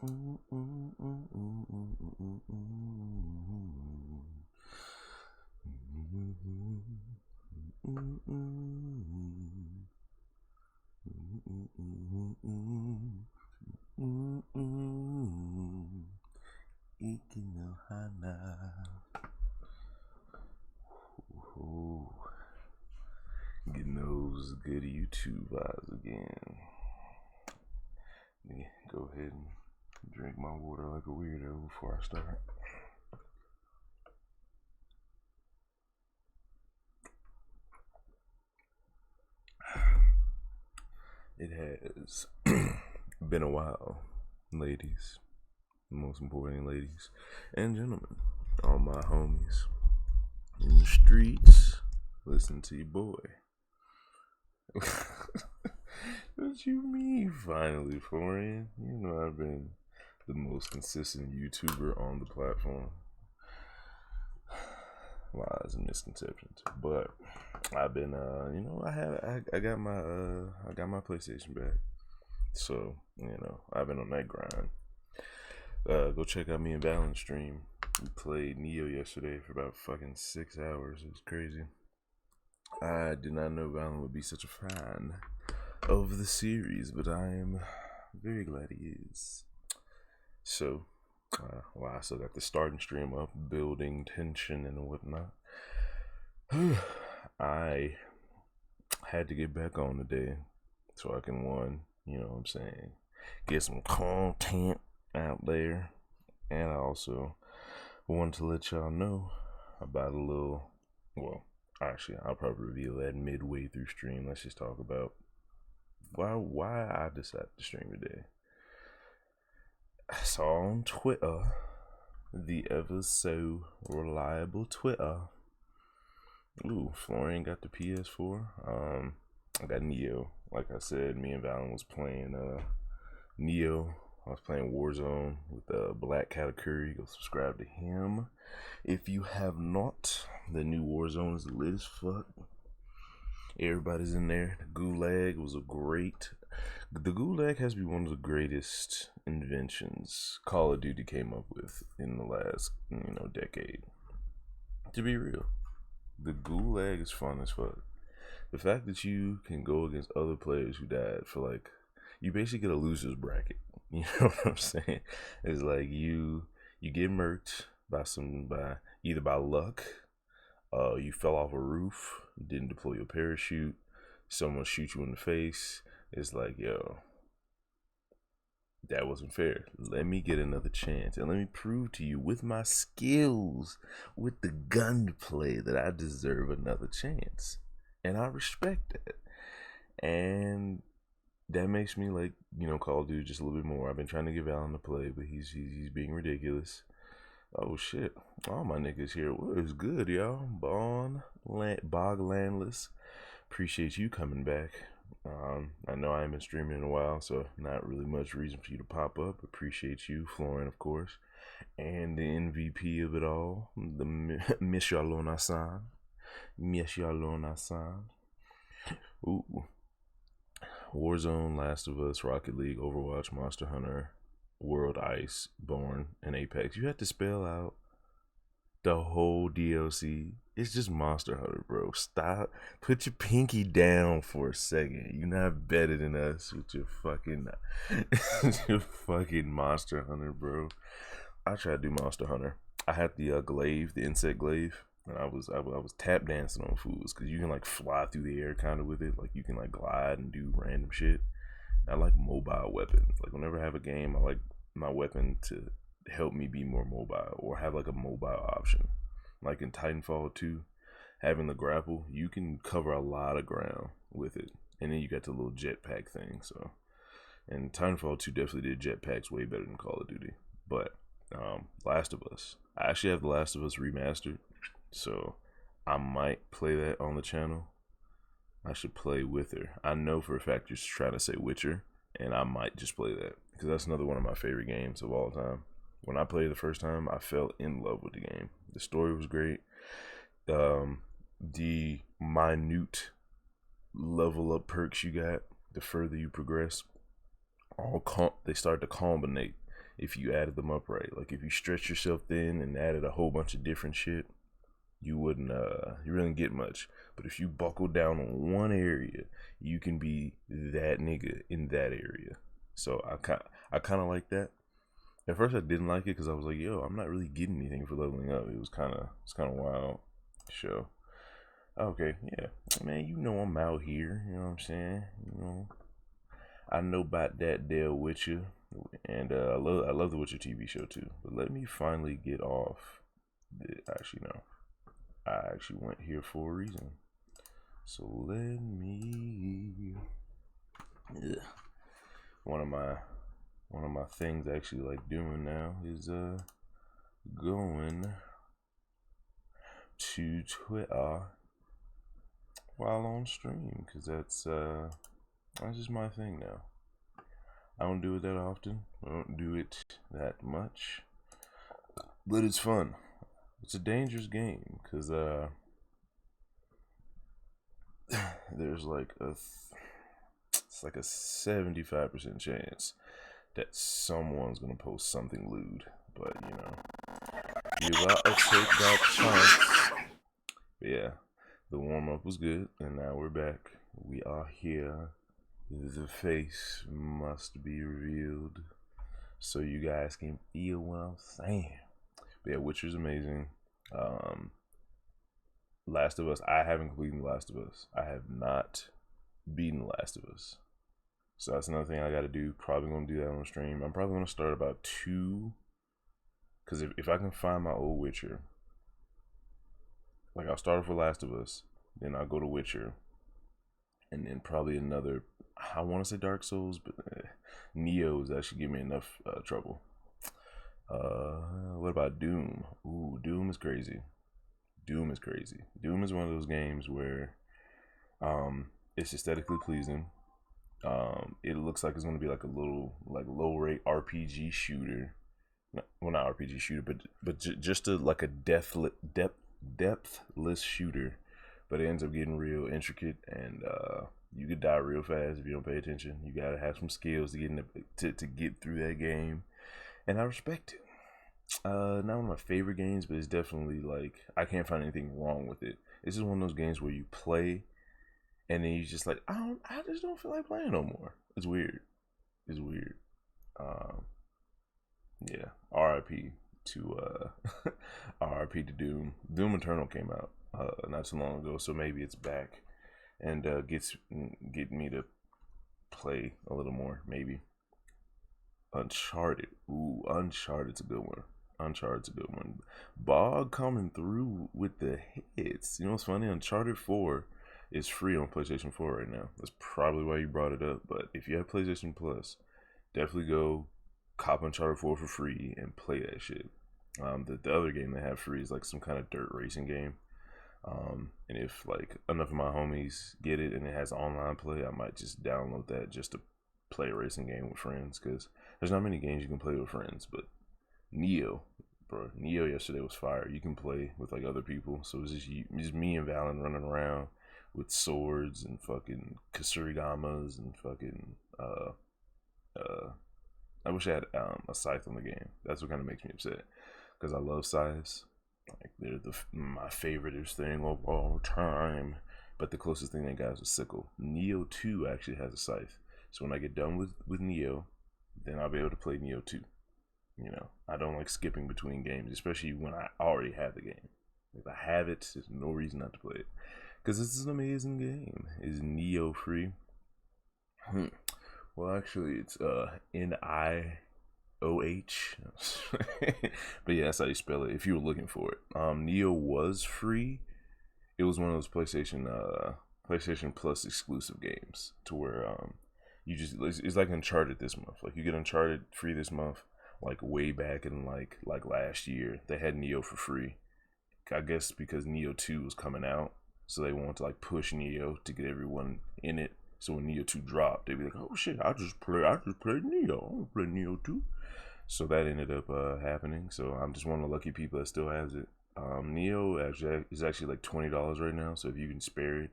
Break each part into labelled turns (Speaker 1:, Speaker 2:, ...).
Speaker 1: Getting those good YouTube vibes again. Let me go ahead and drink my water like a weirdo before I start. It has been a while, ladies, most importantly, ladies and gentlemen, all my homies in the streets. Listen to your boy. What you mean, finally, Florian? You know I've been the most consistent YouTuber on the platform. Lies and misconceptions, but I've been, I got my PlayStation back, so I've been on that grind. Go check out me and Valent's stream. We played Neo yesterday for about fucking 6 hours. It was crazy. I did not know Valent would be such a fan of the series, but I am very glad he is. So, I still got the starting stream up, building tension and whatnot. I had to get back on today so I can, get some content out there. And I also wanted to let y'all know about a little, actually, I'll probably reveal that midway through stream. Let's just talk about why I decided to stream today. I saw on Twitter, the ever so reliable Twitter. Ooh, Florian got the PS4. I got Neo. Like I said, me and Valen was playing Neo. I was playing Warzone with Black Katakuri. Go subscribe to him if you have not. The new Warzone is lit as fuck. Everybody's in there. The Gulag was the Gulag has to be one of the greatest inventions Call of Duty came up with in the last, decade. To be real, the Gulag is fun as fuck. The fact that you can go against other players who died for you basically get a loser's bracket. You know what I'm saying? It's like you get murked by either by luck, you fell off a roof, didn't deploy your parachute, someone shoots you in the face. It's like, yo, that wasn't fair. Let me get another chance and let me prove to you with my skills, with the gunplay, that I deserve another chance. And I respect that. And that makes me Call of Duty just a little bit more. I've been trying to get Valen to play, but he's being ridiculous. Oh shit! All my niggas here. What is good, y'all? Bog Landless. Appreciate you coming back. I know I haven't been streaming in a while, so not really much reason for you to pop up. Appreciate you, Florian, of course, and the MVP of it all, the Miss Yalona San. Ooh. Warzone, Last of Us, Rocket League, Overwatch, Monster Hunter, World Ice, Born, and Apex. You have to spell out the whole DLC. It's just Monster Hunter, bro. Stop. Put your pinky down for a second. You're not better than us with your fucking your fucking Monster Hunter, bro. I tried to do Monster Hunter. I had the glaive, the insect glaive. And I was tap dancing on fools because you can fly through the air kind of with it. You can glide and do random shit. I like mobile weapons. Whenever I have a game, I like my weapon to help me be more mobile or have a mobile option. Like in Titanfall 2, having the grapple, you can cover a lot of ground with it. And then you got the little jetpack thing. So, and Titanfall 2 definitely did jetpacks way better than Call of Duty. But Last of Us, I actually have The Last of Us remastered. So I might play that on the channel. I should play with her. I know for a fact you're trying to say Witcher, and I might just play that because that's another one of my favorite games of all time. When I played the first time, I fell in love with the game. The story was great. The minute level up perks you got, the further you progress, they start to combinate if you added them up right. Like if you stretch yourself thin and added a whole bunch of different shit, you wouldn't you wouldn't get much. But if you buckle down on one area, you can be that nigga in that area. So I kind of like that. At first I didn't like it because I was like, yo, I'm not really getting anything for leveling up. It's kind of wild. Show. Okay, yeah, man, you know I'm out here. You know what I'm saying? You know, I know about that Dale Witcher, and I love the Witcher TV show too. But let me finally get off. Actually, no, I actually went here for a reason. So let me. Yeah. One of my things I actually like doing now is going to Twitter while on stream, because that's just my thing now. I don't do it that often. I don't do it that much, but it's fun. It's a dangerous game because there's like it's like a 75% chance that someone's gonna post something lewd, but you know, you gotta take that chance. But yeah, the warm up was good, and now we're back. We are here. The face must be revealed, so you guys can feel what I'm saying. But yeah, Witcher's amazing. Last of Us, I haven't completed The Last of Us. I have not beaten The Last of Us. So that's another thing I gotta do. Probably gonna do that on stream. I'm probably gonna start about 2. Because if I can find my old Witcher, like I'll start off with Last of Us, then I'll go to Witcher, and then probably another, I want to say Dark Souls, but Neo's actually give me enough trouble. What about Doom? Ooh, Doom is crazy. Doom is crazy. Doom is one of those games where it's aesthetically pleasing. It looks like it's gonna be like a little like low rate RPG shooter. Well, not RPG shooter, but just like a depthless shooter. But it ends up getting real intricate, and you could die real fast if you don't pay attention. You gotta have some skills to get through that game, and I respect it. Not one of my favorite games, but it's definitely like I can't find anything wrong with it. It's just one of those games where you play, and then you just like I just don't feel like playing no more. It's weird. It's weird. Yeah. R.I.P. to R.I.P. to Doom. Doom Eternal came out not too long ago, so maybe it's back and get me to play a little more. Maybe. Uncharted. Ooh, Uncharted's a good one. Uncharted's a good one. Bog coming through with the hits. You know what's funny? Uncharted 4 is free on PlayStation 4 right now. That's probably why you brought it up. But if you have PlayStation Plus, definitely go cop Uncharted 4 for free and play that shit. The other game they have free is like some kind of dirt racing game. And if like enough of my homies get it and it has online play, I might just download that just to play a racing game with friends, because there's not many games you can play with friends. But Neo yesterday was fire. You can play with like other people, so it's just me and Valen running around with swords and fucking kasurigamas and fucking I wish I had a scythe on the game. That's what kind of makes me upset, because I love scythes. Like they're my favoriteest thing of all time. But the closest thing they got is a sickle. Neo 2 actually has a scythe. So when I get done with Neo, then I'll be able to play Neo 2. You know, I don't like skipping between games, especially when I already have the game. If I have it, there's no reason not to play it, because this is an amazing game. Is Neo free? Well, actually, it's NIOH. But yeah, that's how you spell it if you were looking for it. Neo was free. It was one of those PlayStation Plus exclusive games to where you just, it's like Uncharted this month. Like you get Uncharted free this month. Like way back in like last year, they had Neo for free. I guess because Neo 2 was coming out, so they wanted to like push Neo to get everyone in it. So when Neo 2 dropped, they'd be like, "Oh shit, I just played Neo. I don't play Neo 2." So that ended up happening. So I'm just one of the lucky people that still has it. Neo actually is actually like $20 right now. So if you can spare it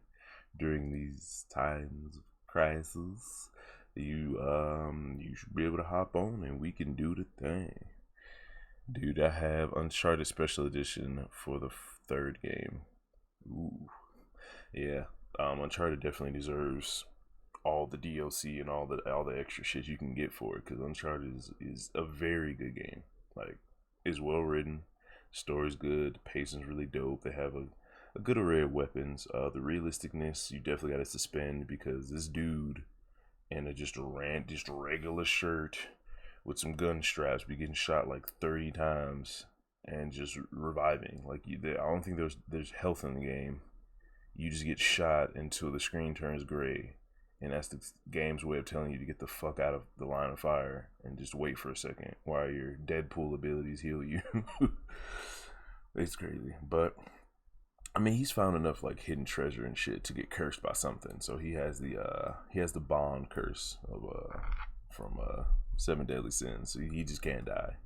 Speaker 1: during these times of crisis, you should be able to hop on and we can do the thing. Dude, I have Uncharted Special Edition for the third game. Ooh, yeah. Uncharted definitely deserves all the DLC and all the extra shit you can get for it, because Uncharted is a very good game. Like, it's well written, story's good, the pacing's really dope. They have a good array of weapons. The realisticness you definitely got to suspend, because this dude in a just regular shirt with some gun straps be getting shot like 30 times and just reviving. Like, I don't think there's health in the game. You just get shot until the screen turns gray, and that's the game's way of telling you to get the fuck out of the line of fire and just wait for a second while your Deadpool abilities heal you. It's crazy, but I mean, he's found enough like hidden treasure and shit to get cursed by something. So he has the bond curse of from Seven Deadly Sins. So he just can't die.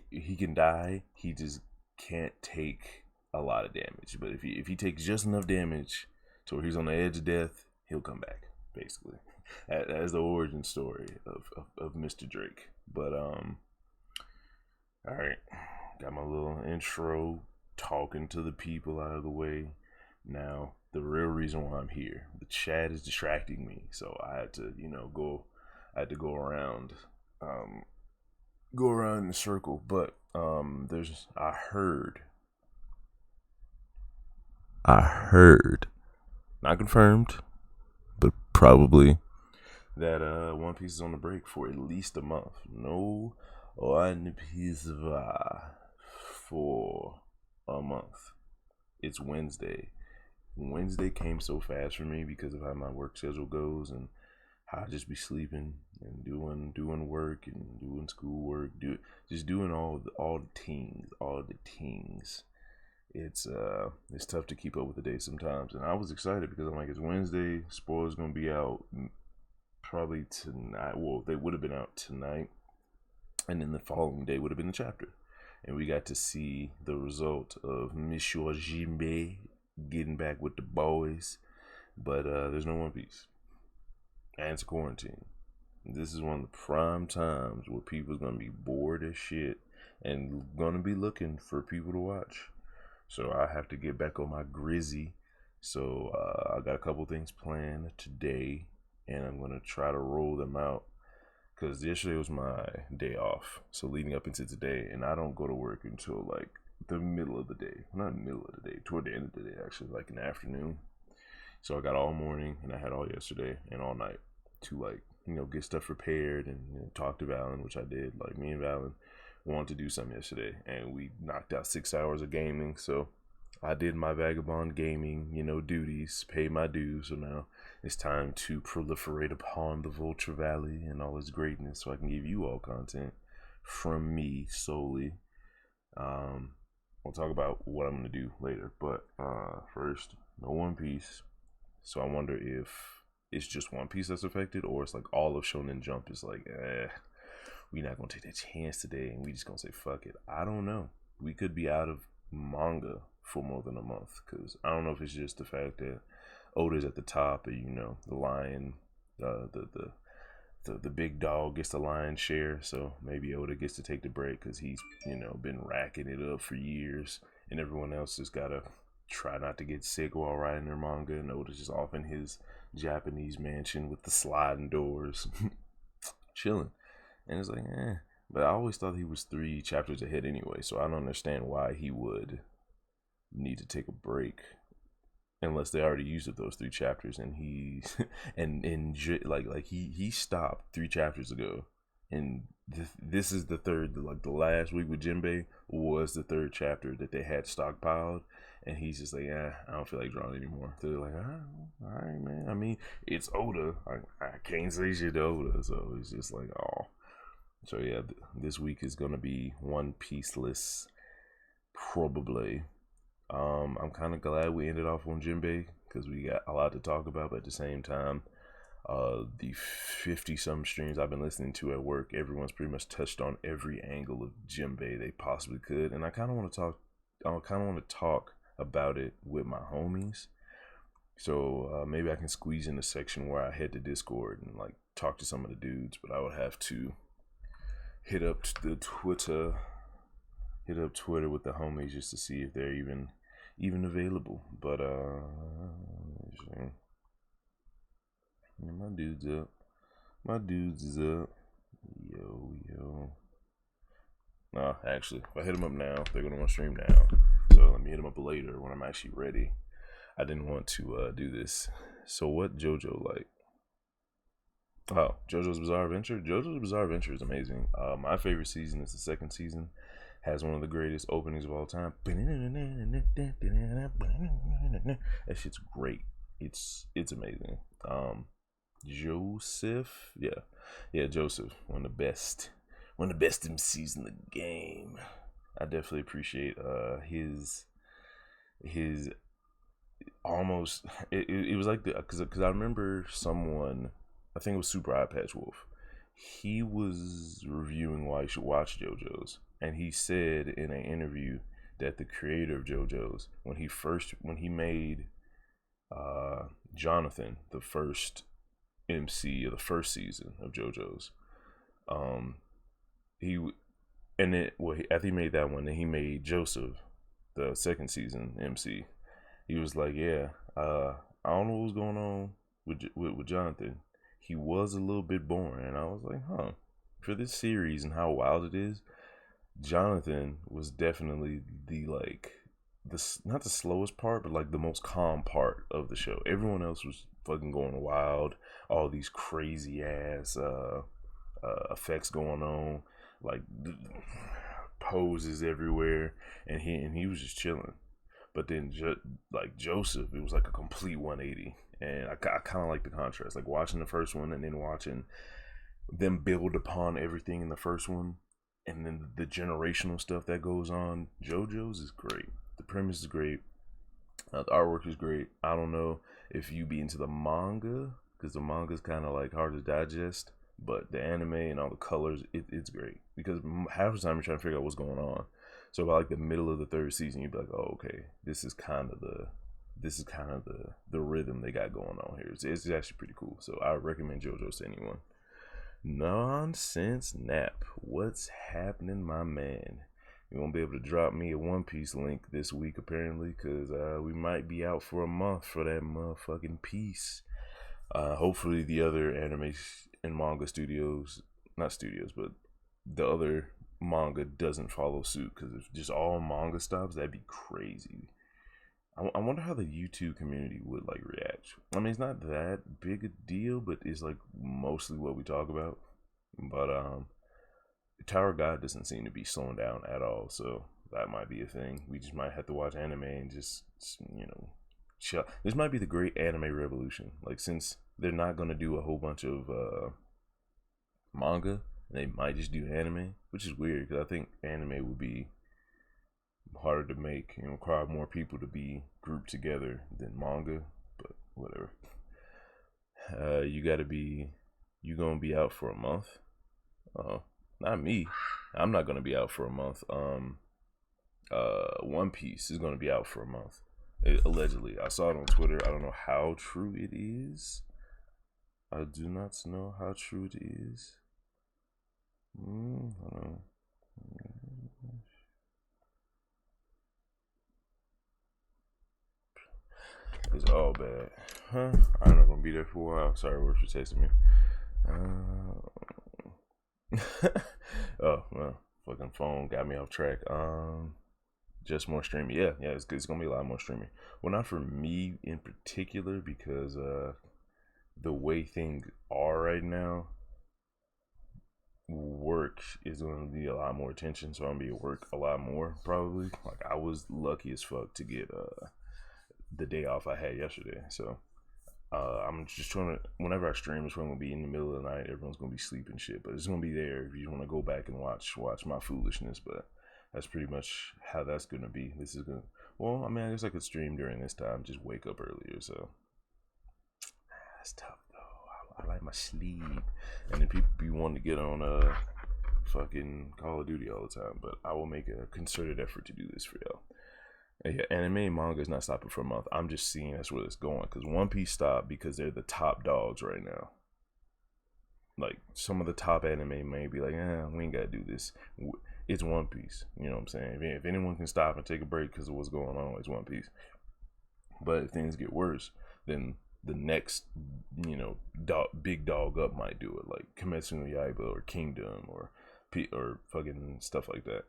Speaker 1: He can die. He just can't take a lot of damage. But if he takes just enough damage to where he's on the edge of death, he'll come back. Basically, as the origin story of Mr. Drake. But all right, got my little intro, talking to the people out of the way. Now, the real reason why I'm here, the chat is distracting me, so I had to, go around, in the circle. But I heard, not confirmed, but probably, that One Piece is on the break for at least a month. No One Piece for a month. It's Wednesday. Wednesday came so fast for me because of how my work schedule goes, and how I just be sleeping and doing work and doing schoolwork, doing all the things. It's tough to keep up with the day sometimes, and I was excited because I'm like, it's Wednesday. Spoilers gonna be out probably tonight. Well, they would have been out tonight, and then the following day would have been the chapter, and we got to see the result of Monsieur Jinbei getting back with the boys. But there's no One Piece, and it's quarantine. This is one of the prime times where people's gonna be bored as shit and gonna be looking for people to watch. So I have to get back on my grizzy. So I got a couple things planned today, and I'm gonna try to roll them out, because yesterday was my day off. So leading up into today, and I don't go to work until like the middle of the day. Not middle of the day, toward the end of the day, actually, like in the afternoon. So I got all morning, and I had all yesterday and all night to get stuff prepared and talk to Valen, which I did. Like, me and Valen wanted to do something yesterday, and we knocked out 6 hours of gaming. So I did my vagabond gaming, duties, paid my dues. So now it's time to proliferate upon the Vulture Valley and all its greatness, so I can give you all content from me solely. We'll talk about what I'm gonna do later, but first, no One Piece. So I wonder if it's just One Piece that's affected, or it's like all of Shonen Jump is like, we not gonna take that chance today, and we just gonna say fuck it. I don't know. We could be out of manga for more than a month, because I don't know if it's just the fact that Oda's at the top, and the lion, the big dog gets the lion's share. So maybe Oda gets to take the break because he's been racking it up for years, and everyone else just gotta try not to get sick while writing their manga, and Oda's just off in his Japanese mansion with the sliding doors, chilling. And it's like, but I always thought he was 3 chapters ahead anyway, so I don't understand why he would need to take a break unless they already used up those 3 chapters, and he he stopped 3 chapters ago, and this is the third, like the last week with Jinbei was the 3rd chapter that they had stockpiled, and he's just like, I don't feel like drawing anymore. So they're like, all right, man. I mean, it's Oda. I can't say shit to Oda, so it's just like, oh. So yeah, this week is gonna be One Piece-less, probably. I'm kind of glad we ended off on Jinbei, because we got a lot to talk about. But at the same time, the 50-some streams I've been listening to at work, everyone's pretty much touched on every angle of Jinbei they possibly could, and I kind of want to talk about it with my homies. So maybe I can squeeze in a section where I head to Discord and like talk to some of the dudes, but I would have to hit up the Twitter with the homies just to see if they're even available. But yeah, my dude's up. My dudes is up. Yo. Nah, actually, if I hit them up now, they're gonna want to stream now. So let me hit them up later when I'm actually ready. I didn't want to do this. So what JoJo like? Oh, JoJo's Bizarre Adventure. JoJo's Bizarre Adventure is amazing. My favorite season is the second season. Has one of the greatest openings of all time. That shit's great. It's amazing. Joseph, yeah, Joseph, one of the best MCs in the game. I definitely appreciate his almost it was like the because I remember someone, I think it was Super Eye Patch Wolf. He was reviewing why you should watch JoJo's, and he said in an interview that the creator of JoJo's, when he made Jonathan, the first MC of the first season of JoJo's, after he made that one, then he made Joseph, the second season MC. He was like, yeah, I don't know what was going on with Jonathan. He was a little bit boring, and I was like, huh. For this series and how wild it is, Jonathan was definitely not the slowest part, but like the most calm part of the show. Everyone else was fucking going wild, all these crazy ass effects going on, like poses everywhere, and he was just chilling. But then like Joseph, it was like a complete 180, and I kind of like the contrast, like watching the first one and then watching them build upon everything in the first one, and then the generational stuff that goes on. JoJo's is great. The premise is great. The artwork is great. I don't know if you be into the manga, because the manga is kind of like hard to digest, but the anime and all the colors, it's great, because half the time you're trying to figure out what's going on. So by like the middle of the third season, you'd be like, oh, okay, this is kind of the rhythm they got going on here. It's actually pretty cool. So I recommend JoJo's to anyone. Nonsense Nap, what's happening, my man? You won't be able to drop me a One Piece link this week, apparently, because we might be out for a month for that motherfucking piece. Hopefully the other anime and manga studios, not studios, but the other manga doesn't follow suit, because if just all manga stops, that'd be crazy. I wonder how the YouTube community would like react. I mean, it's not that big a deal, but it's like mostly what we talk about. But Tower God doesn't seem to be slowing down at all, so that might be a thing. We just might have to watch anime and just chill. This might be the great anime revolution. Like, since they're not gonna do a whole bunch of manga, they might just do anime, which is weird, because I think anime would be harder to make and require more people to be grouped together than manga, but whatever. You gonna be out for a month? Not me. I'm not gonna be out for a month. One Piece is gonna be out for a month. Allegedly. I saw it on Twitter. I don't know how true it is. I do not know how true it is. Hold on. It's all bad. Huh? I'm not gonna be there for a while. Sorry, works for texting me. Oh, well, fucking phone got me off track. Just more streaming. Yeah, it's gonna be a lot more streaming. Well, not for me in particular, because the way things are right now, work is gonna be a lot more attention, so I'm gonna be at work a lot more probably. Like, I was lucky as fuck to get the day off I had yesterday, so I'm just trying to, whenever I stream, it's gonna be in the middle of the night. Everyone's gonna be sleeping shit, but it's gonna be there if you want to go back and watch my foolishness. But that's pretty much how that's gonna be. This is gonna, well, I mean, I guess I could stream during this time, just wake up earlier. So that's tough though. I like my sleep, and then people be wanting to get on fucking Call of Duty all the time. But I will make a concerted effort to do this for y'all. Yeah, anime and manga is not stopping for a month. I'm just seeing that's where it's going, because One Piece stopped because they're the top dogs right now. like some of the top anime may be like, we ain't gotta do this. It's One Piece. You know what I'm saying? If anyone can stop and take a break because of what's going on, it's One Piece. But if things get worse, then the next, big dog up might do it, like Kimetsu no Yaiba or Kingdom or fucking stuff like that.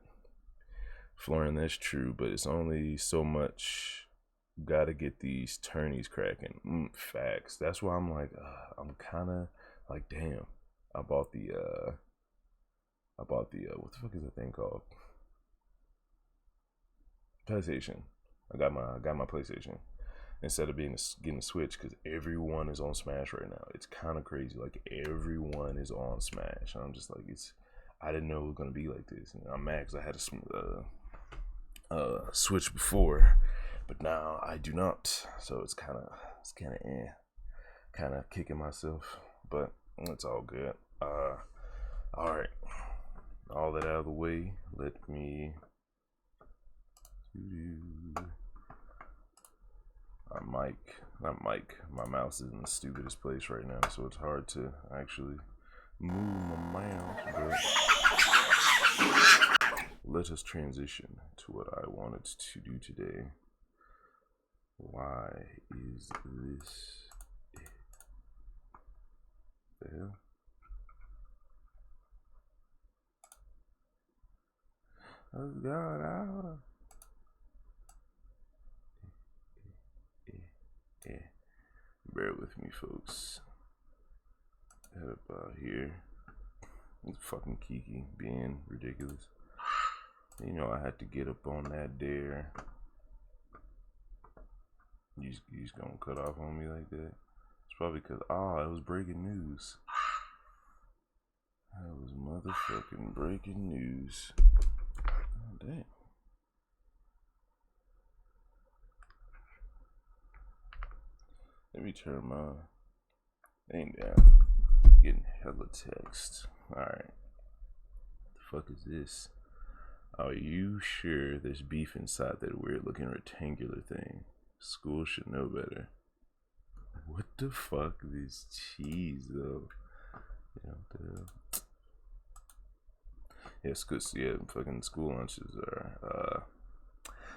Speaker 1: Florin, that's true, but it's only so much. Gotta get these tourneys cracking. Facts. That's why I'm like, I'm kind of like, damn. I bought the what the fuck is that thing called? PlayStation. I got my PlayStation instead of getting a Switch because everyone is on Smash right now. It's kind of crazy. Like everyone is on Smash. I'm just like, I didn't know it was gonna be like this. And I'm mad because I had a Switch before, but now I do not. So it's kind of kicking myself, but it's all good. All right, all that out of the way. Let me. My mouse is in the stupidest place right now, so it's hard to actually move my mouse. But let us transition to what I wanted to do today. Why is this? The hell? What's going on? Bear with me, folks. Head up out here. It's fucking Kiki being ridiculous. You know I had to get up on that dare. You just gonna cut off on me like that? It's probably because it was breaking news. That was motherfucking breaking news. Oh, damn. Let me turn my thing down. Getting hella text. Alright. The fuck is this? Are you sure there's beef inside that weird looking rectangular thing? School should know better. What the fuck is cheese though? Fucking school lunches are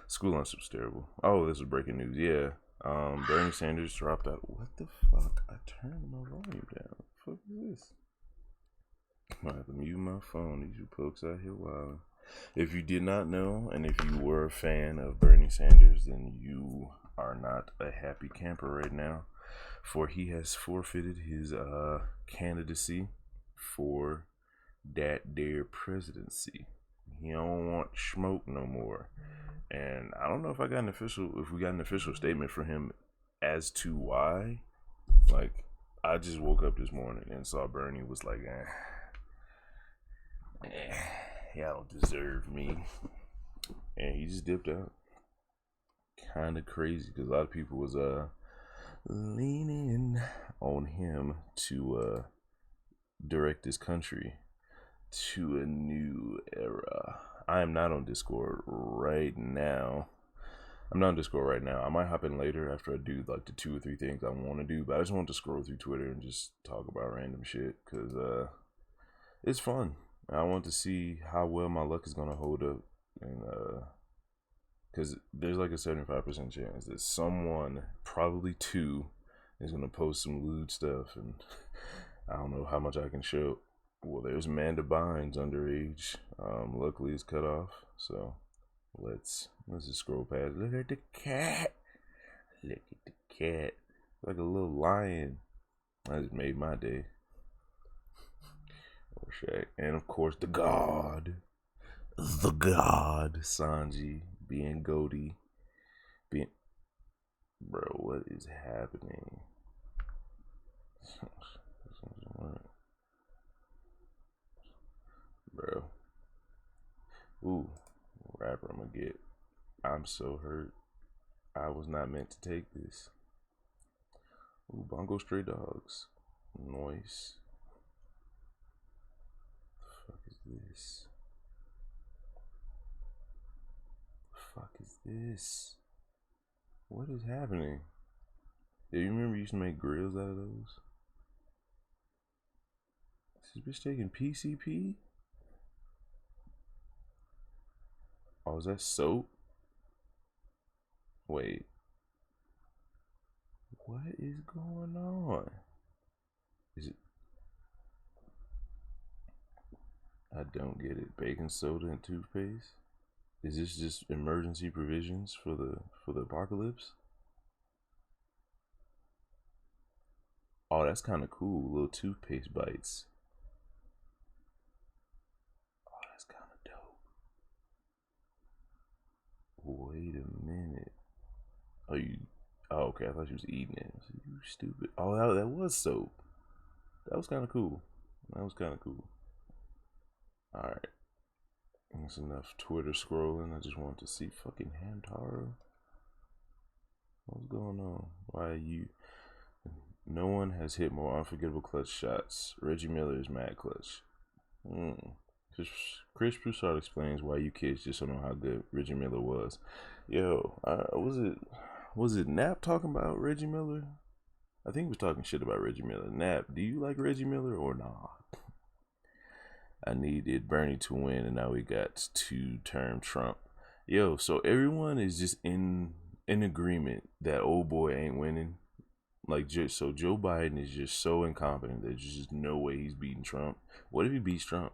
Speaker 1: school lunch was terrible. Oh, this is breaking news. Yeah. Bernie Sanders dropped out. What the fuck? I turned my volume down. What the fuck is this? I have to mute my phone. These are folks out here wild. If you did not know, and if you were a fan of Bernie Sanders, then you are not a happy camper right now, for he has forfeited his candidacy for that there presidency. He don't want smoke no more. And I don't know if we got an official statement for him as to why. Like, I just woke up this morning and saw Bernie was like, y'all don't deserve me. And he just dipped out. Kind of crazy because a lot of people was leaning on him to direct this country to a new era. I am not on Discord right now. I might hop in later after I do like the 2 or 3 things I want to do, but I just want to scroll through Twitter and just talk about random shit because it's fun. I want to see how well my luck is gonna hold up, and because there's like a 75% chance that someone, probably 2, is gonna post some lewd stuff, and I don't know how much I can show. Well, there's Amanda Bynes underage. Luckily it's cut off, so let's just scroll past. Look at the cat. Look at the cat. Like a little lion. I just made my day. Or Shaq. And of course the god. Sanji being Goaty. Bro, what is happening? Bro. Ooh, rapper I'm gonna get. I'm so hurt. I was not meant to take this. Ooh, Bongo Stray Dogs. Noise. The fuck is this? The fuck is this? What is happening? Do you remember you used to make grills out of those? This bitch taking PCP? Oh, is that soap? Wait. What is going on? Is it? I don't get it. Baking soda and toothpaste? Is this just emergency provisions for the apocalypse? Oh, that's kind of cool. Little toothpaste bites. Oh, that's kind of dope. Wait a minute. Oh, you. Oh, okay. I thought you was eating it. You stupid. Oh, that was soap. That was kind of cool. That was kind of cool. All right. That's enough Twitter scrolling. I just want to see fucking Hamtaro. What's going on? Why are you? No one has hit more unforgettable clutch shots. Reggie Miller is mad clutch. Chris Broussard explains why you kids just don't know how good Reggie Miller was. Yo, was it Nap talking about Reggie Miller? I think he was talking shit about Reggie Miller. Nap, do you like Reggie Miller or nah? I needed Bernie to win, and now we got two-term Trump. Yo, so everyone is just in agreement that old boy ain't winning. Like, so Joe Biden is just so incompetent that there's just no way he's beating Trump. What if he beats Trump?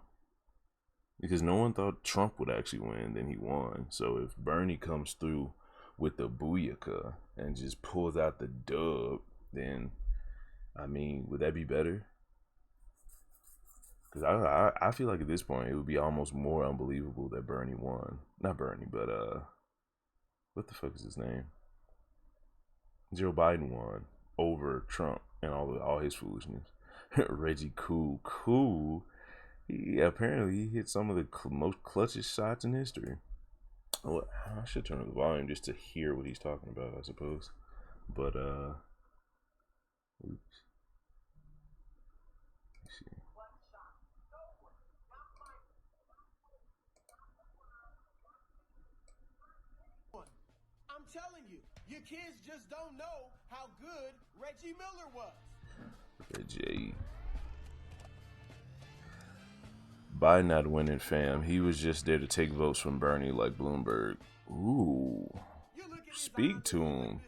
Speaker 1: Because no one thought Trump would actually win, then he won. So if Bernie comes through with the booyaka and just pulls out the dub, then, I mean, would that be better? Because I feel like at this point it would be almost more unbelievable that Bernie won. Not Bernie, but what the fuck is his name? Joe Biden won over Trump and all his foolishness. Reggie cool. Apparently he hit some of the most clutchest shots in history. Well, I should turn up the volume just to hear what he's talking about, I suppose. But oops. Let's see.
Speaker 2: I'm telling you, your kids just don't know how good Reggie Miller was.
Speaker 1: Reggie. Biden not winning, fam. He was just there to take votes from Bernie like Bloomberg. Ooh. Speak to him.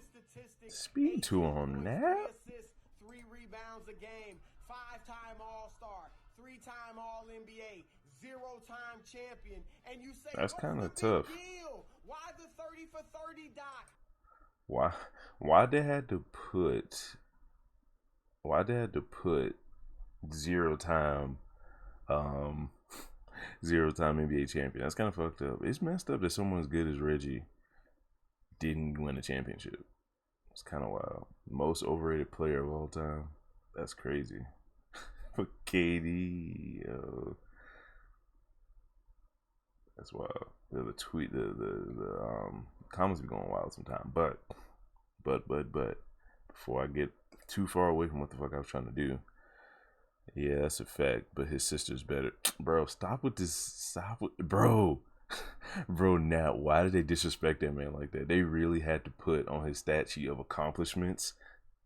Speaker 1: Speak to him, Nat.
Speaker 2: 3 rebounds a game, 5-time All-Star, 3-time All-NBA, 0-time champion, and you say
Speaker 1: that's kind of tough.
Speaker 2: Deal? Why the 30 for 30 doc?
Speaker 1: Why they had to put 0-time 0-time NBA champion? That's kind of fucked up. It's messed up that someone as good as Reggie didn't win a championship. It's kind of wild. Most overrated player of all time. That's crazy. For KD, yo. That's wild. The tweet, the comments be going wild sometimes. But before I get too far away from what the fuck I was trying to do, yeah, that's a fact. But his sister's better, bro. Stop with this. Stop with, bro. Bro, now why did they disrespect that man like that? They really had to put on his stat sheet of accomplishments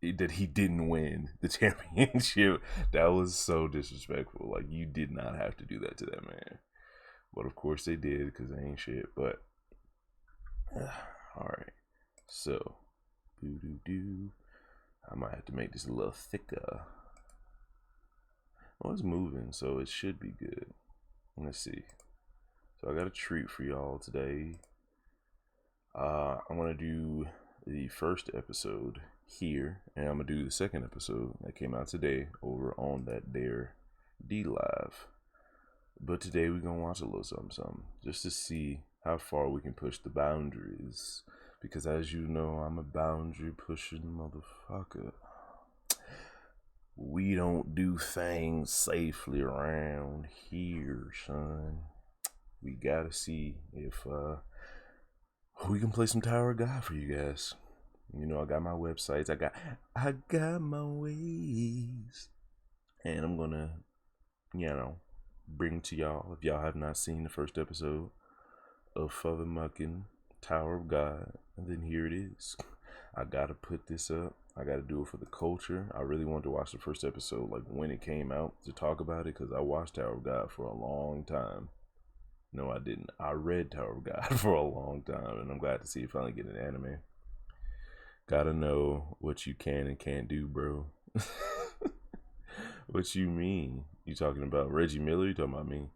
Speaker 1: that he didn't win the championship. That was so disrespectful. Like, you did not have to do that to that man. But of course they did, because they ain't shit. But alright. So I might have to make this a little thicker. Oh, it's moving, so it should be good. Let's see. So I got a treat for y'all today. I'm gonna do the first episode here, and I'm gonna do the second episode that came out today over on that there D Live. But today we're gonna watch a little something just to see how far we can push the boundaries. Because as you know, I'm a boundary pushing motherfucker. We don't do things safely around here, son. We gotta see if we can play some Tower of God for you guys. You know, I got my websites. I got my ways, and I'm gonna, bring to y'all, if y'all have not seen the first episode of Father Muckin' Tower of God, and then here it is. I gotta put this up. I gotta do it for the culture. I really wanted to watch the first episode like when it came out to talk about it, because I watched Tower of God for a long time. No, I didn't. I read Tower of God for a long time, and I'm glad to see it finally get an anime. Gotta know what you can and can't do, bro. What you mean? You talking about Reggie Miller? You talking about me?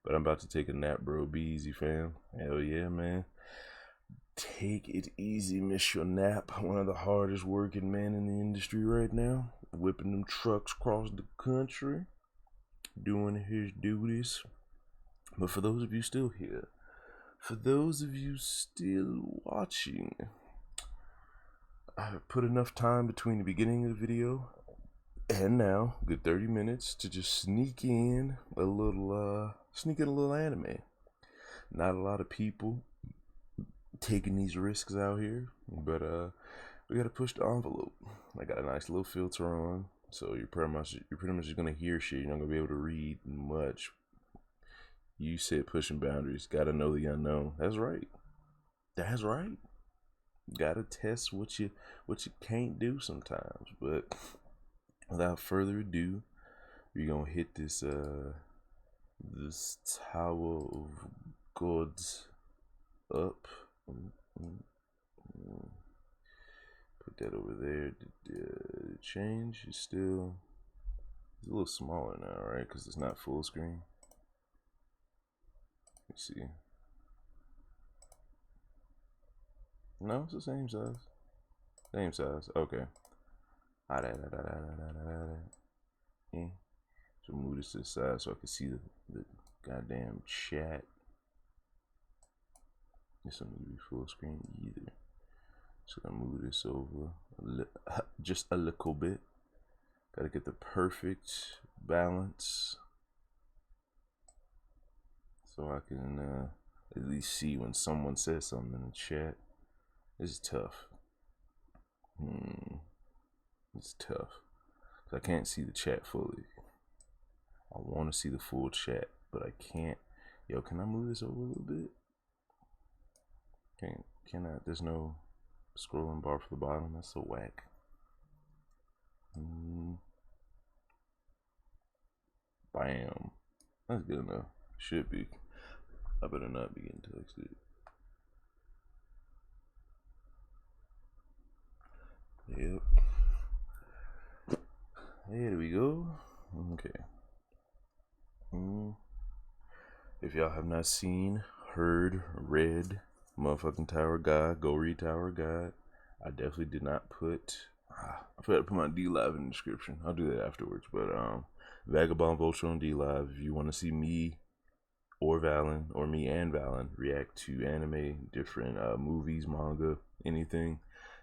Speaker 1: But I'm about to take a nap, bro. Be easy, fam. Hell yeah, man. Take it easy, miss your nap. One of the hardest working men in the industry right now. Whipping them trucks across the country. Doing his duties. But for those of you still here, for those of you still watching, I've put enough time between the beginning of the video and now, good 30 minutes, to just sneak in a little anime. Not a lot of people taking these risks out here, but we gotta push the envelope. I got a nice little filter on, so you're pretty much just gonna hear shit. You're not gonna be able to read much. You said pushing boundaries. Gotta know the unknown. That's right. That's right. Gotta test what you can't do sometimes. But without further ado, we're gonna hit this Tower of Gods up. Put that over there. The change is still, it's a little smaller now, right? Because it's not full screen. Let's see. No, it's the same size. Same size. Okay. Yeah. So move this to the side so I can see the goddamn chat. This doesn't need to be full screen either. So I'm gonna move this over just a little bit. Gotta get the perfect balance so I can at least see when someone says something in the chat. This is tough. It's tough. Cause I can't see the chat fully. I want to see the full chat, but I can't. Yo, can I move this over a little bit? Can I? There's no scrolling bar for the bottom. That's so whack. Bam. That's good enough. Should be. I better not be getting texted. Yep. There we go. Okay. If y'all have not seen, heard, read motherfucking Tower God, go read Tower God. I definitely did not put. I forgot to put my D Live in the description. I'll do that afterwards. But Vagabond Vulture on D Live. If you want to see me or Valen, or me and Valen, react to anime, different movies, manga, anything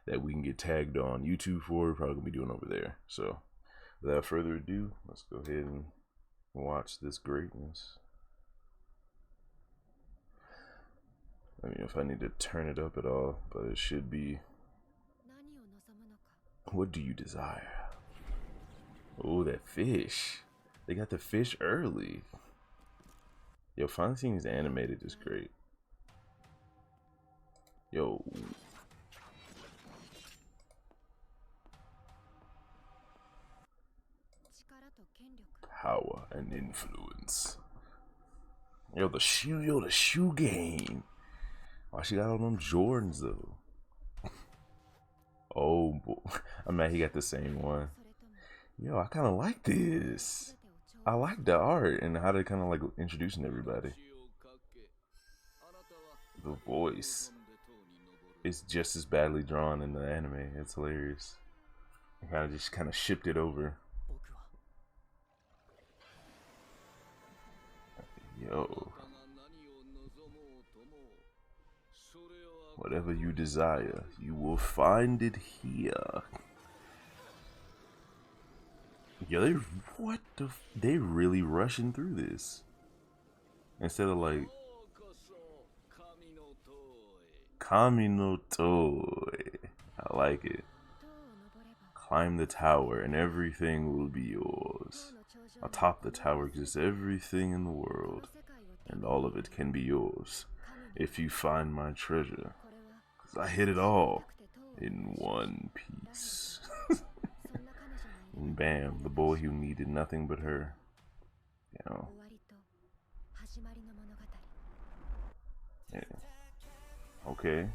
Speaker 1: that we can get tagged on YouTube for, we're probably gonna be doing over there. So without further ado, let's go ahead and watch this greatness. I mean, if I need to turn it up at all, but it should be. What do you desire? Oh, that fish. They got the fish early. Yo, finally seeing these animated is great. Yo. Power and influence. Yo, the shoe game. Why she got all them Jordans though? Oh boy. I'm mad he got the same one. Yo, I kinda like this. I like the art and how they kinda like introducing everybody. The voice is just as badly drawn in the anime. It's hilarious. I kinda shipped it over. Yo. Whatever you desire, you will find it here. Yo, they really rushing through this. Instead of like Kami no Toy. I like it. Climb the tower and everything will be yours. Atop the tower exists everything in the world, and all of it can be yours if you find my treasure. 'Cause I hit it all. in one piece. And bam, the boy who needed nothing but her. You know. Yeah. Okay.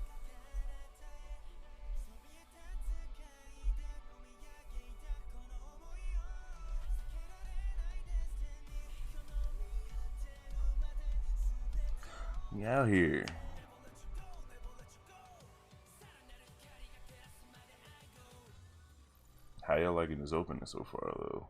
Speaker 1: We out here. How y'all liking this opening so far, though?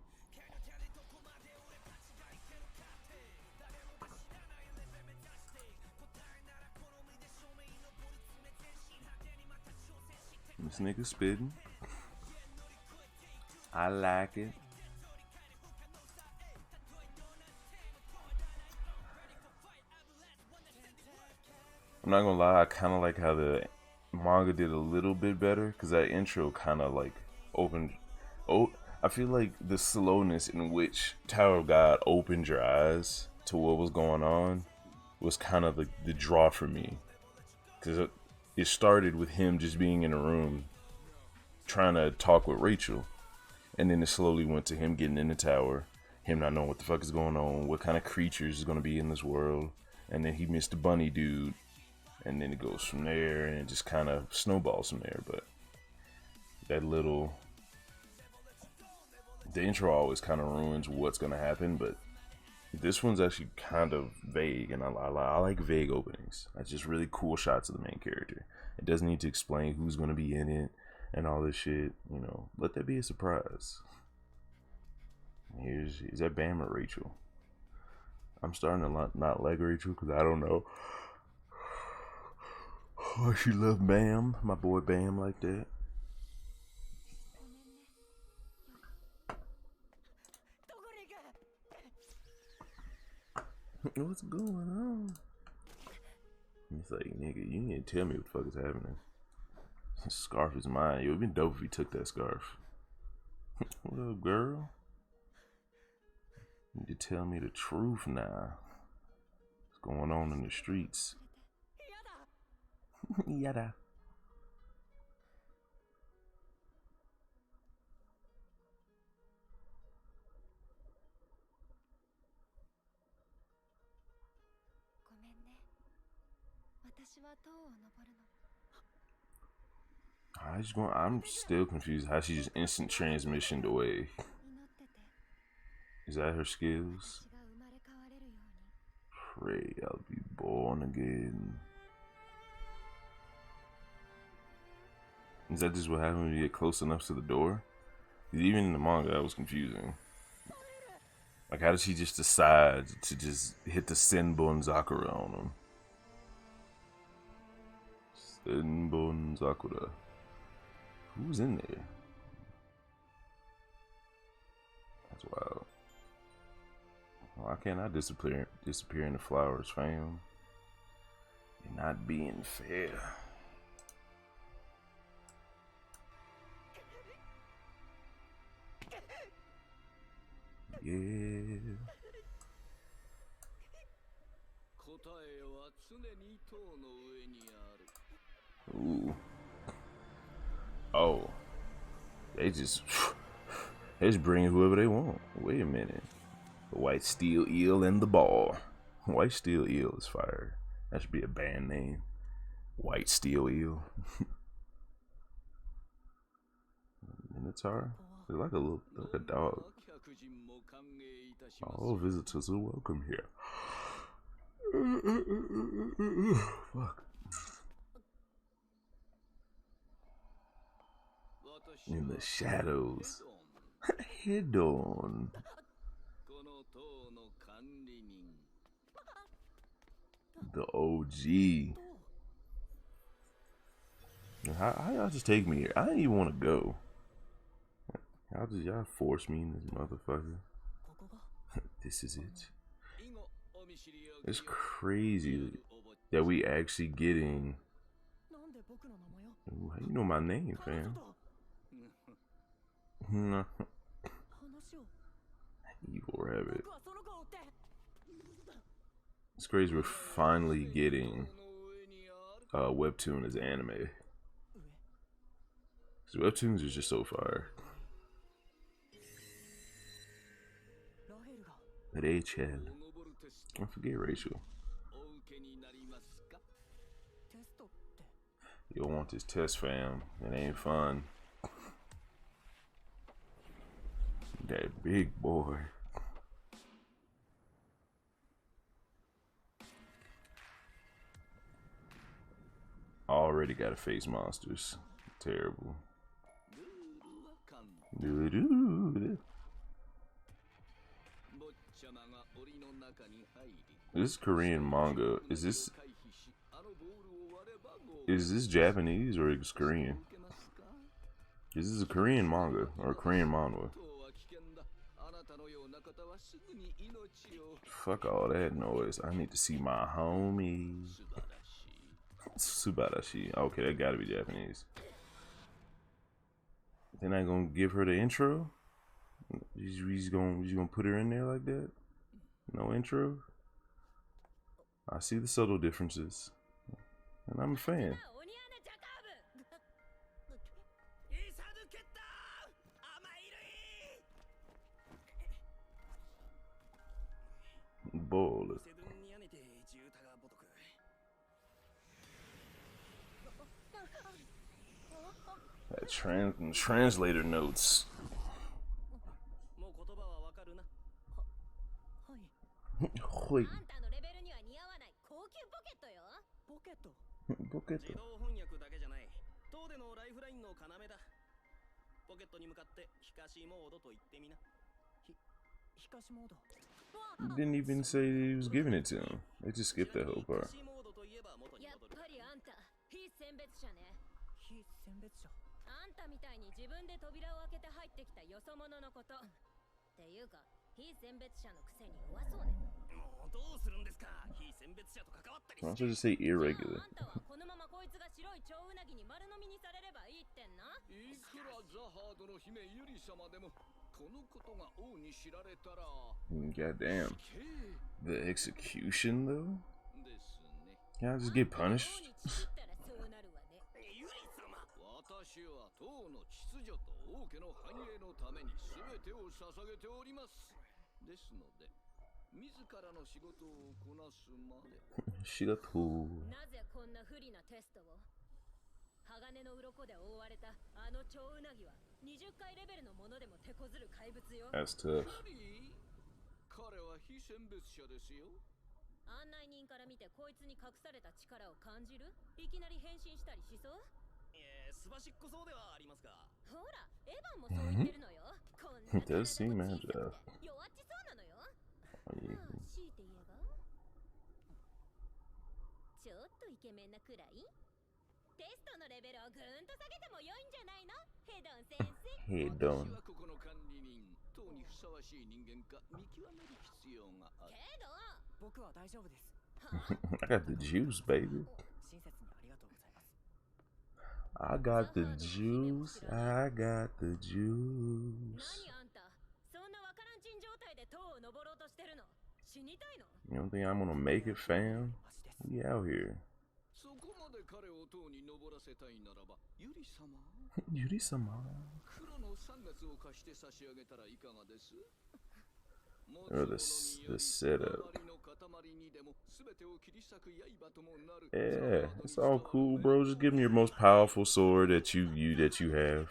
Speaker 1: This nigga spitting. I like it. I'm not gonna lie, I kind of like how the manga did a little bit better because that intro kind of like opened. Oh, I feel like the slowness in which Tower of God opened your eyes to what was going on was kind of the draw for me because it started with him just being in a room trying to talk with Rachel, and then it slowly went to him getting in the tower, him not knowing what the fuck is going on, what kind of creatures is going to be in this world, and then he missed the bunny dude, and then it goes from there, and it just kind of snowballs from there. But that little, the intro always kind of ruins what's going to happen, but this one's actually kind of vague, and I like vague openings. That's just really cool shots of the main character. It doesn't need to explain who's going to be in it and all this shit. You know, let that be a surprise. Is that Bam or Rachel? I'm starting to not like Rachel because I don't know why she loved Bam, my boy Bam, like that. What's going on? It's like, nigga, you need to tell me what the fuck is happening. This scarf is mine. It would have been dope if he took that scarf. What up, girl? You need to tell me the truth now. What's going on in the streets? Yada. I'm still confused how she just instant transmissioned away. Is that her skills? Pray I'll be born again. Is that just what happens when you get close enough to the door? Even in the manga, that was confusing. Like, how did she just decide to just hit the Senbon Zakura on him? Senbon Zakura. Who's in there? That's wild. Why can't I disappear in the flowers, fam? You're not being fair. Yeah. Ooh. Oh. They just bring whoever they want. Wait a minute. The white steel eel and the ball. White steel eel is fire. That should be a band name. White steel eel. Minotaur? It's like a dog. All visitors are welcome here. Fuck. In the shadows. Head on. The OG. How y'all just take me here? I didn't even want to go. Y'all force me in this motherfucker. This is it. It's crazy that we actually getting. Ooh, how you know my name, fam? Evil rabbit. It's crazy we're finally getting webtoon as anime. Webtoons are just so fire. Rachel. I forget Rachel. You don't want this test, fam. It ain't fun. That big boy. Already gotta face monsters. Terrible. This Korean manga. Is this Japanese or is Korean? Is this a Korean manga or a Korean manga? Fuck all that noise. I need to see my homie. Subarashi. Okay, that gotta be Japanese. They're not gonna give her the intro? He's gonna put her in there like that? No intro? I see the subtle differences. And I'm a fan. Bull. That translator notes. Hoi. Didn't even say he was giving it to him. They just skipped that whole part.
Speaker 3: あんたみたいに自分で扉を開けて入ってきたよそ者のこと。っていうか、非選別者のくせに弱そうね。もうどうするんですか？非選別者と関わったりして。
Speaker 1: Why don't you just say irregular?
Speaker 3: あんたはこのままこいつが白い蝶うなぎに丸飲みにされればいいってんな。いくらザハードの姫ユリ様でもこのことが王に知られたら。
Speaker 1: Goddamn. The execution though? Can I just get punished?
Speaker 3: 私は党の秩序と王家の繁栄のために全てを捧げております。ですので、自らの仕事をこなすまで。
Speaker 1: 仕事。
Speaker 3: なぜこんな不利なテストを？鋼の鱗で覆われたあの蝶うなぎは20回レベルのものでも手こずる怪物よ。
Speaker 1: That's tough.
Speaker 3: 彼は非選別者ですよ。案内人から見てこいつに隠された力を感じる？いきなり変身したりしそう？すばしっこそうではありますが。ほら、エヴァンもそう言ってるのよ。こんな体も小さくて弱っちそうなのよ。強いて言えばちょっとイケメンなくらいテストのレベルをぐーんと下げても良いんじゃないの？ヘドン先生。
Speaker 1: ヘドン。
Speaker 3: 私はここの管理人、党にふさわしい人間か見極める必要がある。けど僕は大丈夫です。
Speaker 1: I got the juice, baby. I got the juice. I got the juice. You don't think I'm gonna make it, fam? We out here. Yuri-sama. Oh, the setup. Yeah, it's all cool, bro. Just give me your most powerful sword that you have.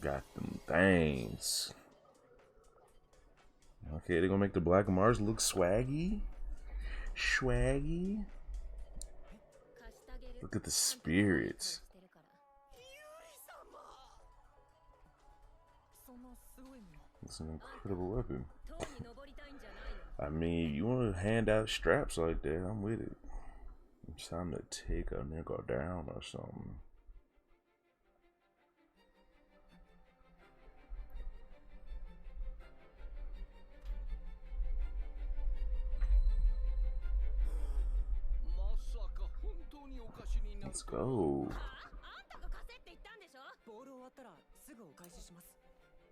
Speaker 1: Got them thangs. Okay, they're gonna make the Black Mars look swaggy. Swaggy. Look at the spirits. It's an incredible weapon. I mean, you want to hand out straps like that, I'm with it. It's time to take a nigga down or something. Let's go.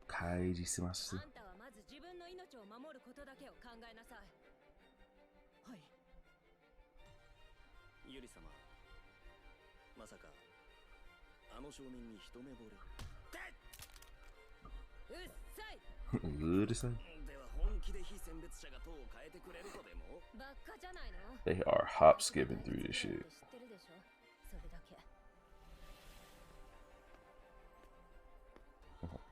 Speaker 1: 開示します。
Speaker 3: あんたはまず自分の命を守ることだけを考えなさい。はい。ユリ様、まさかあの少年に一目惚れ。うっさい。
Speaker 1: うるさい。
Speaker 3: では本気で非選別者が党を変えてくれるとでも？バカじゃないの？
Speaker 1: They are hop skipping through this shit.
Speaker 3: 知ってるでしょ。それだけ。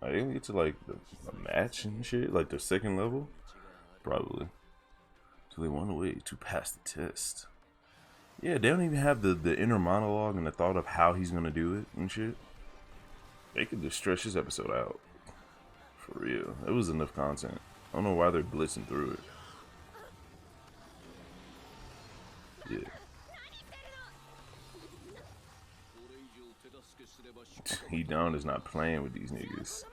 Speaker 1: Are they gonna get to like the match and shit, like the second level? Probably. So they want to wait to pass the test. Yeah, they don't even have the inner monologue and the thought of how he's gonna do it and shit. They could just stretch this episode out. For real. It was enough content. I don't know why they're blitzing through it. Yeah. He down is not playing with these niggas.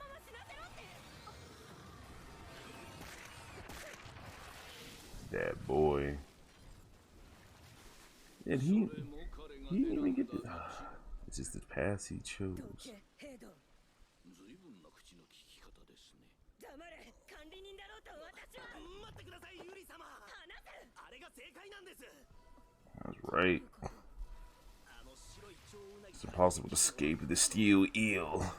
Speaker 1: That boy. And he didn't even get the. It's just the path he chose. That's right. It's impossible to escape the steel eel.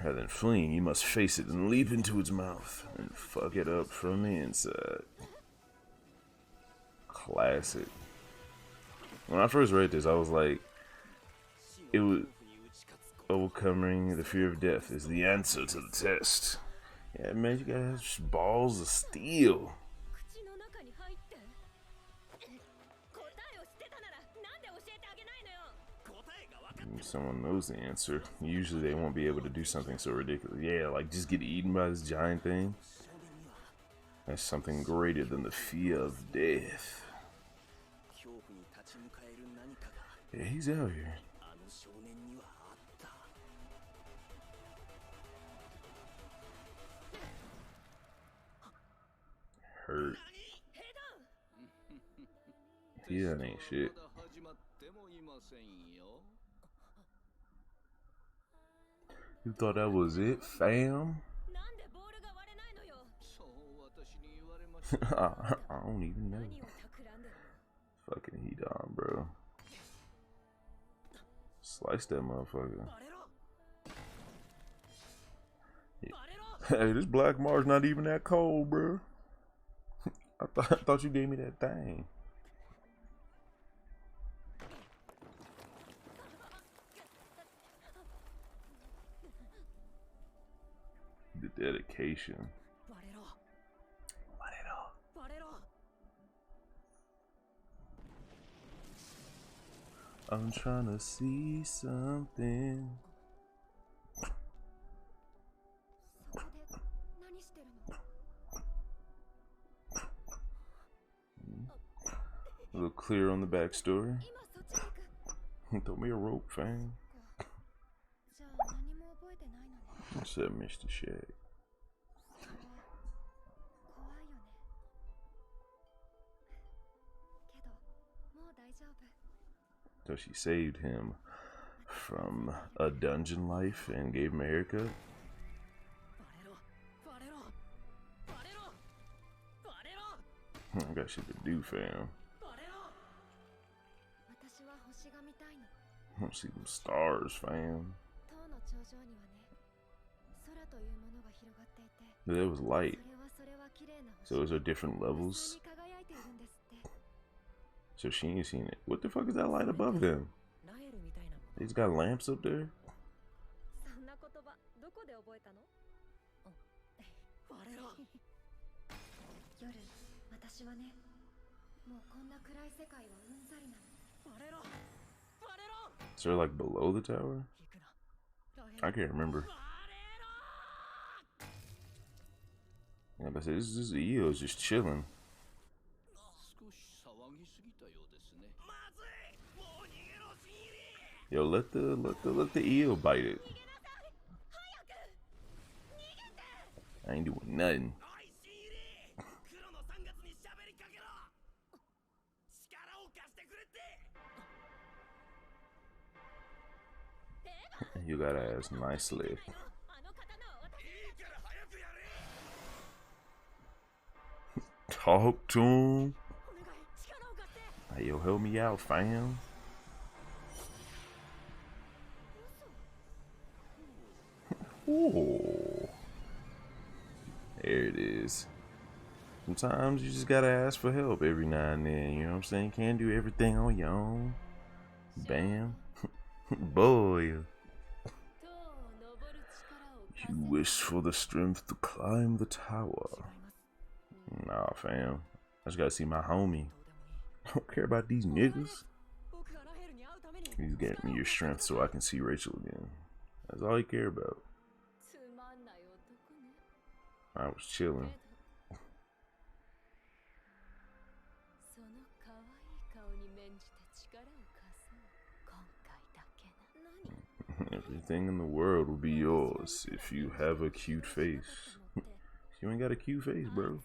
Speaker 1: Rather than fleeing, you must face it and leap into its mouth and fuck it up from the inside. Classic. When I first read this, I was like, it was overcoming the fear of death is the answer to the test. Yeah, man, you gotta have balls of steel. Someone knows the answer. Usually they won't be able to do something so ridiculous. Yeah, like just get eaten by this giant thing. That's something greater than the fear of death. Yeah, he's out here. Hurt. He done ain't shit. You thought that was it, fam? I don't even know. Fucking heat on, bro. Slice that motherfucker. Yeah. Hey, this black Mars not even that cold, bro. I thought you gave me that thing. The dedication. I'm trying to see something. A little clear on the backstory. Throw me a rope, fam. What's up, Mr. Shag? So she saved him from a dungeon life and gave him a haircut. I got shit to do, fam. I want to see them stars, fam. There was light. So is there different levels? So she ain't seen it. What the fuck is that light above them? He's got lamps up there? Is there like below the tower? I can't remember. Yeah, but this eel is just chilling. Yo, let the eel bite it. I ain't doing nothing. You got ass nicely. Talk to him. Hey, yo, help me out, fam. Ooh. There it is. Sometimes you just gotta ask for help every now and then, you know what I'm saying? Can't do everything on your own. Bam. Boy. You wish for the strength to climb the tower. Nah, fam. I just gotta see my homie. I don't care about these niggas. He's getting me your strength so I can see Rachel again. That's all he care about. I was chilling. Everything in the world will be yours if you have a cute face. You ain't got a cute face, bro.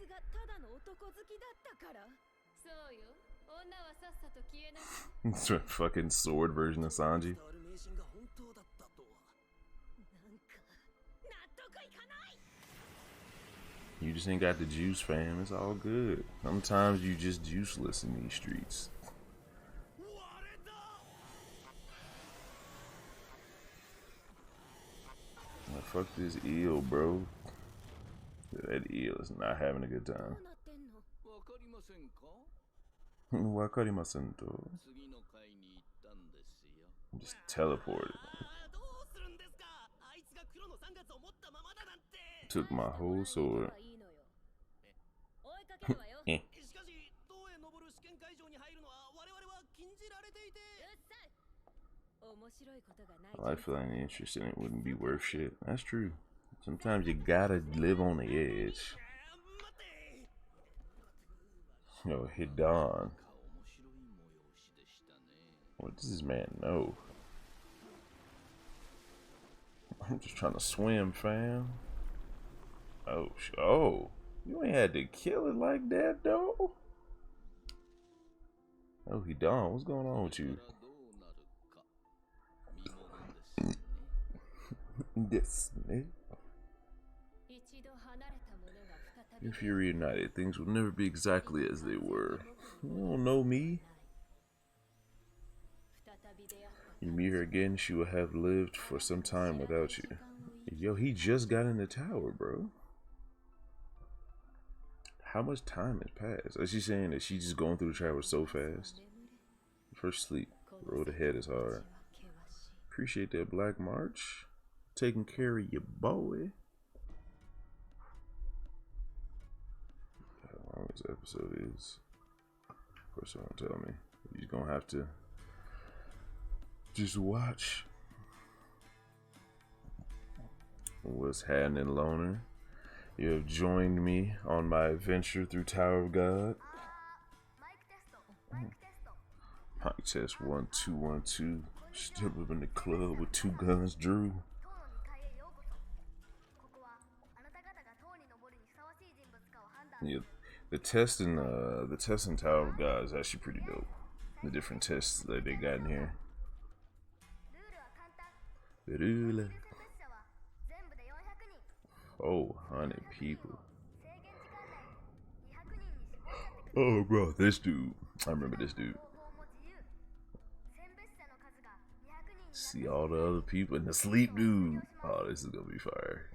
Speaker 1: It's a fucking sword version of Sanji. You just ain't got the juice, fam. It's all good. Sometimes you just useless in these streets. Oh, fuck this eel, bro. That eel is not having a good time. Wakarimasen to. Just teleported. Took my whole sword. Life without any interest in it wouldn't be worth shit. That's true. Sometimes you gotta live on the edge. Yo, Hidan. What does this man know? I'm just trying to swim, fam. Oh, you ain't had to kill it like that, though. Oh, Hidan, what's going on with you? Yes, if you're reunited, things will never be exactly as they were. You don't know me. You meet her again, she will have lived for some time without you. Yo, he just got in the tower, bro. How much time has passed? Is she saying that she's just going through the tower so fast? First sleep. Road ahead is hard. Appreciate that, Black March. Taking care of your boy. How long this episode is? Of course, you won't tell me. You're gonna have to just watch. What's happening, loner? You have joined me on my adventure through Tower of God. Mic test 1 2 1 2. Still up in the club with 2 guns drew. Yeah, the test in Tower of God is actually pretty dope. The different tests that they got in here. Oh, 100 people. Oh, bro, this dude. I remember this dude. See all the other people in the sleep, dude. Oh, this is gonna be fire.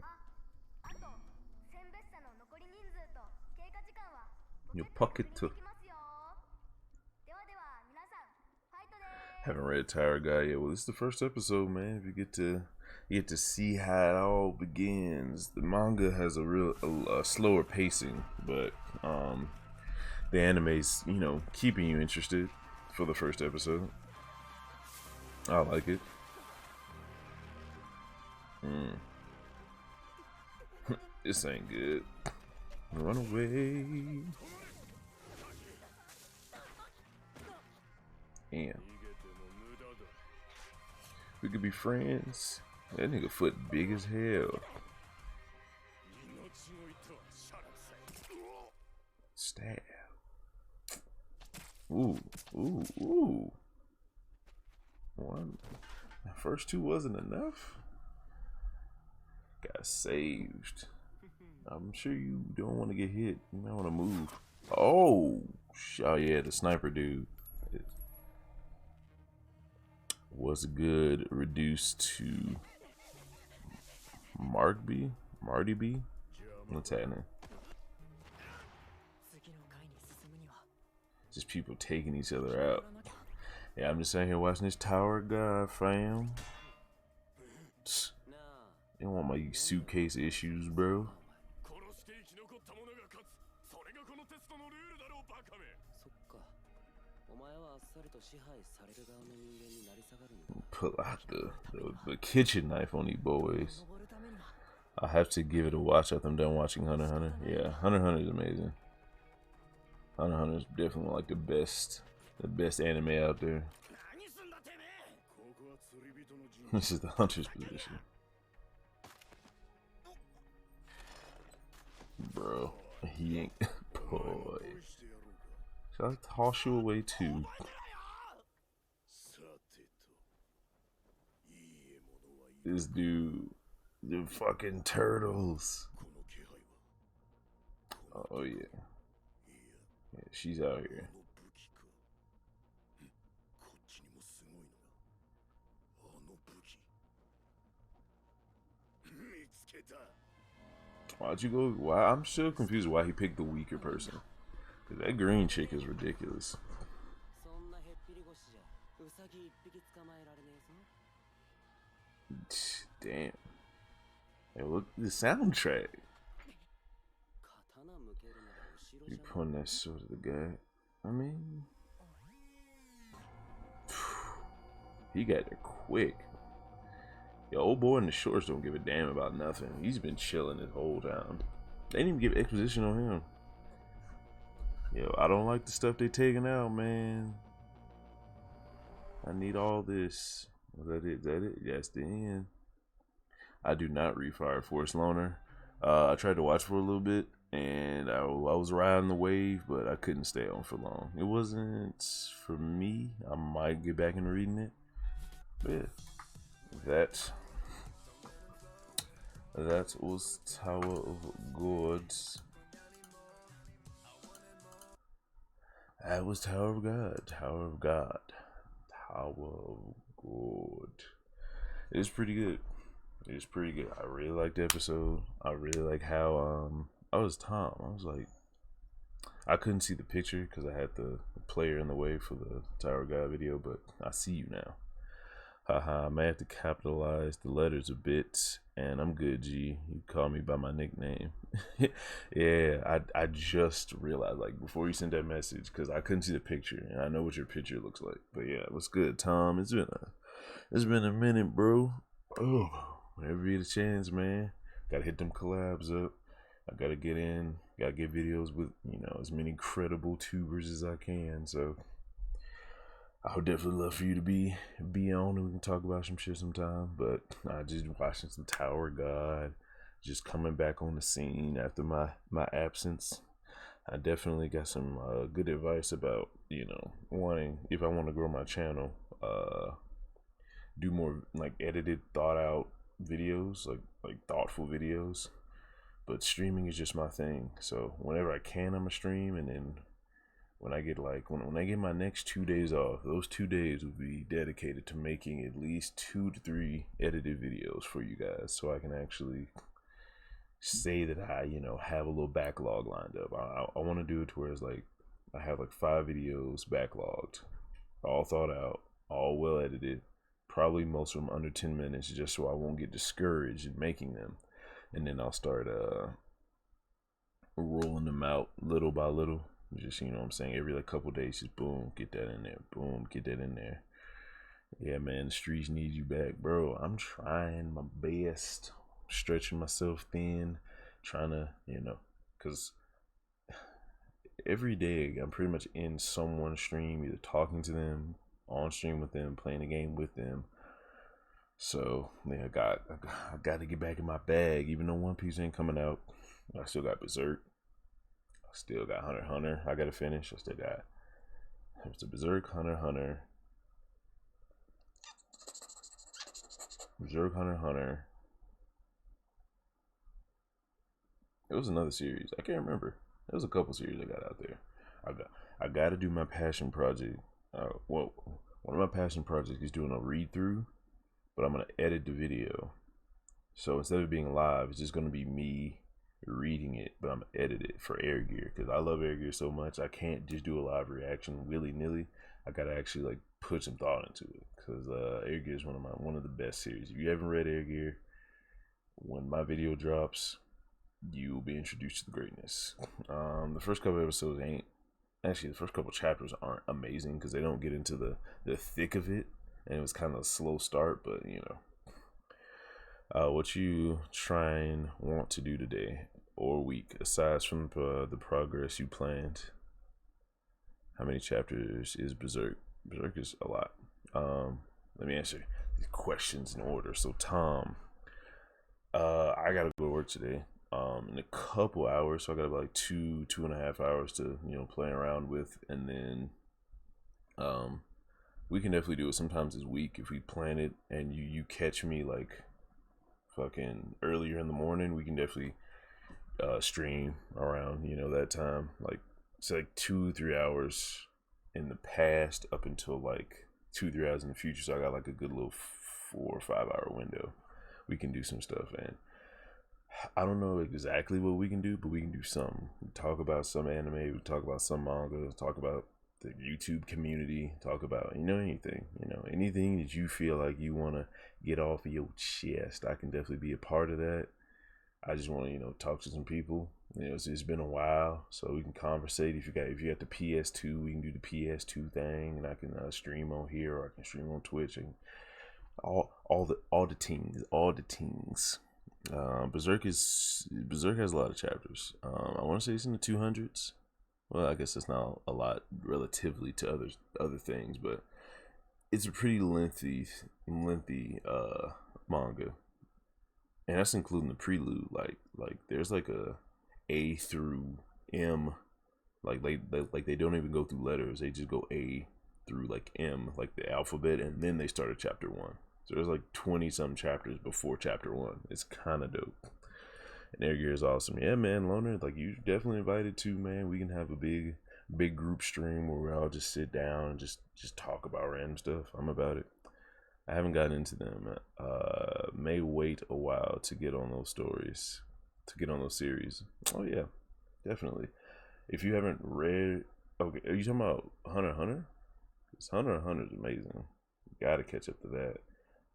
Speaker 1: Your pocket too. Haven't read Tower Guy yet. Well, this is the first episode, man. If you get to see how it all begins. The manga has a slower pacing, but the anime's, you know, keeping you interested for the first episode. I like it. This ain't good. Run away. Damn. We could be friends. That nigga foot big as hell. Stab. Ooh, ooh, ooh. One. The first 2 wasn't enough. Got saved. I'm sure you don't want to get hit. You might want to move. Oh yeah, the sniper dude. What's good? Reduced to Mark B? Marty B? What's happening? Just people taking each other out. Yeah, I'm just sitting here watching this Tower God, fam. You don't want my suitcase issues, bro. Pull out the kitchen knife on these boys. I have to give it a watch after I'm done watching Hunter x Hunter. Yeah, Hunter x Hunter is amazing. Hunter x Hunter is definitely like the best anime out there. This is the Hunter's position. Bro, he ain't. Boy. Should I toss you away too? This dude, the fucking turtles. Oh yeah. Yeah, she's out here. Why'd you go? Why? I'm still confused why he picked the weaker person. Cause that green chick is ridiculous. Damn. Hey, look at the soundtrack. You pointing that sword at the guy. I mean, he got there quick. Yo, old boy in the shorts don't give a damn about nothing. He's been chilling this whole time. They didn't even give exposition on him. Yo, I don't like the stuff they taking out, man. I need all this. Was that it? Is that it? That's the end. I do not read Fire Force Loner. I tried to watch for a little bit, and I was riding the wave, but I couldn't stay on for long. It wasn't for me. I might get back into reading it. But yeah, that was Tower of God. That was Tower of God. Tower of God. Tower of God. It's pretty good. It's pretty good. I really liked the episode. I really like how I was Tom. I was like, I couldn't see the picture because I had the player in the way for the Tower of God video, but I see you now. Haha, I may have to capitalize the letters a bit, and I'm good, G. You call me by my nickname. Yeah, I just realized, like, before you sent that message, because I couldn't see the picture, and I know what your picture looks like. But yeah, what's good, Tom? It's been a minute, bro. Oh, whenever you get a chance, man. Gotta hit them collabs up. I gotta get in. Gotta get videos with, as many credible tubers as I can, so I would definitely love for you to be on and we can talk about some shit sometime. But I just watching some Tower God, just coming back on the scene after my absence. I definitely got some good advice about wanting, if I want to grow my channel, do more like edited, thought out videos, like thoughtful videos. But streaming is just my thing. So whenever I can, I'm a stream, and then when I get when I get my next 2 days off, those 2 days will be dedicated to making at least 2 to 3 edited videos for you guys, so I can actually say that I have a little backlog lined up. I want to do it to where it's like I have like 5 videos backlogged, all thought out, all well edited, probably most of them under 10 minutes, just so I won't get discouraged in making them, and then I'll start rolling them out little by little. Just, what I'm saying, every couple days, just boom, get that in there, boom, get that in there. Yeah, man, the streets need you back, bro. I'm trying my best, stretching myself thin, trying to, because every day I'm pretty much in someone's stream, either talking to them, on stream with them, playing a game with them. So yeah, I got to get back in my bag. Even though One Piece ain't coming out, I still got Berserk. I still got Hunter x Hunter. I gotta finish. I still got the Berserk, Hunter x Hunter, Berserk, Hunter x Hunter. It was another series. I can't remember. There was a couple series I got out there. I got to do my passion project. Well, one of my passion projects is doing a read through, but I'm gonna edit the video. So instead of being live, it's just gonna be me reading it, but I'm gonna edit it for Air Gear because I love Air Gear so much. I can't just do a live reaction willy nilly. I gotta actually like put some thought into it because Air Gear is one of the best series. If you haven't read Air Gear, when my video drops, you will be introduced to the greatness. The first couple episodes ain't actually the first couple chapters aren't amazing because they don't get into the thick of it, and it was kind of a slow start. But you know, what you try and want to do today or week aside from the progress you planned. How many chapters is Berserk? Berserk is a lot. Let me answer these questions in order. So Tom, I gotta go to work today. In a couple hours, so I got about like 2.5 hours to play around with, and then we can definitely do it sometimes this week if we plan it, and you catch me like fucking earlier in the morning. We can definitely stream around that time, like it's like 2-3 hours in the past up until like 2-3 hours in the future. So I got like a good little 4 or 5 hour window. We can do some stuff, and I don't know exactly what we can do, but we can do something. We talk about some anime, we talk about some manga, talk about the YouTube community, talk about anything, anything that you feel like you want to get off of your chest. I can definitely be a part of that. I just want to talk to some people. It's been a while, so we can conversate. If you got the PS2, we can do the PS2 thing, and I can stream on here, or I can stream on Twitch, and all the things. Berserk has a lot of chapters. I want to say it's in the 200s. Well, I guess it's not a lot relatively to other things, but it's a pretty lengthy manga, and that's including the prelude. Like there's like A through M, like they don't even go through letters. They just go A through like M, like the alphabet, and then they start at chapter 1. So there's like 20 some chapters before chapter 1. It's kind of dope. And Air Gear is awesome. Yeah, man, Loner, like you definitely invited to, man. We can have a big group stream where we all just sit down and just talk about random stuff. I'm about it. I haven't gotten into them. May wait a while to get on those stories, to get on those series. Oh yeah, definitely. If you haven't read, okay, are you talking about Hunter x Hunter? Because Hunter x Hunter is amazing. You gotta catch up to that.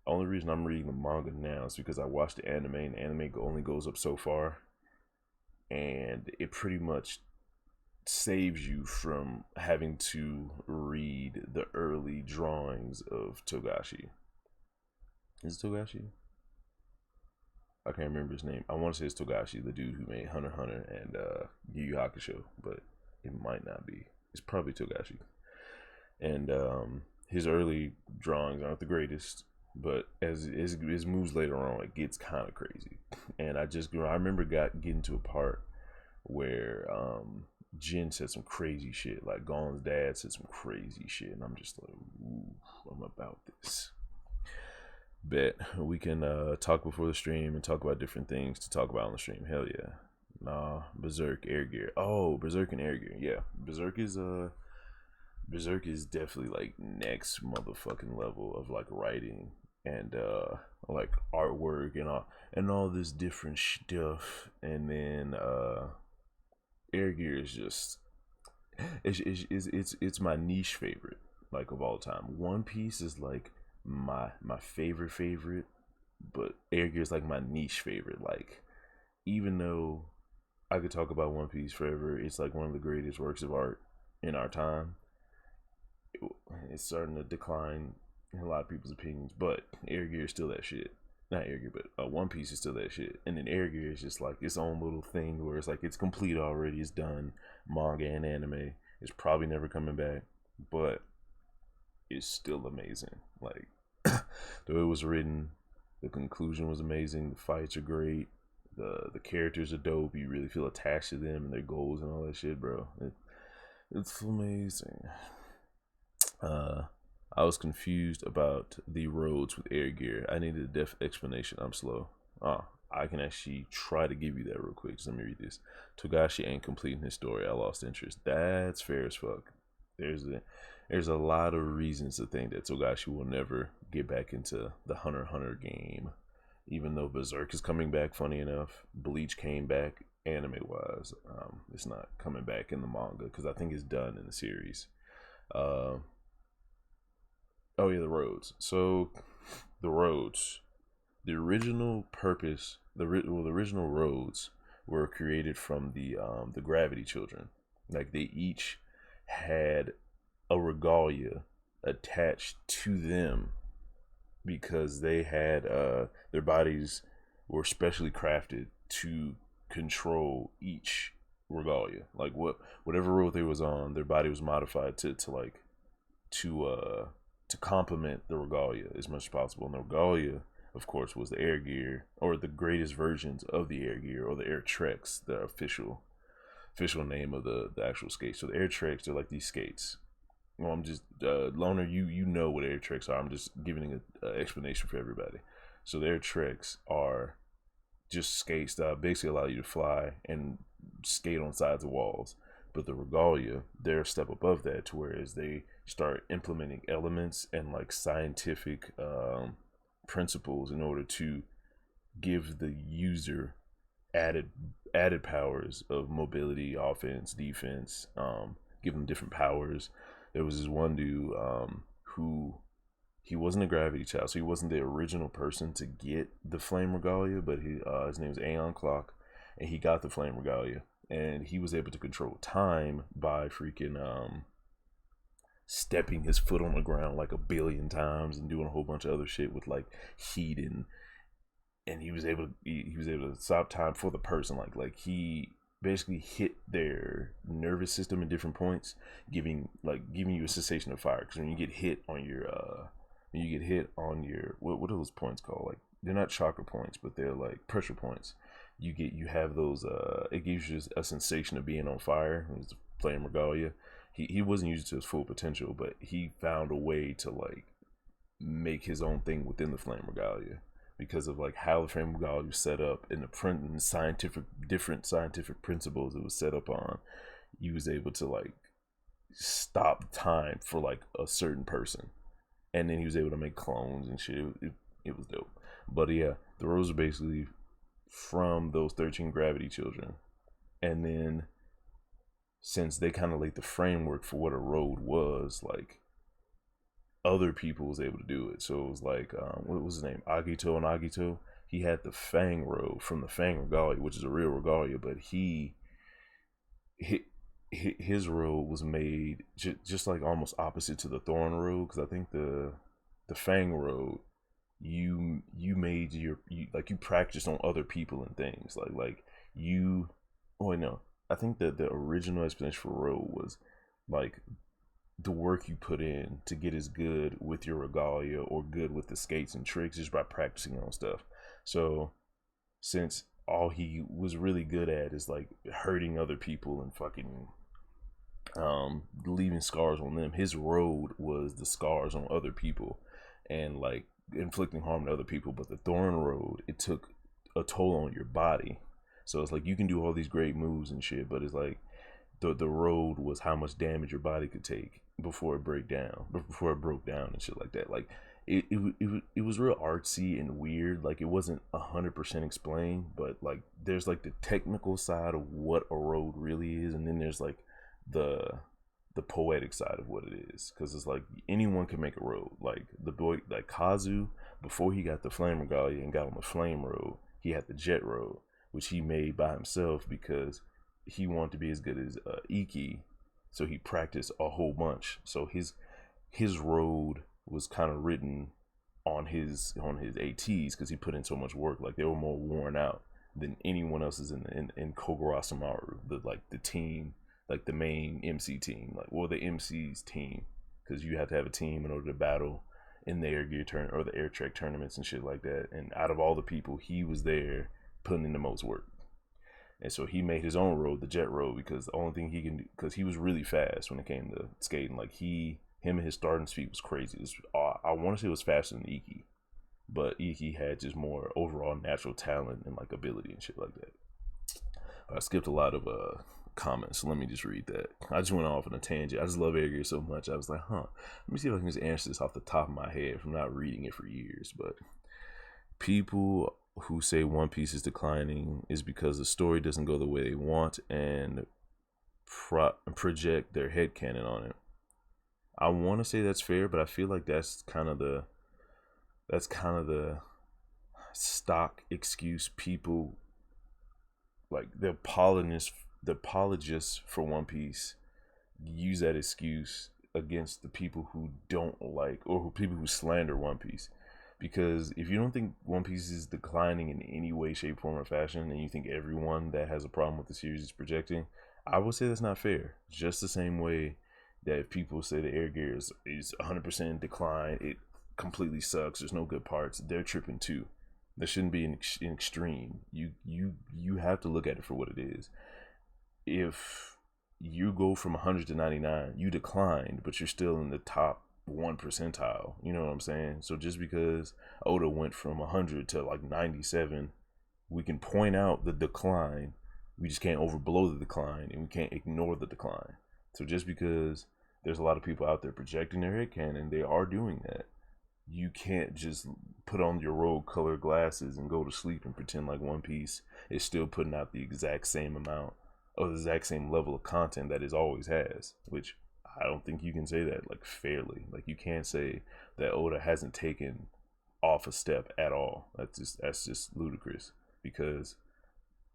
Speaker 1: Only reason I'm reading the manga now is because I watched the anime, and the anime only goes up so far, and it pretty much saves you from having to read the early drawings of Togashi. Is it Togashi? I can't remember his name. I want to say it's Togashi, the dude who made Hunter x Hunter and Yu Yu Hakusho, but it might not be. It's probably Togashi. And his early drawings aren't the greatest, but as his moves later on, it gets kind of crazy. And I remember getting to a part where Jin said some crazy shit, like Gon's dad said some crazy shit, and I'm just like, ooh, I'm about this. Bet we can talk before the stream and talk about different things to talk about on the stream. Hell yeah. Nah, Berserk, Air Gear. Oh, Berserk and Air Gear. Yeah, Berserk is definitely like next motherfucking level of like writing and like artwork and all this different stuff. And then Air Gear is just it's my niche favorite, like, of all time. One Piece is like my favorite, but Air Gear is like my niche favorite. Like, even though I could talk about One Piece forever, it's like one of the greatest works of art in our time. It's starting to decline in a lot of people's opinions, but Air Gear is still that shit. Not Air Gear, but One Piece is still that shit. And then Air Gear is just like its own little thing where it's like it's complete already. It's done, manga and anime. It's probably never coming back, but it's still amazing. Like, the way it was written, the conclusion was amazing. The fights are great. The characters are dope. You really feel attached to them and their goals and all that shit, bro. It's amazing. I was confused about the roads with Air Gear. I needed a depth explanation. I'm slow. I can actually try to give you that real quick. Just let me read this. Togashi ain't completing his story. I lost interest. That's fair as fuck. there's a lot of reasons to think that Togashi will never get back into the Hunter x Hunter game. Even though Berserk is coming back, funny enough, Bleach came back anime wise. It's not coming back in the manga because I think it's done in the series. Oh yeah, the roads. So the roads, the original purpose, the original roads were created from the Gravity Children. Like they each had a regalia attached to them because they had their bodies were specially crafted to control each regalia. Like whatever road they was on, their body was modified to complement the regalia as much as possible. And the regalia, of course, was the air gear or the greatest versions of the air gear or the air treks, the official name of the actual skates. So the air treks, they're like these skates. Well, I'm just Loner. You know what air treks are. I'm just giving an explanation for everybody. So the air treks are just skates that basically allow you to fly and skate on sides of walls. But the regalia, they're a step above that, to whereas they start implementing elements and like scientific principles in order to give the user added powers of mobility, offense, defense. Give them different powers. There was this one dude who he wasn't a gravity child, so he wasn't the original person to get the flame regalia, but his name was Aeon Clock, and he got the flame regalia, and he was able to control time by freaking stepping his foot on the ground like a billion times and doing a whole bunch of other shit with like heat and he was able to stop time for the person. Like he basically hit their nervous system in different points, giving you a cessation of fire. Because when you get hit on your what are those points called? Like they're not chakra points, but they're like pressure points. You have those. It gives you a sensation of being on fire. It was flame regalia. He wasn't used to his full potential, but he found a way to like make his own thing within the flame regalia because of like how the flame regalia was set up and different scientific principles it was set up on. He was able to like stop time for like a certain person, and then he was able to make clones and shit. It was dope. But yeah, the roads are basically from those 13 gravity children, and then since they kind of laid the framework for what a road was, like other people was able to do it. So it was like what was his name, Agito and Agito. He had the Fang road from the Fang regalia, which is a real regalia, but his road was made just like almost opposite to the Thorn road, because I think the Fang road, you made you practiced on other people and things like you. Oh no, I think that the original explanation for road was like the work you put in to get as good with your regalia or good with the skates and tricks just by practicing on stuff. So since all he was really good at is like hurting other people and fucking leaving scars on them, his road was the scars on other people and like inflicting harm to other people. But the Thorn road, it took a toll on your body. So it's like you can do all these great moves and shit, but it's like the road was how much damage your body could take before it broke down and shit like that. Like it was real artsy and weird. Like it wasn't 100% explained, but like there's like the technical side of what a road really is, and then there's like the poetic side of what it is, because it's like anyone can make a road. Like the boy, like Kazu, before he got the flame regalia and got on the flame road, he had the jet road, which he made by himself because he wanted to be as good as Iki, so he practiced a whole bunch. So his road was kind of written on his ATs because he put in so much work. Like they were more worn out than anyone else's in Kogoro Samaru, the team, like the main MC team, like the MC's team, because you have to have a team in order to battle in the air gear or the air trek tournaments and shit like that. And out of all the people, he was there putting in the most work. And so he made his own road, the jet road, because the only thing he can do, because he was really fast when it came to skating. Like him and his starting speed was crazy. I want to say it was faster than Iki, but Iki had just more overall natural talent and like ability and shit like that. I skipped a lot of comments. So let me just read that. I just went off on a tangent. I just love Air Gear so much. I was like, let me see if I can just answer this off the top of my head from not reading it for years. But people who say One Piece is declining is because the story doesn't go the way they want and project their headcanon on it. I want to say that's fair, but I feel like that's kind of the stock excuse people, like the apologists for One Piece, use that excuse against the people who don't like, or people who slander One Piece. Because if you don't think One Piece is declining in any way, shape, form, or fashion, and you think everyone that has a problem with the series is projecting, I would say that's not fair. Just the same way that if people say the Air Gear is 100% decline, it completely sucks, there's no good parts, they're tripping too. There shouldn't be an extreme. You have to look at it for what it is. If you go from 100 to 99, you declined, but you're still in the top 1 percentile. You know what I'm saying? So just because Oda went from 100 to like 97, we can point out the decline. We just can't overblow the decline, and we can't ignore the decline. So just because there's a lot of people out there projecting their headcanon, they are doing that. You can't just put on your rogue colored glasses and go to sleep and pretend like One Piece is still putting out the exact same amount or the exact same level of content that it always has, which I don't think you can say that like fairly. Like you can't say that Oda hasn't taken off a step at all. That's just ludicrous, because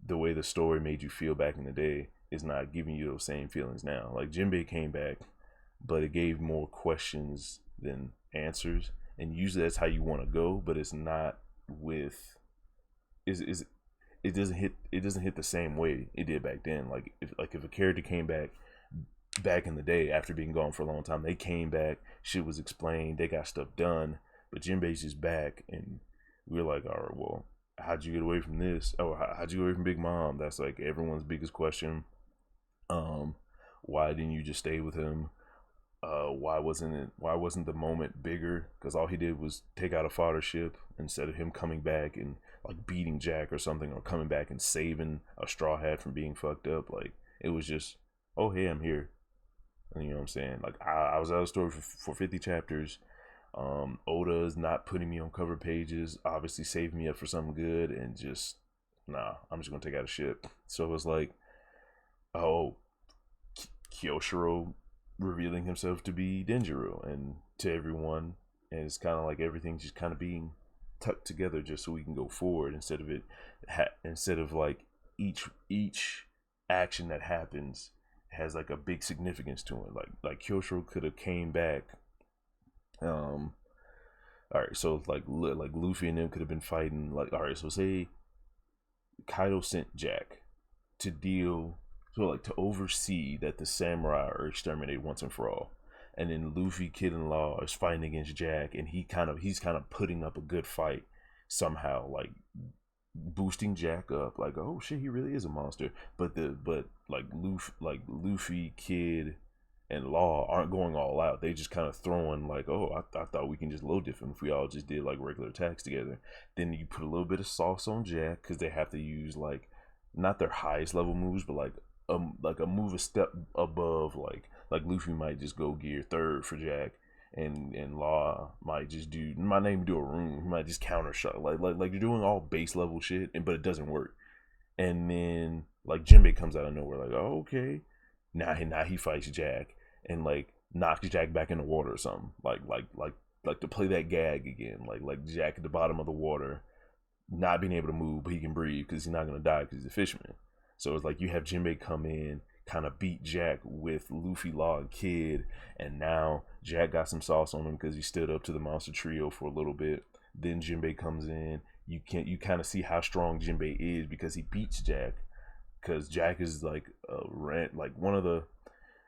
Speaker 1: the way the story made you feel back in the day is not giving you those same feelings now. Like Jinbei came back, but it gave more questions than answers. And usually that's how you want to go, but it's not with it doesn't hit the same way it did back then. Like if a character came back in the day after being gone for a long time, they came back, shit was explained, they got stuff done, but Jinbei's just back, and we're like, all right, well, how'd you get away from this? Oh, how'd you get away from Big Mom? That's like everyone's biggest question. Why didn't you just stay with him? Why wasn't the moment bigger? Because all he did was take out a fodder ship instead of him coming back and like beating Jack or something, or coming back and saving a Straw Hat from being fucked up. Like it was just, oh hey, I'm here. And you know what I'm saying? Like I was out of the story for 50 chapters. Oda is not putting me on cover pages, obviously saving me up for something good, and just I'm just gonna take out a ship. So it was like, oh, Kyoshiro revealing himself to be Denjiro and to everyone, and it's kind of like everything's just kind of being tucked together just so we can go forward, instead of like each action that happens has like a big significance to it. Like Kyoshiro could have came back. All right, so like Luffy and them could have been fighting. Like, all right, so say Kaido sent Jack to to oversee that the samurai are exterminated once and for all, and then Luffy, Kid and Law is fighting against Jack, and he's kind of putting up a good fight somehow, like boosting Jack up, like, oh shit, he really is a monster. But Luffy, Kid and Law aren't going all out. They just kind of throwing like, oh, I thought we can just low diff him if we all just did like regular attacks together. Then you put a little bit of sauce on Jack, because they have to use like not their highest level moves, but like a move a step above. Like Luffy might just go gear third for Jack, and Law might not even do a rune. He might just counter shot. Like you're doing all base level shit, but it doesn't work. And then like Jinbei comes out of nowhere, like, oh, okay, now he fights Jack and like knocks Jack back in the water or something. Like to play that gag again. Like Jack at the bottom of the water, not being able to move, but he can breathe because he's not gonna die because he's a fisherman. So it's like you have Jinbei come in, kind of beat Jack with Luffy, Law, and Kid, and now Jack got some sauce on him because he stood up to the monster trio for a little bit. Then Jinbei comes in. You kind of see how strong Jinbei is because he beats Jack, because Jack is like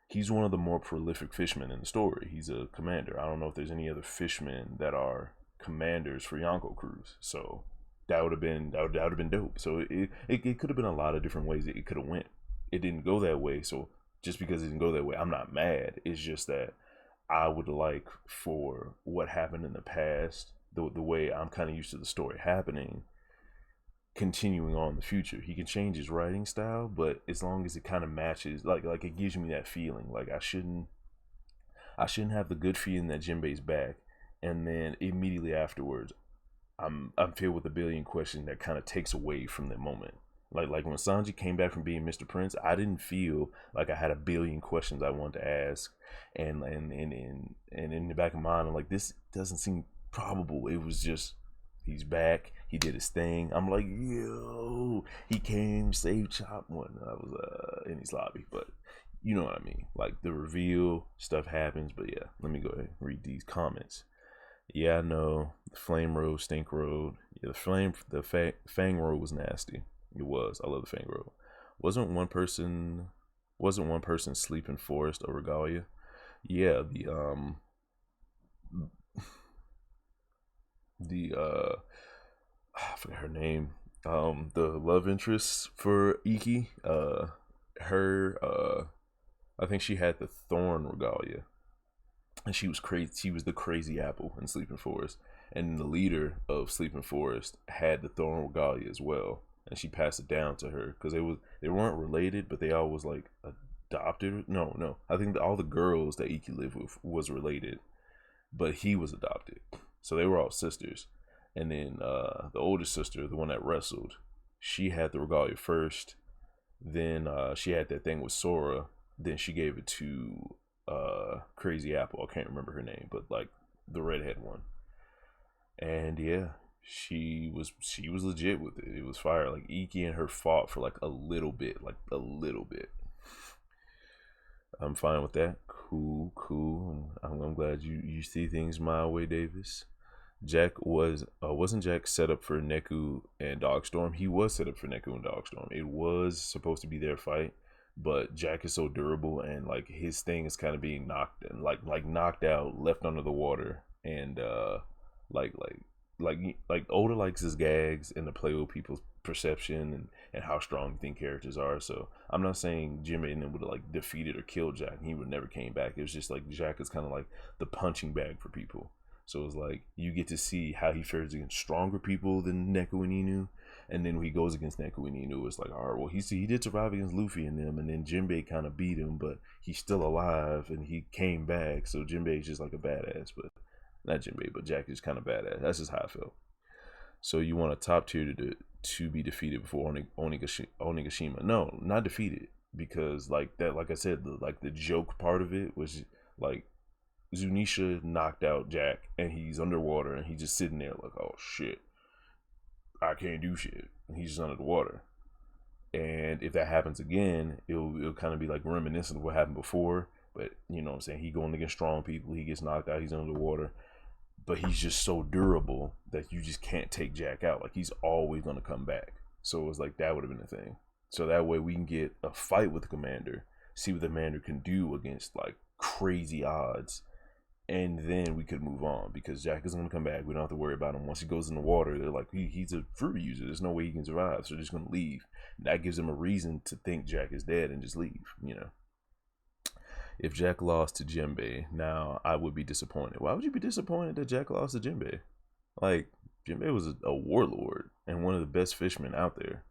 Speaker 1: he's one of the more prolific fishermen in the story. He's a commander. I don't know if there's any other fishermen that are commanders for Yonko crews. So that would have been dope. So it could have been a lot of different ways that it could have went. It didn't go that way. So just because it didn't go that way, I'm not mad. It's just that I would like for what happened in the past, the way I'm kind of used to the story happening, continuing on in the future. He can change his writing style, but as long as it kind of matches, like it gives me that feeling. Like I shouldn't have the good feeling that Jinbei's back, and then immediately afterwards, I'm filled with a billion questions that kind of takes away from that moment. Like when Sanji came back from being Mr. Prince, I didn't feel like I had a billion questions I wanted to ask, and in the back of my mind, I'm like, this doesn't seem probable. It was just he's back. He did his thing. I'm like, yo, he came, saved Chop. One, I was in his lobby, but you know what I mean. Like the reveal stuff happens, but yeah, let me go ahead and read these comments. Yeah, I know the Flame Road, Stink Road. Yeah, the Fang Road was nasty. It was. I love the Fang Road. Wasn't one person sleeping Forest or Regalia? Yeah, the I forgot her name. The love interest for Iki. Her I think she had the Thorn Regalia, and she was crazy. She was the crazy apple in Sleeping Forest, and the leader of Sleeping Forest had the Thorn Regalia as well, and she passed it down to her because they weren't related, but they all was like adopted. No, I think that all the girls that Iki lived with was related, but he was adopted, so they were all sisters. And then the oldest sister, the one that wrestled, she had the Regalia first. Then she had that thing with Sora. Then she gave it to Crazy Apple. I can't remember her name, but like the redhead one. And yeah, she was legit with it. It was fire. Like Iki and her fought for like a little bit. I'm fine with that. Cool. I'm glad you see things my way, Davis. Jack wasn't Jack set up for Neku and Dogstorm? He was set up for Neku and Dogstorm. It was supposed to be their fight, but Jack is so durable and like his thing is kind of being knocked and like knocked out, left under the water, and like Oda likes his gags and to play with people's perception and how strong you think characters are. So I'm not saying Jimmy and them would have like defeated or killed Jack. He would never came back. It was just like Jack is kind of like the punching bag for people. So it's like you get to see how he fares against stronger people than Neku and Inu, and then when he goes against Neku and Inu, it's like, all right, well, he did survive against Luffy and them, and then Jinbei kind of beat him, but he's still alive and he came back. So Jinbei is just like a badass, but not Jinbei, but Jack is kind of badass. That's just how I felt. So you want a top tier to be defeated before Onigashima? No, not defeated, because like that, like I said, the joke part of it was like Zunisha knocked out Jack and he's underwater and he's just sitting there like, oh shit, I can't do shit. And he's just under the water. And if that happens again, it'll kind of be like reminiscent of what happened before. But you know what I'm saying? He going against strong people, he gets knocked out, he's under the water. But he's just so durable that you just can't take Jack out. Like he's always gonna come back. So it's like that would have been the thing. So that way we can get a fight with the commander, see what the commander can do against like crazy odds, and then we could move on because Jack is going to come back. We don't have to worry about him. Once he goes in the water, they're like, he's a fruit user. There's no way he can survive. So they're just going to leave. And that gives them a reason to think Jack is dead and just leave, you know. If Jack lost to Jinbei, now I would be disappointed. Why would you be disappointed that Jack lost to Jinbei? Like, Jinbei was a warlord and one of the best fishermen out there.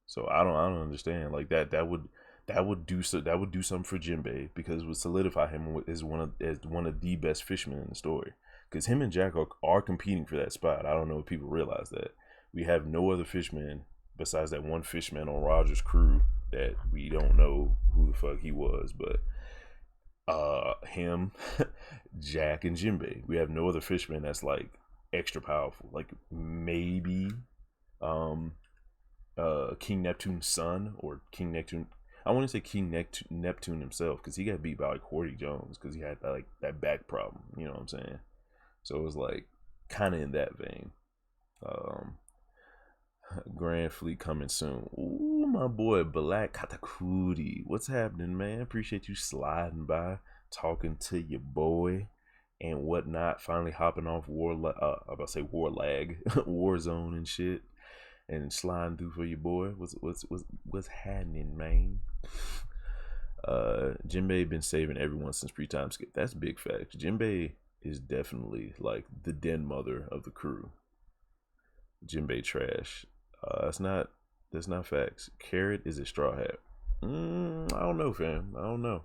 Speaker 1: So I don't understand. Like that would do something for Jinbei because it would solidify him as one of the best fishermen in the story. Because him and Jack are competing for that spot. I don't know if people realize that. We have no other fisherman besides that one fisherman on Roger's crew that we don't know who the fuck he was, but him, Jack, and Jinbei. We have no other fisherman that's like extra powerful. Like maybe King Neptune's son or King Neptune. I want to say King Neptune himself because he got beat by like Cordy Jones because he had that back problem. You know what I'm saying? So it was like kind of in that vein. Grand Fleet coming soon. Ooh, my boy Black Katakuri. What's happening, man? Appreciate you sliding by, talking to your boy and whatnot. Finally hopping off I'm about to say war lag, Warzone and shit, and sliding through for your boy. What's happening, man? Jinbei been saving everyone since pre-time skip. That's big fact. Jinbei is definitely like the den mother of the crew. Jinbei trash. That's not facts. Carrot is a straw hat. I don't know, fam. I don't know.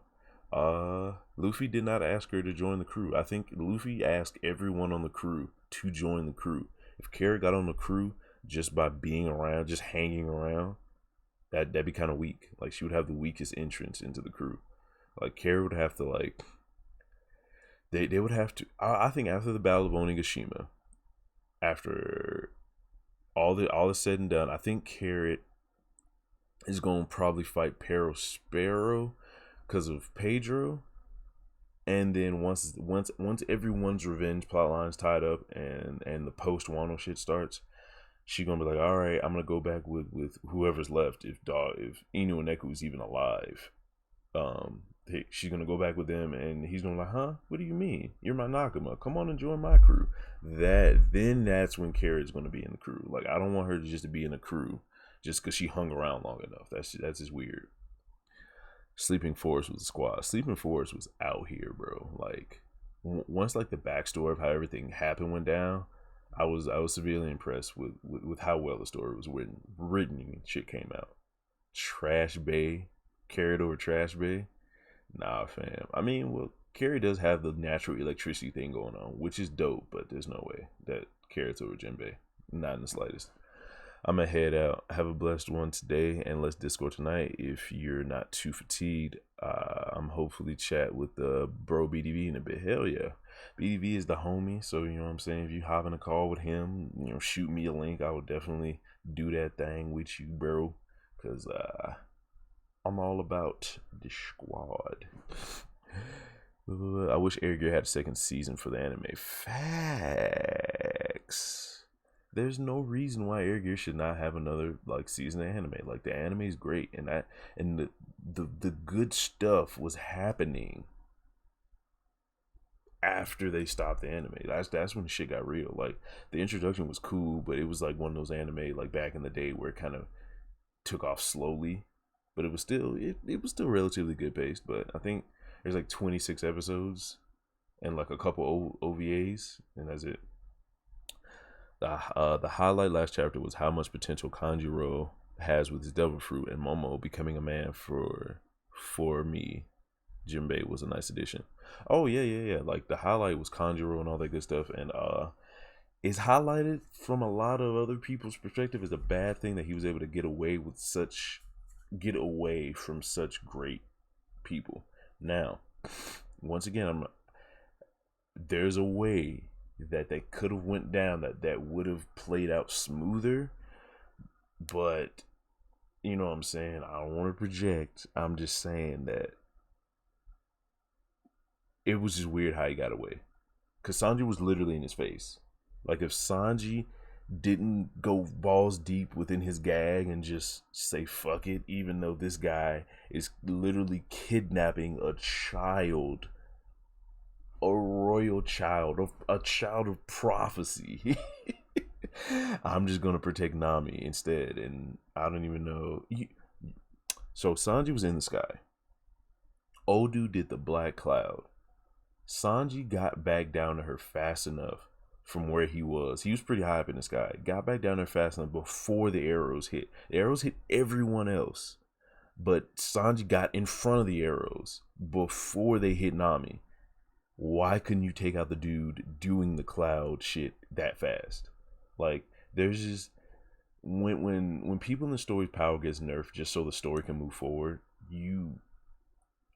Speaker 1: Luffy did not ask her to join the crew. I think Luffy asked everyone on the crew to join the crew. If Carrot got on the crew just by being around, just hanging around, that'd be kind of weak. Like, she would have the weakest entrance into the crew. Like, Carrot would have to, like, they would have to. I think after the Battle of Onigashima, after all is said and done, I think Carrot is going to probably fight Sparrow because of Pedro. And then once everyone's revenge plotline's tied up and the post Wano shit starts, she gonna be like, all right, I'm gonna go back with whoever's left. If Inu and Neku is even alive, she's gonna go back with them, and he's gonna be like, huh? What do you mean? You're my Nakama. Come on and join my crew. That's when Carrot's gonna be in the crew. Like, I don't want her to be in the crew just because she hung around long enough. That's just weird. Sleeping Forest was a squad. Sleeping Forest was out here, bro. Like, once like the backstory of how everything happened went down, I was severely impressed with how well the story was written and shit came out. Trash Bay, Carrot over Trash Bay. Nah, fam. I mean, well, Carrot does have the natural electricity thing going on, which is dope, but there's no way that Carrot's over Jinbei. Not in the slightest. I'm gonna head out. Have a blessed one today, and let's Discord tonight if you're not too fatigued. I'm hopefully chat with the bro BDV in a bit. Hell yeah. BDV is the homie, so you know what I'm saying. If you hop in a call with him, shoot me a link. I will definitely do that thing with you, bro, because I'm all about the squad. I wish Air Gear had a second season for the anime. Facts. There's no reason why Air Gear should not have another like season of anime. Like, the anime is great, and the good stuff was happening after they stopped the anime. That's when shit got real. Like, the introduction was cool, but it was like one of those anime like back in the day where it kind of took off slowly, but it was still relatively good paced. But I think there's like 26 episodes and like a couple OVAs, and that's it. The highlight last chapter was how much potential Kanjuro has with his devil fruit, and Momo becoming a man for me. Jinbei was a nice addition. Oh yeah. Like, the highlight was Kanjuro and all that good stuff, and it's highlighted from a lot of other people's perspective as a bad thing that he was able to get away from such great people. Now, once again, there's a way that they could have went down that would have played out smoother, but you know what I'm saying, I don't want to project. I'm just saying that it was just weird how he got away, because Sanji was literally in his face. Like, if Sanji didn't go balls deep within his gag and just say fuck it, even though this guy is literally kidnapping a child, a royal child, a child of prophecy. I'm just gonna protect Nami instead, and I don't even know. So Sanji was in the sky. Odu did the black cloud. Sanji got back down to her fast enough from where he was. He was pretty high up in the sky. Got back down there fast enough before the arrows hit. The arrows hit everyone else, but Sanji got in front of the arrows before they hit Nami. Why couldn't you take out the dude doing the cloud shit that fast? Like, there's just when people in the story's power gets nerfed just so the story can move forward,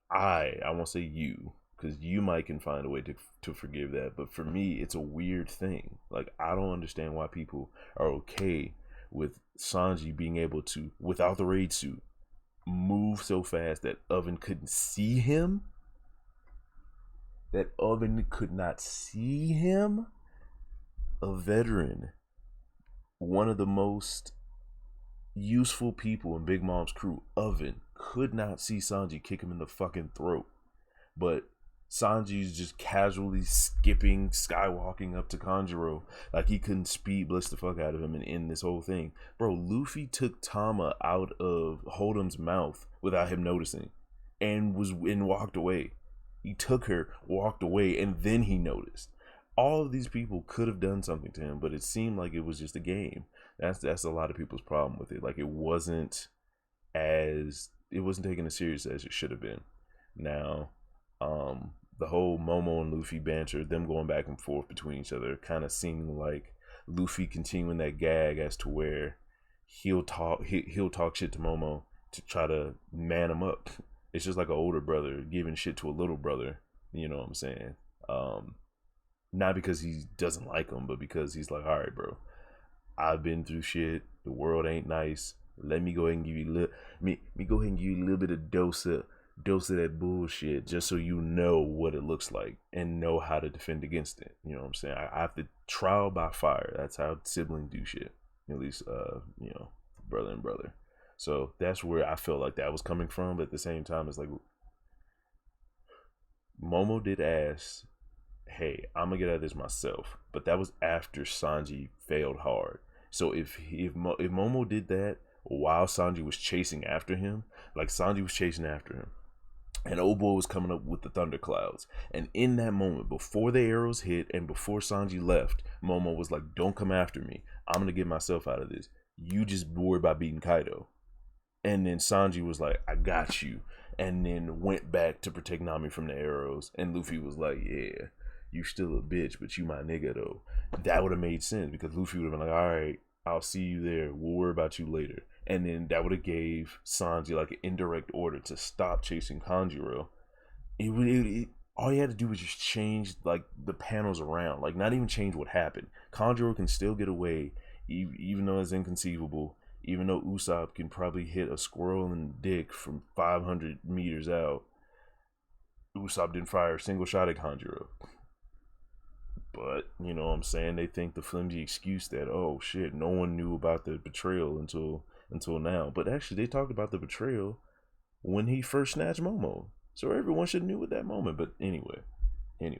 Speaker 1: I won't say you, because you might can find a way to forgive that, but for me, it's a weird thing. Like, I don't understand why people are okay with Sanji being able to, without the raid suit, move so fast that Oven couldn't see him. That Oven could not see him. A veteran, one of the most useful people in Big Mom's crew, Oven, could not see Sanji kick him in the fucking throat. But Sanji's just casually skipping, skywalking up to Kanjuro like he couldn't speed blitz the fuck out of him and end this whole thing. Bro, Luffy took Tama out of Hold'em's mouth without him noticing and walked away. He took her, walked away, and then he noticed. all of these people could have done something to him, but it seemed like it was just a game. That's a lot of people's problem with it. Like it wasn't taken as serious as it should have been. Now, the whole Momo and Luffy banter, them going back and forth between each other, kind of seeming like Luffy continuing that gag as to where he'll talk shit to Momo to try to man him up. It's just like an older brother giving shit to a little brother. You know what I'm saying? Not because he doesn't like him, but because he's like, all right, bro, I've been through shit. The world ain't nice. Let me go ahead and give you a little bit of dose of that bullshit, just so you know what it looks like and know how to defend against it. You know what I'm saying? I have to trial by fire. That's how siblings do shit. At least, brother and brother. So that's where I felt like that was coming from. But at the same time, it's like Momo did ask, hey, I'm gonna get out of this myself. But that was after Sanji failed hard. So if Momo did that while Sanji was chasing after him, like Sanji was chasing after him, and old boy was coming up with the thunderclouds, and in that moment, before the arrows hit and before Sanji left, Momo was like, don't come after me. I'm gonna get myself out of this. You just worry about beating Kaido. And then Sanji was like, I got you. And then went back to protect Nami from the arrows. And Luffy was like, yeah, you still a bitch, but you my nigga though. That would have made sense because Luffy would have been like, all right, I'll see you there. We'll worry about you later. And then that would have gave Sanji like an indirect order to stop chasing Kanjuro. All you had to do was just change like the panels around. Like not even change what happened. Kanjuro can still get away, even though it's inconceivable. Even though Usopp can probably hit a squirrel in the dick from 500 meters out, Usopp didn't fire a single shot at Kanjuro. But, you know what I'm saying, they think the flimsy excuse that, oh shit, no one knew about the betrayal until now. But actually, they talked about the betrayal when he first snatched Momo. So everyone should have knew at that moment. But anyway, I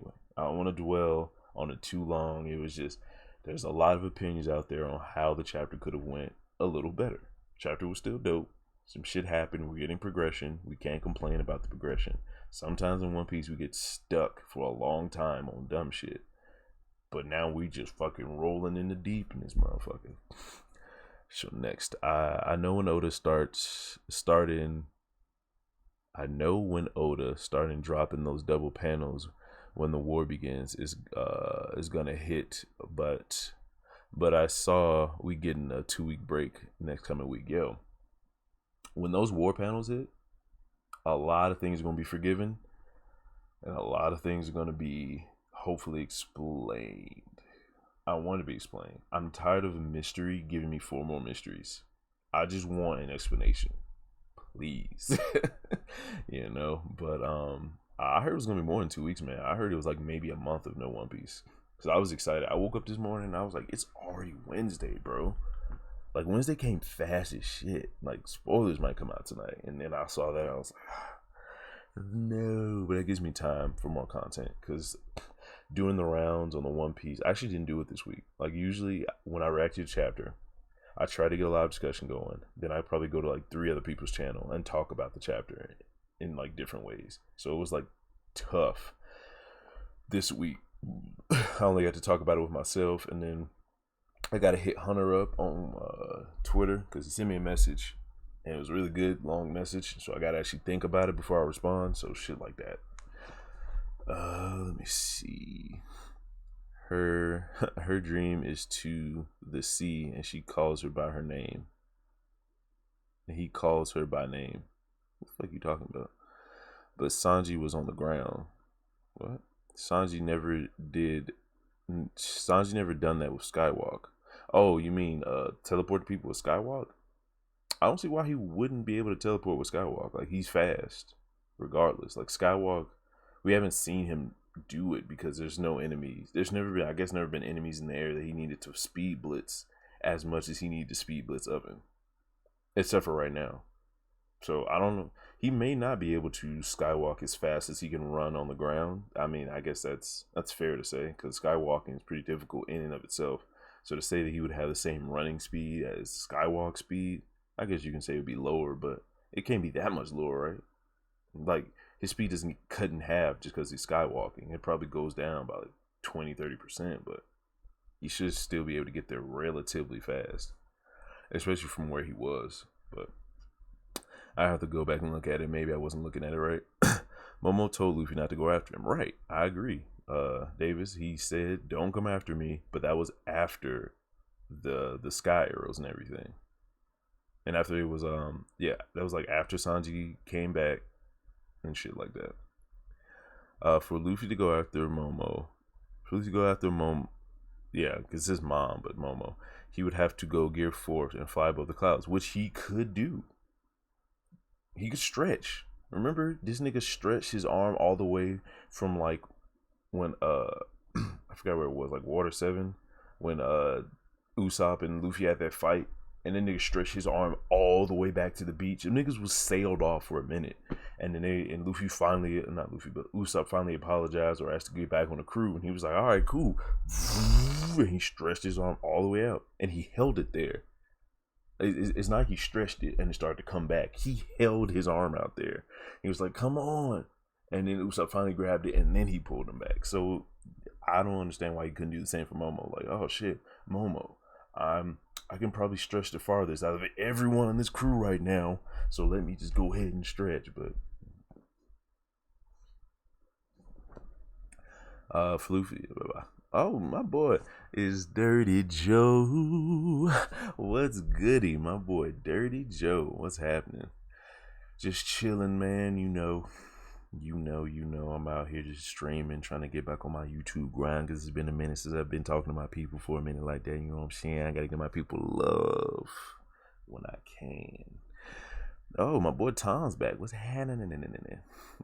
Speaker 1: don't want to dwell on it too long. It was just, there's a lot of opinions out there on how the chapter could have went a little better. Chapter was still dope. Some shit happened. We're getting progression. We can't complain about the progression. Sometimes in One Piece we get stuck for a long time on dumb shit. But now we just fucking rolling in the deep in this motherfucker. So next, I know when Oda starting dropping those double panels when the war begins is gonna hit, but I saw we getting a 2-week break next coming week. Yo, when those war panels hit, a lot of things are going to be forgiven. And a lot of things are going to be hopefully explained. I want to be explained. I'm tired of a mystery giving me 4 more mysteries. I just want an explanation. Please. You know? But I heard it was going to be more than 2 weeks, man. I heard it was like maybe a month of no One Piece. Because I was excited. I woke up this morning and I was like, it's already Wednesday, bro. Like, Wednesday came fast as shit. Like, spoilers might come out tonight. And then I saw that. I was like, no. But it gives me time for more content. Because doing the rounds on the One Piece, I actually didn't do it this week. Like, usually when I react to a chapter, I try to get a live discussion going. Then I probably go to like 3 other people's channel and talk about the chapter in like different ways. So it was like tough this week. I only got to talk about it with myself, and then I got to hit Hunter up on Twitter because he sent me a message, and it was a really good long message. So I got to actually think about it before I respond. So shit like that. Let me see. Her dream is to the sea, and she calls her by her name. And he calls her by name. What the fuck are you talking about? But Sanji was on the ground. What? Sanji never done that with Skywalk. Oh, you mean teleport people with Skywalk? I don't see why he wouldn't be able to teleport with Skywalk. Like, he's fast, regardless. Like, Skywalk, we haven't seen him do it because there's no enemies. There's never been enemies in the air that he needed to speed blitz as much as he needed to speed blitz up in, except for right now. So I don't know. He may not be able to skywalk as fast as he can run on the ground. I mean, I guess that's fair to say because skywalking is pretty difficult in and of itself. So to say that he would have the same running speed as skywalk speed, I guess you can say it would be lower, but it can't be that much lower, right? Like, his speed doesn't get cut in half just because he's skywalking. It probably goes down by like 20-30%, but he should still be able to get there relatively fast, especially from where he was. But I have to go back and look at it. Maybe I wasn't looking at it right. Momo told Luffy not to go after him. Right, I agree. Davis, he said, "Don't come after me," but that was after the sky arrows and everything. And after it was that was like after Sanji came back and shit like that. For Luffy to go after Momo, yeah, because his mom, but Momo, he would have to go Gear 4 and fly above the clouds, which he could do. He could stretch. Remember, this nigga stretched his arm all the way from like when I forgot where it was, like Water 7, when Usopp and Luffy had that fight, and then nigga stretched his arm all the way back to the beach. And niggas was sailed off for a minute, and then Luffy finally, not Luffy, but Usopp finally apologized or asked to get back on the crew, and he was like, "All right, cool," and he stretched his arm all the way out, and he held it there. It's not like he stretched it and it started to come back. He held his arm out there. He was like, "Come on," and then Usopp finally grabbed it, and then he pulled him back. So I don't understand why he couldn't do the same for Momo. Like, oh shit, Momo, I can probably stretch the farthest out of everyone on this crew right now, so let me just go ahead and stretch. But for Luffy, oh, my boy is Dirty Joe. What's goody, my boy Dirty Joe? What's happening? Just chilling, man. You know. I'm out here just streaming, trying to get back on my YouTube grind, because it's been a minute since I've been talking to my people for a minute like that. You know what I'm saying? I gotta give my people love when I can. Oh, my boy Tom's back. What's happening?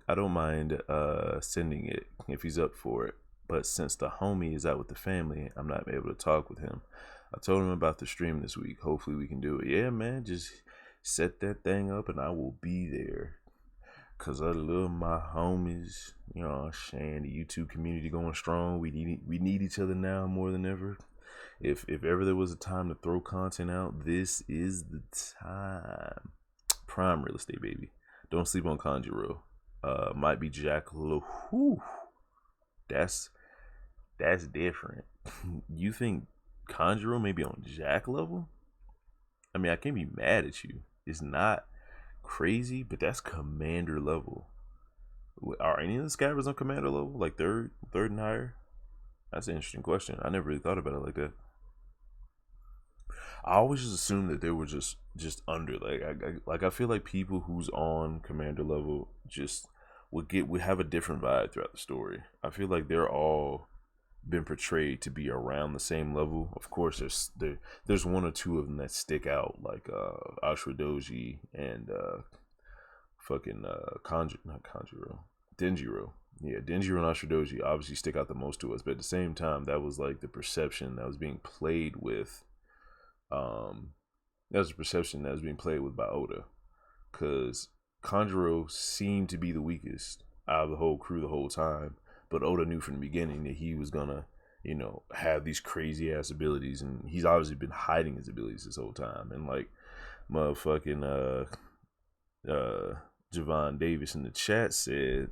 Speaker 1: I don't mind sending it if he's up for it. But since the homie is out with the family, I'm not able to talk with him. I told him about the stream this week. Hopefully we can do it. Yeah, man, just set that thing up and I will be there. Cause I love my homies. You know what I'm saying? The YouTube community going strong. We need each other now more than ever. If ever there was a time to throw content out, this is the time. Prime real estate, baby. Don't sleep on Kanjuro. Might be Jack Lo. Whew. That's different. You think Kanjuro may be on Jack level? I mean, I can't be mad at you. It's not crazy, but that's commander level. Are any of the scabbers on commander level? Like third and higher? That's an interesting question. I never really thought about it like that. I always just assumed that they were just under. Like I feel like people who's on commander level just would have a different vibe throughout the story. I feel like they're all been portrayed to be around the same level. Of course, there's one or two of them that stick out, like Ashura Doji and Denjiro. Yeah, Denjiro and Ashura Doji obviously stick out the most to us, but at the same time, that was like the perception that was being played with. That was the perception that was being played with by Oda, because Kanjuro seemed to be the weakest out of the whole crew the whole time. But Oda knew from the beginning that he was gonna, have these crazy ass abilities, and he's obviously been hiding his abilities this whole time. And like, motherfucking Javon Davis in the chat said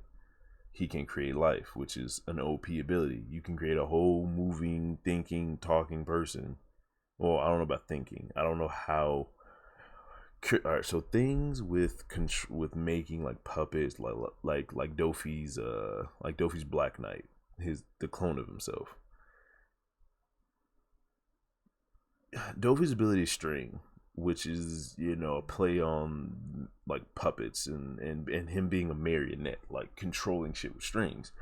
Speaker 1: he can create life, which is an OP ability. You can create a whole moving, thinking, talking person. Well, I don't know about thinking. I don't know how. All right, so things with making like puppets, like Dofi's Black Knight, the clone of himself. Dofi's ability is string, which is a play on like puppets and him being a marionette, like controlling shit with strings.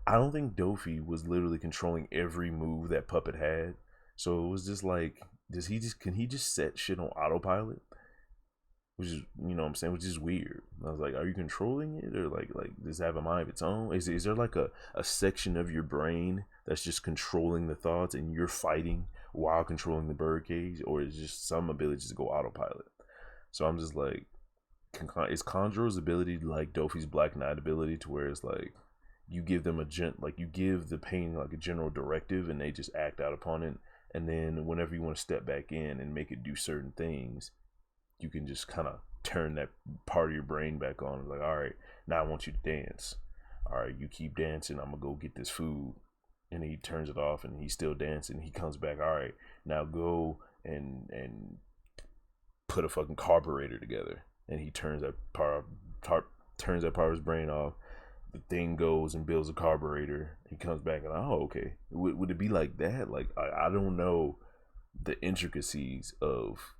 Speaker 1: I don't think Dofi was literally controlling every move that puppet had, so it was just like, can he just set shit on autopilot? Which is, what I'm saying, which is weird. I was like, are you controlling it, or like does it have a mind of its own? Is there like a section of your brain that's just controlling the thoughts and you're fighting while controlling the birdcage, or is just some ability to go autopilot? So I'm just like, is Conjuro's ability like Dofi's Black Knight ability, to where it's like you give them you give the painting like a general directive and they just act out upon it, and then whenever you want to step back in and make it do certain things, you can just kind of turn that part of your brain back on. It's like, all right, now I want you to dance. All right, you keep dancing. I'm gonna go get this food. and he turns it off, and he's still dancing. He comes back. All right, now go and put a fucking carburetor together, and he turns that turns that part of his brain off. The thing goes and builds a carburetor. He comes back and okay. Would it be like that? Like I don't know the intricacies of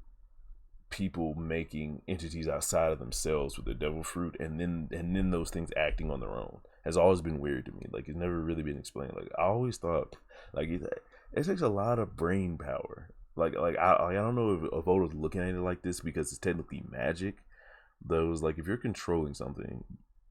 Speaker 1: people making entities outside of themselves with the devil fruit, and then those things acting on their own has always been weird to me. Like it's never really been explained. Like I always thought, like it takes a lot of brain power. I don't know if Oda's looking at it like this because it's technically magic. Those like if you're controlling something,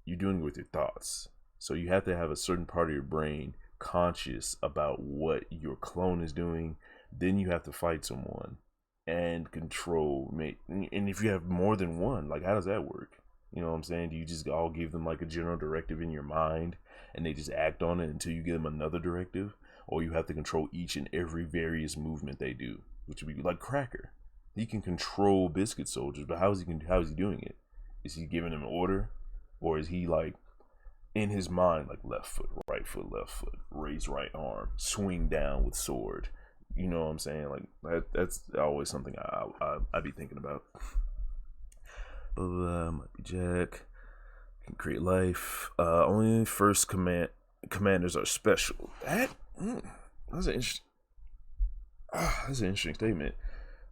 Speaker 1: you're doing it with your thoughts. So you have to have a certain part of your brain conscious about what your clone is doing. Then you have to fight someone and control mate. And if you have more than one, like how does that work? You know what I'm saying? Do you just all give them like a general directive in your mind and they just act on it until you give them another directive? Or you have to control each and every various movement they do, which would be like Cracker. He can control Biscuit Soldiers, but how is he doing it? Is he giving them an order? Or is he like in his mind, like left foot, raise right arm, swing down with sword? You know what I'm saying? Like that's always something I be thinking about. But might be Jack. Can create life. Only first commanders are special. That's an interesting statement.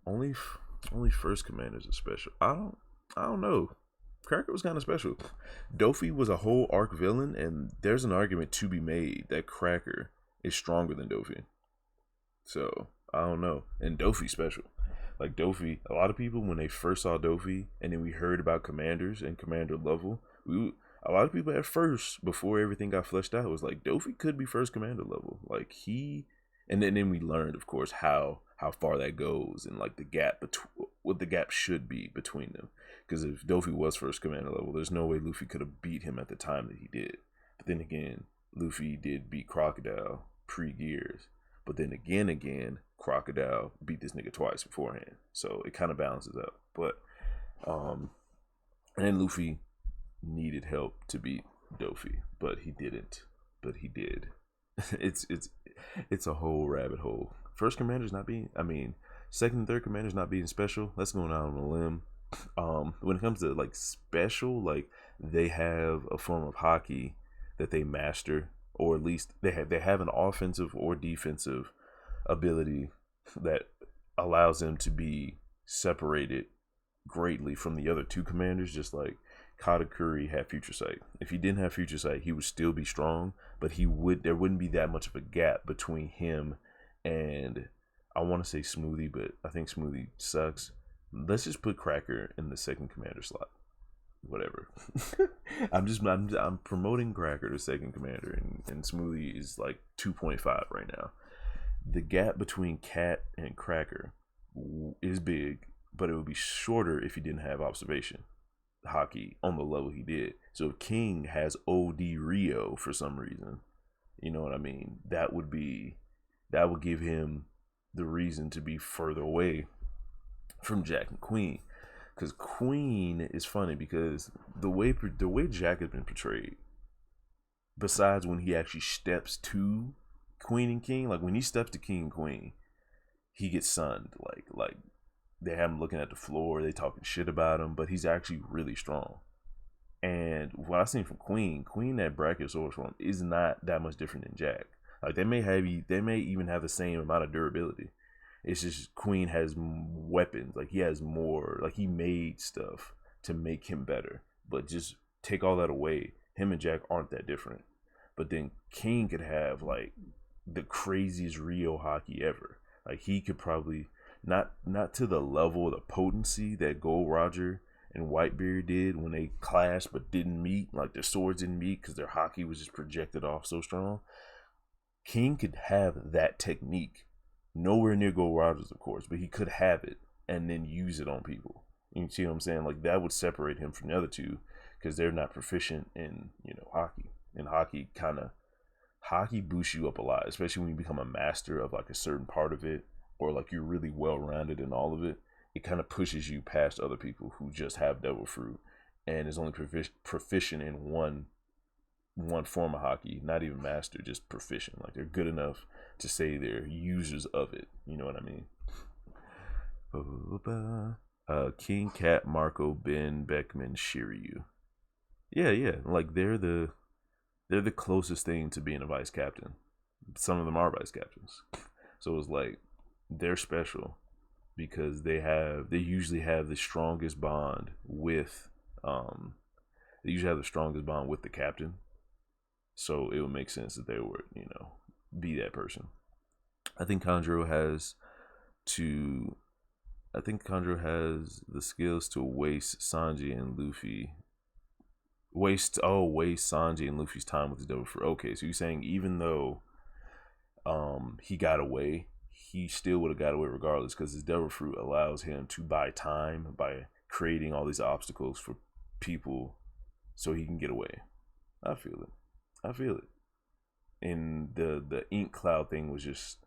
Speaker 1: Only first commanders are special. I don't know. Cracker was kind of special. Dofi was a whole arc villain, and there's an argument to be made that Cracker is stronger than Dofi. So I don't know. And Dofi's special. Like Dofi, a lot of people when they first saw Dofi, and then we heard about commanders and commander level, a lot of people at first, before everything got fleshed out, was like Dofi could be first commander level. Like and then we learned, of course, how far that goes and like the gap what the gap should be between them. Because if Dofi was first commander level, there's no way Luffy could have beat him at the time that he did. But then again, Luffy did beat Crocodile pre-Gears. But then again, Crocodile beat this nigga twice beforehand. So it kind of balances out. But and then Luffy needed help to beat Dofi, but he didn't. But he did. It's a whole rabbit hole. First commander's not being, second and third commander's not being special. Let's go out on a limb. When it comes to like special, like they have a form of hockey that they master, or at least they have an offensive or defensive ability that allows them to be separated greatly from the other two commanders. Just like Katakuri had Future Sight. If he didn't have Future Sight, he would still be strong, but there wouldn't be that much of a gap between him and, I want to say Smoothie, but I think Smoothie sucks. Let's just put Cracker in the second commander slot. Whatever. I'm promoting Cracker to second commander, and Smoothie is like 2.5 right now. The gap between Cat and Cracker is big, but it would be shorter if he didn't have observation hockey on the level he did. So if King has OD Rio for some reason, you know what I mean? That would give him the reason to be further away from Jack and Queen. Because Queen is funny because the way Jack has been portrayed, besides when he actually steps to Queen and King, like when he steps to King and Queen, he gets sunned. Like they have him looking at the floor, they talking shit about him, but he's actually really strong. And what I've seen from Queen that bracket source from is not that much different than Jack. Like they may even have the same amount of durability. It's just Queen has weapons. Like he has more. Like he made stuff to make him better. But just take all that away, him and Jack aren't that different. But then King could have like the craziest Rio hockey ever. Like he could probably not to the level of the potency that Gold Roger and Whitebeard did when they clashed but didn't meet. Like their swords didn't meet because their hockey was just projected off so strong. King could have that technique. Nowhere near Gold Rogers, of course, but he could have it and then use it on people. You see what I'm saying? Like that would separate him from the other two because they're not proficient in, hockey. And hockey boosts you up a lot, especially when you become a master of like a certain part of it, or like you're really well rounded in all of it. It kind of pushes you past other people who just have devil fruit and is only proficient in one one form of hockey, not even master, just proficient. Like they're good enough to say they're users of it. You know what I mean? King Cat, Marco, Ben, Beckman, Shiryu. Yeah. Like they're the closest thing to being a vice captain. Some of them are vice captains. So it's like they're special because they usually have the strongest bond with the captain. So it would make sense that they would, be that person. I think Kanjuro has the skills to waste Sanji and Luffy. Waste Sanji and Luffy's time with the Devil Fruit. Okay, so you're saying even though he got away, he still would have got away regardless because his Devil Fruit allows him to buy time by creating all these obstacles for people so he can get away. I feel it. And the ink cloud thing was just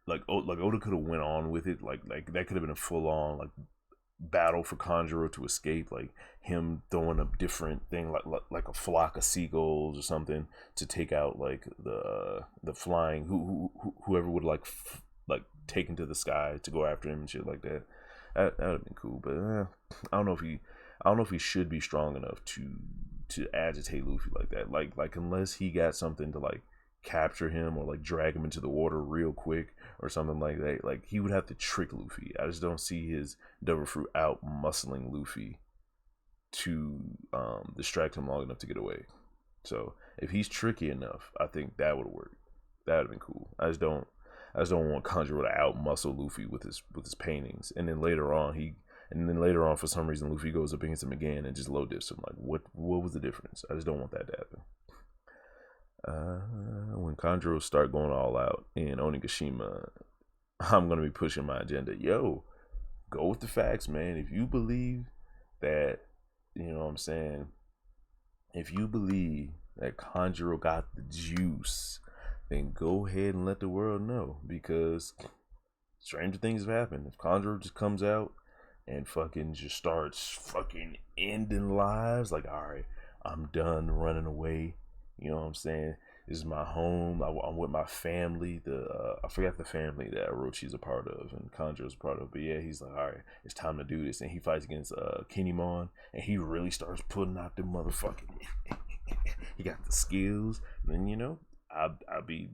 Speaker 1: like Oda could have went on with it. Like that could have been a full on like battle for Kanjuro to escape, like him throwing a different thing like a flock of seagulls or something to take out like the flying whoever would like take him to the sky to go after him and shit like that. That would have been cool, but I don't know if he should be strong enough to agitate Luffy like that. Like unless he got something to like capture him or like drag him into the water real quick or something like that. Like he would have to trick Luffy. I just don't see his Devil Fruit out muscling Luffy to distract him long enough to get away. So if he's tricky enough, I think that would work. That would have been cool. I just don't want Kanjuro to out muscle Luffy with his paintings, and then later on for some reason Luffy goes up against him again and just low dips him. Like what was the difference? I just don't want that to happen. When Kanjuro start going all out in Onigashima, I'm gonna be pushing my agenda. Yo, go with the facts, man. If you believe that, you know what I'm saying, if you believe that Kanjuro got the juice, then go ahead and let the world know, because stranger things have happened. If Kanjuro just comes out and fucking just starts fucking ending lives, like, all right, I'm done running away. You know what I'm saying? This is my home. I'm with my family. I forgot the family that Orochi's a part of and Kanjuro's a part of. But yeah, he's like, all right, it's time to do this. And he fights against Kinemon, and he really starts putting out the motherfucking. He got the skills. And then I'd be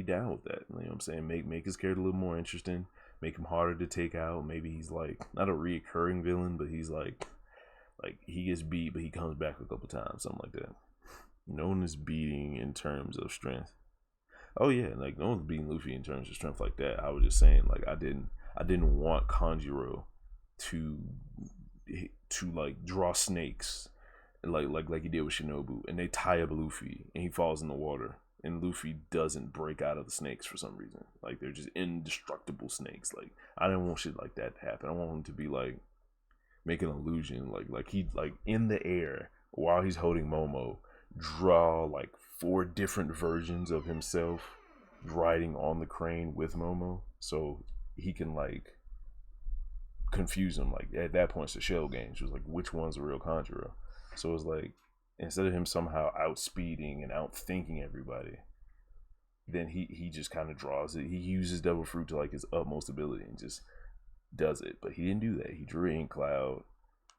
Speaker 1: down with that. You know what I'm saying? Make his character a little more interesting. Make him harder to take out. Maybe he's like not a reoccurring villain, but he's like he gets beat, but he comes back a couple times, something like that. No one is beating in terms of strength. Oh yeah, like no one's beating Luffy in terms of strength like that. I was just saying, like I didn't want Kanjuro to like draw snakes like he did with Shinobu, and they tie up Luffy and he falls in the water, and Luffy doesn't break out of the snakes for some reason. Like they're just indestructible snakes. Like I didn't want shit like that to happen. I want him to be like make an illusion, like he like in the air while he's holding Momo, draw like 4 different versions of himself riding on the crane with Momo, so he can like confuse him. Like at that point, it's the shell game. She was like, which one's the real Kanjuro? So it's like instead of him somehow outspeeding and outthinking everybody, then he just kind of draws it. He uses Devil Fruit to like his utmost ability and just does it. But he didn't do that. He drew Ink Cloud.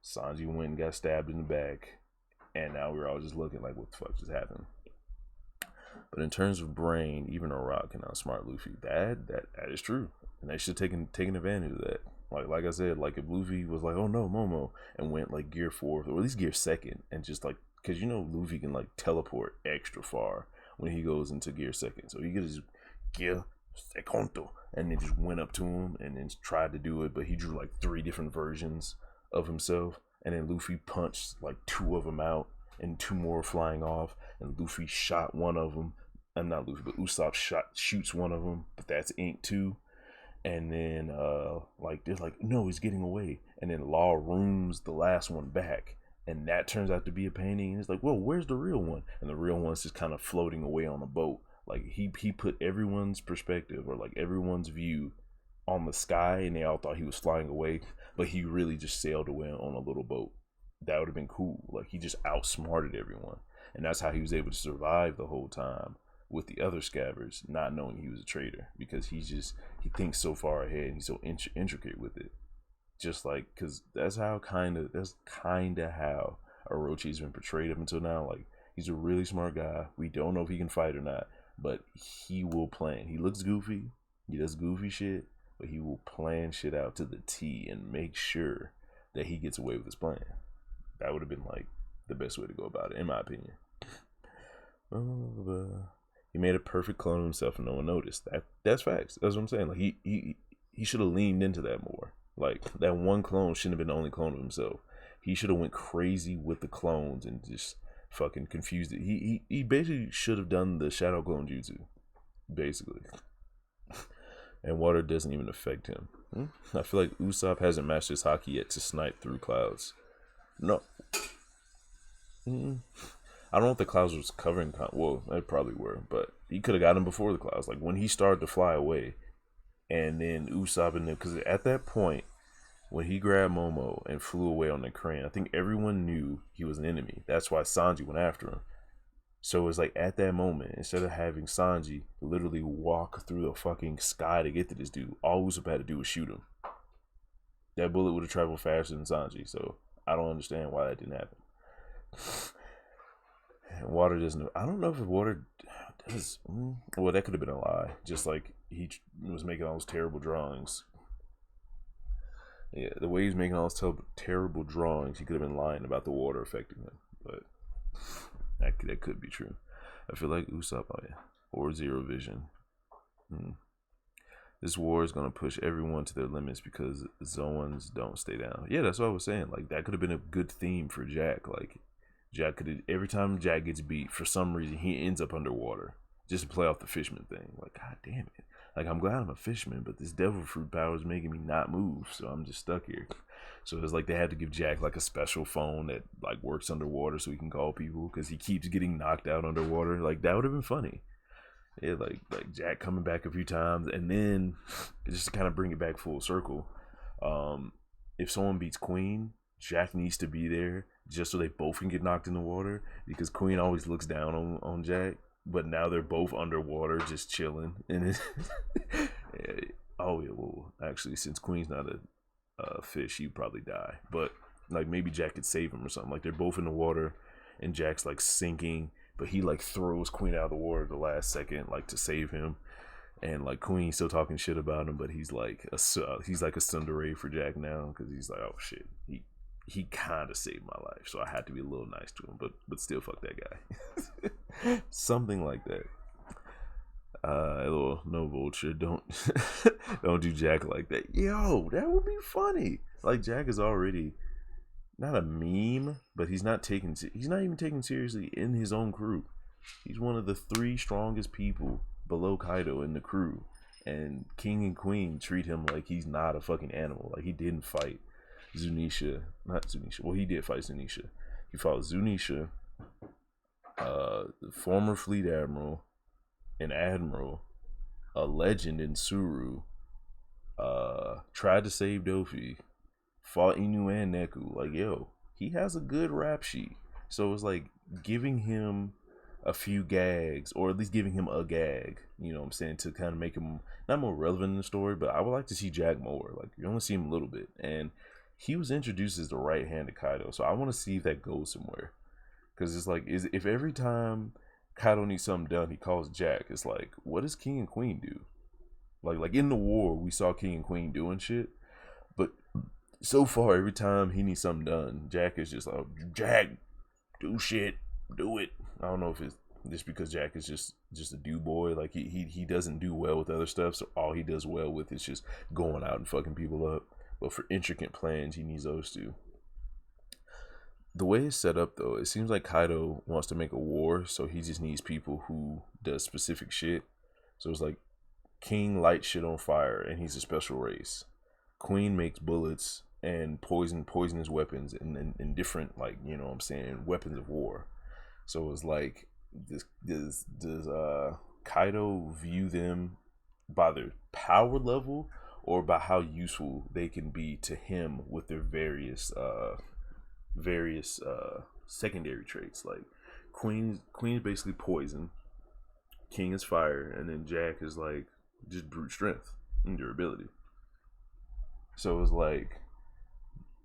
Speaker 1: Sanji went and got stabbed in the back. And now we're all just looking like, what the fuck just happened? But in terms of brain, even a rock can outsmart Luffy. That is true, and they should take advantage of that. Like I said, like if Luffy was like, oh no, Momo, and went like Gear 4 or at least Gear 2nd, and just like, because Luffy can like teleport extra far when he goes into Gear 2nd, so he could just Gear Secondo, and then just went up to him and then tried to do it, but he drew like 3 different versions of himself. And then Luffy punched like 2 of them out, and 2 more flying off. And Luffy shot one of them. And not Luffy, but Usopp shoots one of them, but that's Ink too. And then like they're like, no, he's getting away. And then Law rooms the last one back, and that turns out to be a painting. And it's like, well, where's the real one? And the real one's just kind of floating away on a boat. Like he put everyone's perspective or like everyone's view on the sky, and they all thought he was flying away, but he really just sailed away on a little boat. That would have been cool. Like he just outsmarted everyone. And that's how he was able to survive the whole time with the other scabbards, not knowing he was a traitor, because he thinks so far ahead and he's so intricate with it. Just like, because that's kind of how Orochi's been portrayed up until now. Like, he's a really smart guy. We don't know if he can fight or not, but he will plan. He looks goofy. He does goofy shit, but he will plan shit out to the T and make sure that he gets away with his plan. That would have been like the best way to go about it, in my opinion. He made a perfect clone of himself and no one noticed. That's facts. That's what I'm saying. Like, he should have leaned into that more. Like, that one clone shouldn't have been the only clone of himself. He should have went crazy with the clones and just fucking confused it. He basically should have done the shadow clone jutsu, basically. And water doesn't even affect him. I feel like Usopp hasn't mastered his haki yet to snipe through clouds. No. I don't know if the clouds was covering. Well, they probably were, but he could have got him before the clouds. Like, when he started to fly away, and then Usopp and them, because at that point, when he grabbed Momo and flew away on the crane, I think everyone knew he was an enemy. That's why Sanji went after him. So it's like, at that moment, instead of having Sanji literally walk through the fucking sky to get to this dude, all Usopp had to do was shoot him. That bullet would have traveled faster than Sanji, so I don't understand why that didn't happen. Water doesn't. I don't know if water does. Well, that could have been a lie. Just like he was making all those terrible drawings. Yeah, the way he's making all those terrible drawings, he could have been lying about the water affecting him. But that could be true. I feel like Usopp, or Zero Vision. This war is gonna push everyone to their limits because Zoans don't stay down. Yeah, that's what I was saying. Like, that could have been a good theme for Jack. Like, Jack could have, every time Jack gets beat, for some reason he ends up underwater, just to play off the fisherman thing. Like, god damn it. Like, I'm glad I'm a fisherman, but this devil fruit power is making me not move, so I'm just stuck here. So it's like they had to give Jack like a special phone that like works underwater so he can call people, because he keeps getting knocked out underwater. Like, that would have been funny. Yeah, like Jack coming back a few times, and then just to kind of bring it back full circle, if someone beats Queen, Jack needs to be there just so they both can get knocked in the water, because Queen always looks down on Jack, but now they're both underwater just chilling. And well, actually, since Queen's not a fish, he'd probably die, but like maybe Jack could save him or something. Like, they're both in the water and Jack's like sinking, but he like throws Queen out of the water at the last second, like, to save him. And like, Queen's still talking shit about him, but he's like a tsundere for Jack now, because he's like, oh shit, he kind of saved my life, so I had to be a little nice to him, but still, fuck that guy. Something like that. No, Vulture, don't don't do Jack like that. Yo, that would be funny. Like, Jack is already not a meme, but he's not even taken seriously in his own crew. He's one of the 3 strongest people below Kaido in the crew, and King and Queen treat him like he's not a fucking animal. Like, he didn't fight not Zunisha. Well, he did fight Zunisha. He fought Zunisha, the former fleet admiral, an admiral, a legend in Suru, tried to save Dofi, fought Inu and Neku. Like, yo, he has a good rap sheet. So it's like giving him a few gags, or at least giving him a gag, you know what I'm saying, to kind of make him not more relevant in the story. But I would like to see Jack more. Like, you only see him a little bit, and he was introduced as the right hand of Kaido, so I want to see if that goes somewhere. Because it's like, if every time Kaido needs something done, he calls Jack, it's like, what does King and Queen do? Like in the war, we saw King and Queen doing shit, but so far, every time he needs something done, Jack is just like, Jack, do shit, do it. I don't know if it's just because Jack is just a do boy. Like, he doesn't do well with other stuff, so all he does well with is just going out and fucking people up. But for intricate plans, he needs those two. The way it's set up, though, it seems like Kaido wants to make a war, so he just needs people who does specific shit. So it's like, King lights shit on fire, and he's a special race. Queen makes bullets and poisonous weapons and different, like, you know what I'm saying, weapons of war. So it's like, does Kaido view them by their power level, or by how useful they can be to him with their various secondary traits? Like, Queen is basically poison. King is fire, and then Jack is like just brute strength and durability. So it's like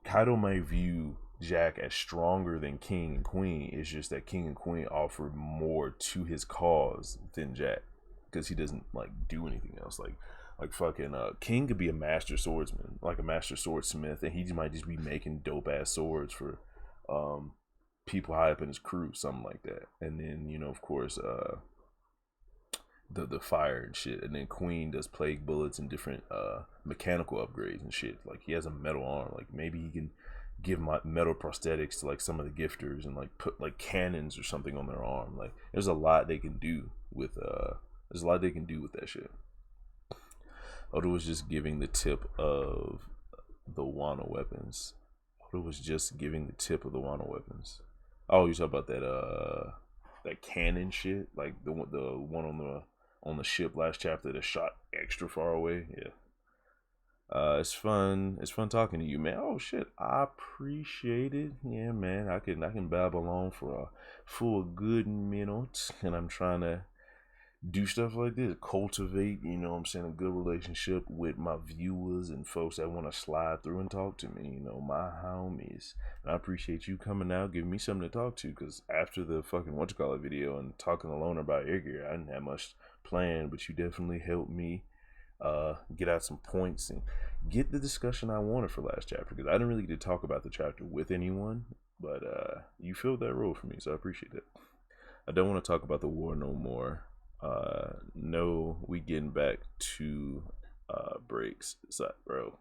Speaker 1: Kaido might view Jack as stronger than King and Queen. It's just that King and Queen offer more to his cause than Jack, because he doesn't like do anything else. Like fucking King could be a master swordsman, like a master swordsmith, and he might just be making dope ass swords for people high up in his crew, something like that. And then, you know, of course, the fire and shit. And then Queen does plague bullets and different mechanical upgrades and shit. Like he has a metal arm. Like maybe he can give my metal prosthetics to like some of the gifters and like put like cannons or something on their arm. Like there's a lot they can do with that shit. Oda was just giving the tip of the Wano weapons. Oda was just giving the tip of the Wano weapons. Oh, you talk about that cannon shit, like the one on the ship last chapter that shot extra far away. Yeah. It's fun. It's fun talking to you, man. Oh shit, I appreciate it. Yeah, man. I can babble on for a good minute, and I'm trying to do stuff like this, cultivate, you know what I'm saying, a good relationship with my viewers and folks that want to slide through and talk to me, you know, my homies. And I appreciate you coming out, giving me something to talk to, because after the fucking video and talking alone about air gear, I didn't have much planned, but you definitely helped me get out some points and get the discussion I wanted for last chapter, because I didn't really get to talk about the chapter with anyone, but you filled that role for me, so I appreciate it. I don't want to talk about the war no more. No, we getting back to breaks. So, bro,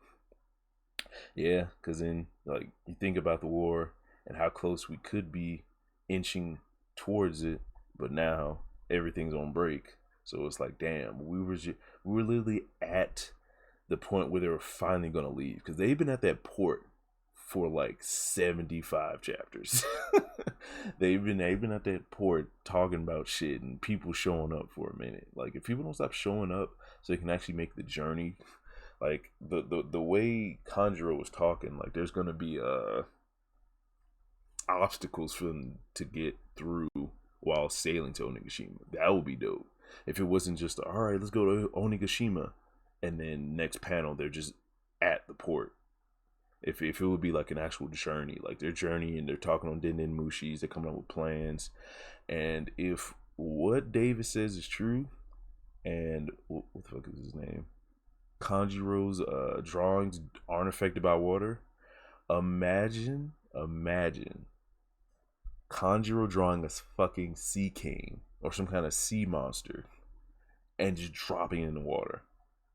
Speaker 1: yeah, because then like you think about the war and how close we could be inching towards it, but now everything's on break. So it's like, damn, we were literally at the point where they were finally gonna leave, because they've been at that port for like 75 chapters. they've been at that port talking about shit and people showing up for a minute. Like if people don't stop showing up so they can actually make the journey, like the way Kanjuro was talking, like there's gonna be obstacles for them to get through while sailing to Onigashima. That would be dope. If it wasn't just all right, let's go to Onigashima, and then next panel they're just at the port. If it would be like an actual journey, like they're journeying, they're talking on Den Mushis, they're coming up with plans, and if what David says is true, and what the fuck is his name, Kanjiro's drawings aren't affected by water, imagine Kanjiro drawing a fucking sea king or some kind of sea monster and just dropping it in the water.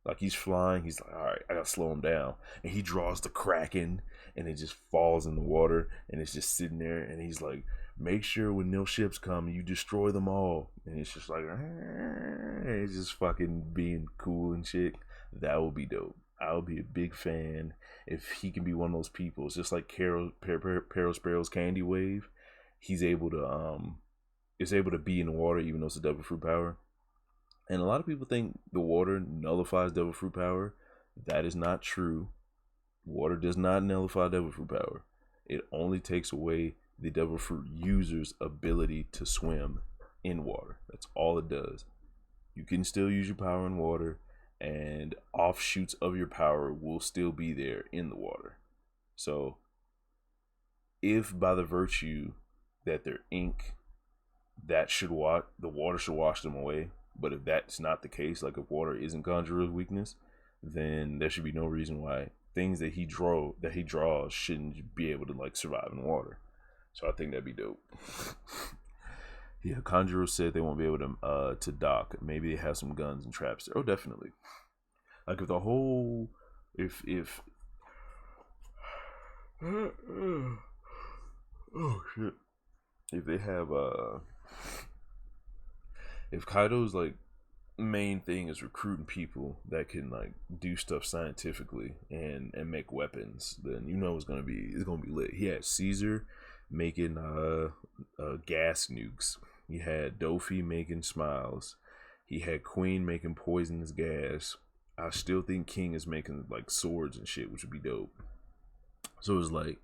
Speaker 1: Like he's flying, he's like, all right, I gotta slow him down. And he draws the Kraken and it just falls in the water and it's just sitting there, and he's like, make sure when no ships come, you destroy them all. And it's just like, it's just fucking being cool and shit. That would be dope. I would be a big fan if he can be one of those people. It's just like Peril Sparrow's Candy Wave. He's able to be in the water even though it's a devil fruit power. And a lot of people think the water nullifies devil fruit power. That is not true. Water does not nullify devil fruit power. It only takes away the devil fruit user's ability to swim in water. That's all it does. You can still use your power in water, and offshoots of your power will still be there in the water. So, if by the virtue that they're ink, the water should wash them away. But if that's not the case, like if water isn't Kanjuro's weakness, then there should be no reason why things that he draws shouldn't be able to like survive in water. So I think that'd be dope. Yeah, Kanjuro said they won't be able to dock. Maybe they have some guns and traps there. Oh, definitely. Like if the whole if oh shit, if they have if Kaido's like main thing is recruiting people that can like do stuff scientifically and make weapons, then you know it's gonna be lit. He had Caesar making gas nukes. He had Dofi making smiles. He had Queen making poisonous gas. I still think King is making like swords and shit, which would be dope. So it's like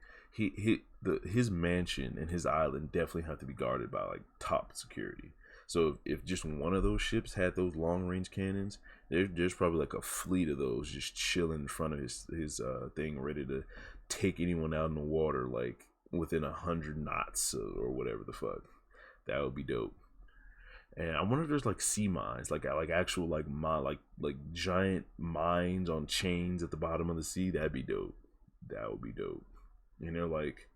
Speaker 1: his mansion and his island definitely have to be guarded by like top security. So if just one of those ships had those long range cannons, there's probably like a fleet of those just chilling in front of his thing, ready to take anyone out in the water like within 100 knots or whatever the fuck. That would be dope. And I wonder if there's like sea mines, like actual like giant mines on chains at the bottom of the sea. That'd be dope. That would be dope. And they're like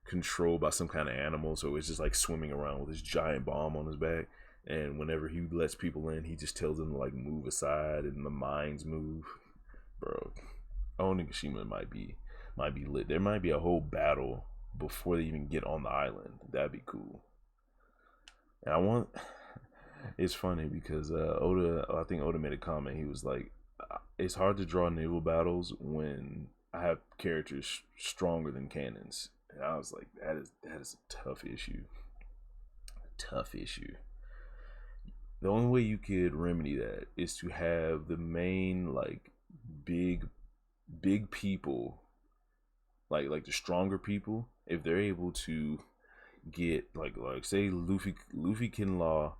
Speaker 1: controlled by some kind of animal, so it's just like swimming around with this giant bomb on his back. And whenever he lets people in, he just tells them to like move aside, and the mines move. Bro, Onigashima might be lit. There might be a whole battle before they even get on the island. That'd be cool. And I want. It's funny because I think Oda made a comment. He was like, "It's hard to draw naval battles when I have characters stronger than cannons." And I was like, "That is a tough issue. Tough issue." The only way you could remedy that is to have the main like big people, like the stronger people, if they're able to get like say Luffy Kinlaw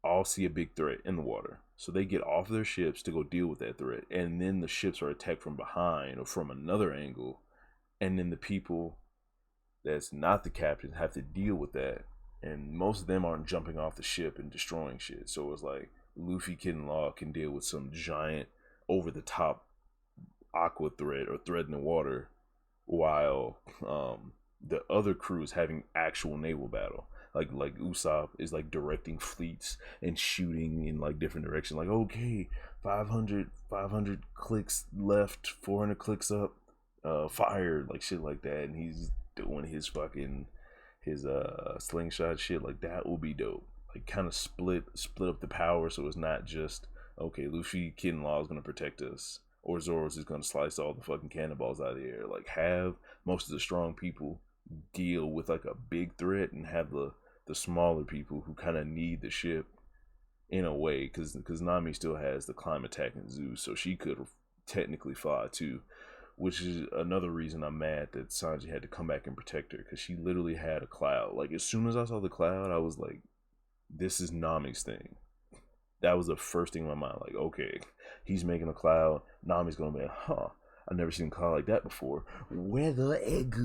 Speaker 1: all see a big threat in the water, so they get off their ships to go deal with that threat, and then the ships are attacked from behind or from another angle, and then the people that's not the captain have to deal with that, and most of them aren't jumping off the ship and destroying shit. So it's like Luffy Kinlaw can deal with some giant over the top aqua threat or threat in the water, while the other crew is having actual naval battle. Like Usopp is like directing fleets and shooting in like different directions. Like, okay, 500 clicks left, 400 clicks up, fired, like shit like that. And he's doing his fucking slingshot shit. Like that will be dope. Like kind of split up the power, so it's not just okay, Luffy Kinlaw is gonna protect us, or Zoro's is gonna slice all the fucking cannonballs out of the air. Like have most of the strong people deal with like a big threat, and have the smaller people who kind of need the ship in a way, because Nami still has the climb attack in Zeus, so she could technically fly too, which is another reason I'm mad that Sanji had to come back and protect her, because she literally had a cloud. Like as soon as I saw the cloud, I was like, this is Nami's thing. That was the first thing in my mind. Like, okay, he's making a cloud, Nami's gonna be I've never seen a cloud like that before. Weather egg,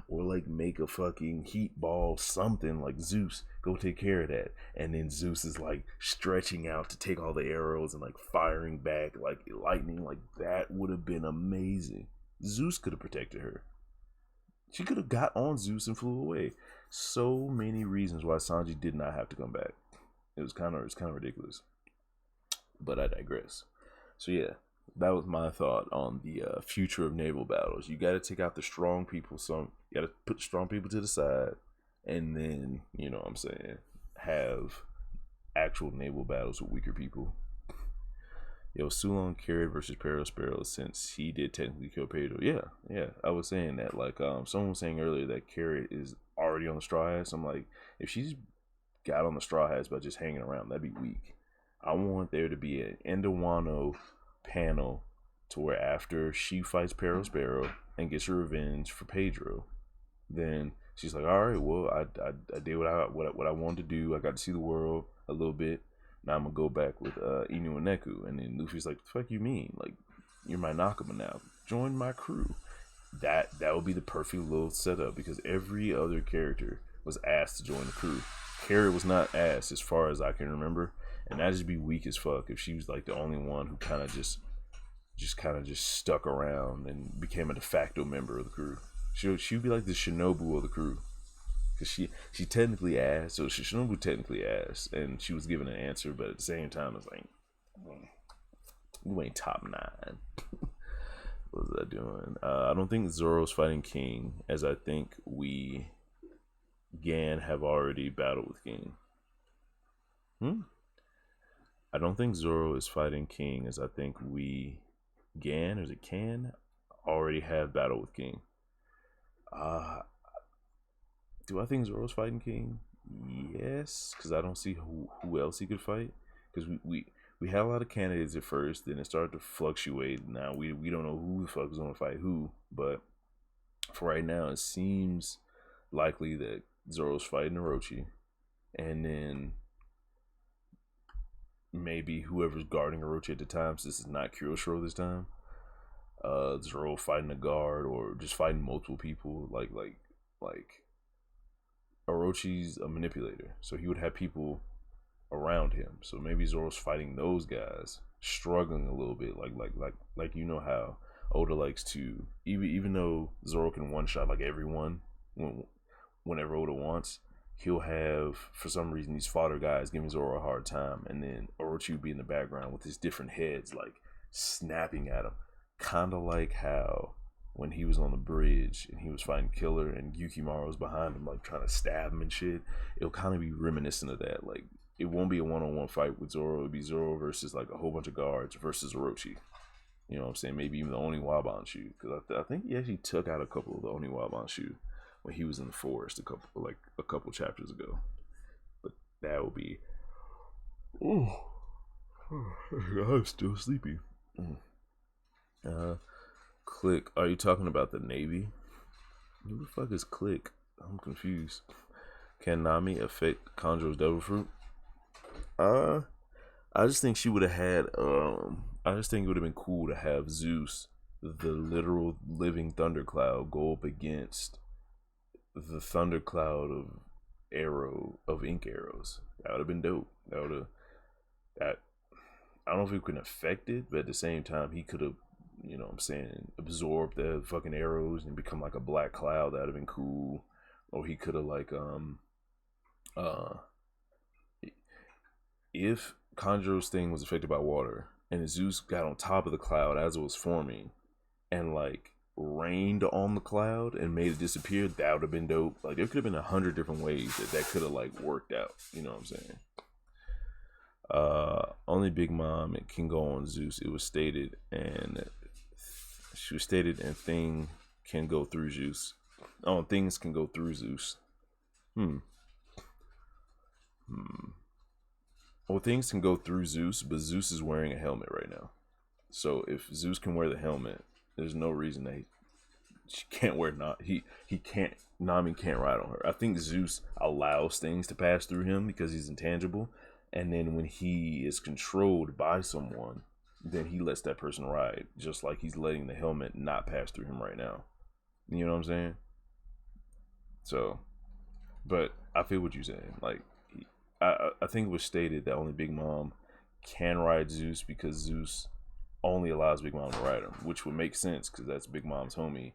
Speaker 1: or like make a fucking heat ball, something like Zeus. Go take care of that. And then Zeus is like stretching out to take all the arrows and like firing back like lightning. Like that would have been amazing. Zeus could have protected her. She could have got on Zeus and flew away. So many reasons why Sanji did not have to come back. It was kind of ridiculous. But I digress. So yeah. That was my thought on the future of naval battles. You got to take out the strong people. You got to put strong people to the side, and then you know what I'm saying, have actual naval battles with weaker people. Yo, Sulon carried versus Perospero, since he did technically kill Pedro. Yeah. I was saying that. Like someone was saying earlier that Carrot is already on the Straw Hats. I'm like, if she's got on the Straw Hats by just hanging around, that'd be weak. I want there to be an Endowano panel to where after she fights Perospero and gets her revenge for Pedro, then she's like, all right, well, I did what I wanted to do. I got to see the world a little bit. Now I'm gonna go back with Inu and Neku. And then Luffy's like, the fuck you mean? Like, you're my Nakama now. Join my crew. That would be the perfect little setup, because every other character was asked to join the crew. Carrot was not asked, as far as I can remember. And that'd just be weak as fuck if she was like the only one who kind of just stuck around and became a de facto member of the crew. She'd be like the Shinobu of the crew, because she technically asked. So Shinobu technically asked, and she was given an answer, but at the same time, it's like, you ain't top 9. What was I doing? I don't think Zoro's fighting King, as I think Gan have already battled with King. I don't think Zoro is fighting King, as I think Gan, or is it Can, already have battle with King. Do I think Zoro's fighting King? Yes, because I don't see who else he could fight. Because we had a lot of candidates at first, then it started to fluctuate. Now we don't know who the fuck is going to fight who, but for right now, it seems likely that Zoro's fighting Orochi, and then maybe whoever's guarding Orochi at the time, since this is not Kyoshiro this time, Zoro fighting a guard or just fighting multiple people. Like Orochi's a manipulator, so he would have people around him. So maybe Zoro's fighting those guys, struggling a little bit, like you know how Oda likes to, even though Zoro can one shot like everyone whenever Oda wants, he'll have, for some reason, these fodder guys giving Zoro a hard time, and then Orochi would be in the background with his different heads, like snapping at him, kind of like how when he was on the bridge and he was fighting Killer and Yukimaru was behind him, like trying to stab him and shit. It'll kind of be reminiscent of that. Like, it won't be a one-on-one fight with Zoro. It'll be Zoro versus like a whole bunch of guards versus Orochi. You know what I'm saying? Maybe even the Oniwabanshu, because I think he actually took out a couple of the Oniwabanshu when he was in the forest a couple chapters ago. But that would be. Oh, I'm still sleepy. Click. Are you talking about the Navy? Who the fuck is Click? I'm confused. Can Nami affect Kanjo's devil fruit? I just think she would have had. I just think it would have been cool to have Zeus, the literal living thundercloud, go up against the thundercloud of ink arrows. That would have been dope. That would have. That, I don't know if he can affect it, but at the same time, he could have, you know what I'm saying, absorbed the fucking arrows and become like a black cloud. That would have been cool. Or he could have like if Kanjo's thing was affected by water and Zeus got on top of the cloud as it was forming and like rained on the cloud and made it disappear, that would have been dope. Like, there could have been 100 different ways that could have like worked out. You know what I'm saying? Only Big Mom can go on Zeus. It was stated, and she was stated, and thing can go through Zeus. Oh, things can go through Zeus. Well, things can go through Zeus, but Zeus is wearing a helmet right now. So if Zeus can wear the helmet, there's no reason that she can't wear he can't. Nami can't ride on her. I think Zeus allows things to pass through him because he's intangible. And then when he is controlled by someone, then he lets that person ride, just like he's letting the helmet not pass through him right now. You know what I'm saying? So, but I feel what you're saying. Like, I think it was stated that only Big Mom can ride Zeus because Zeus only allows Big Mom to ride him, which would make sense because that's Big Mom's homie.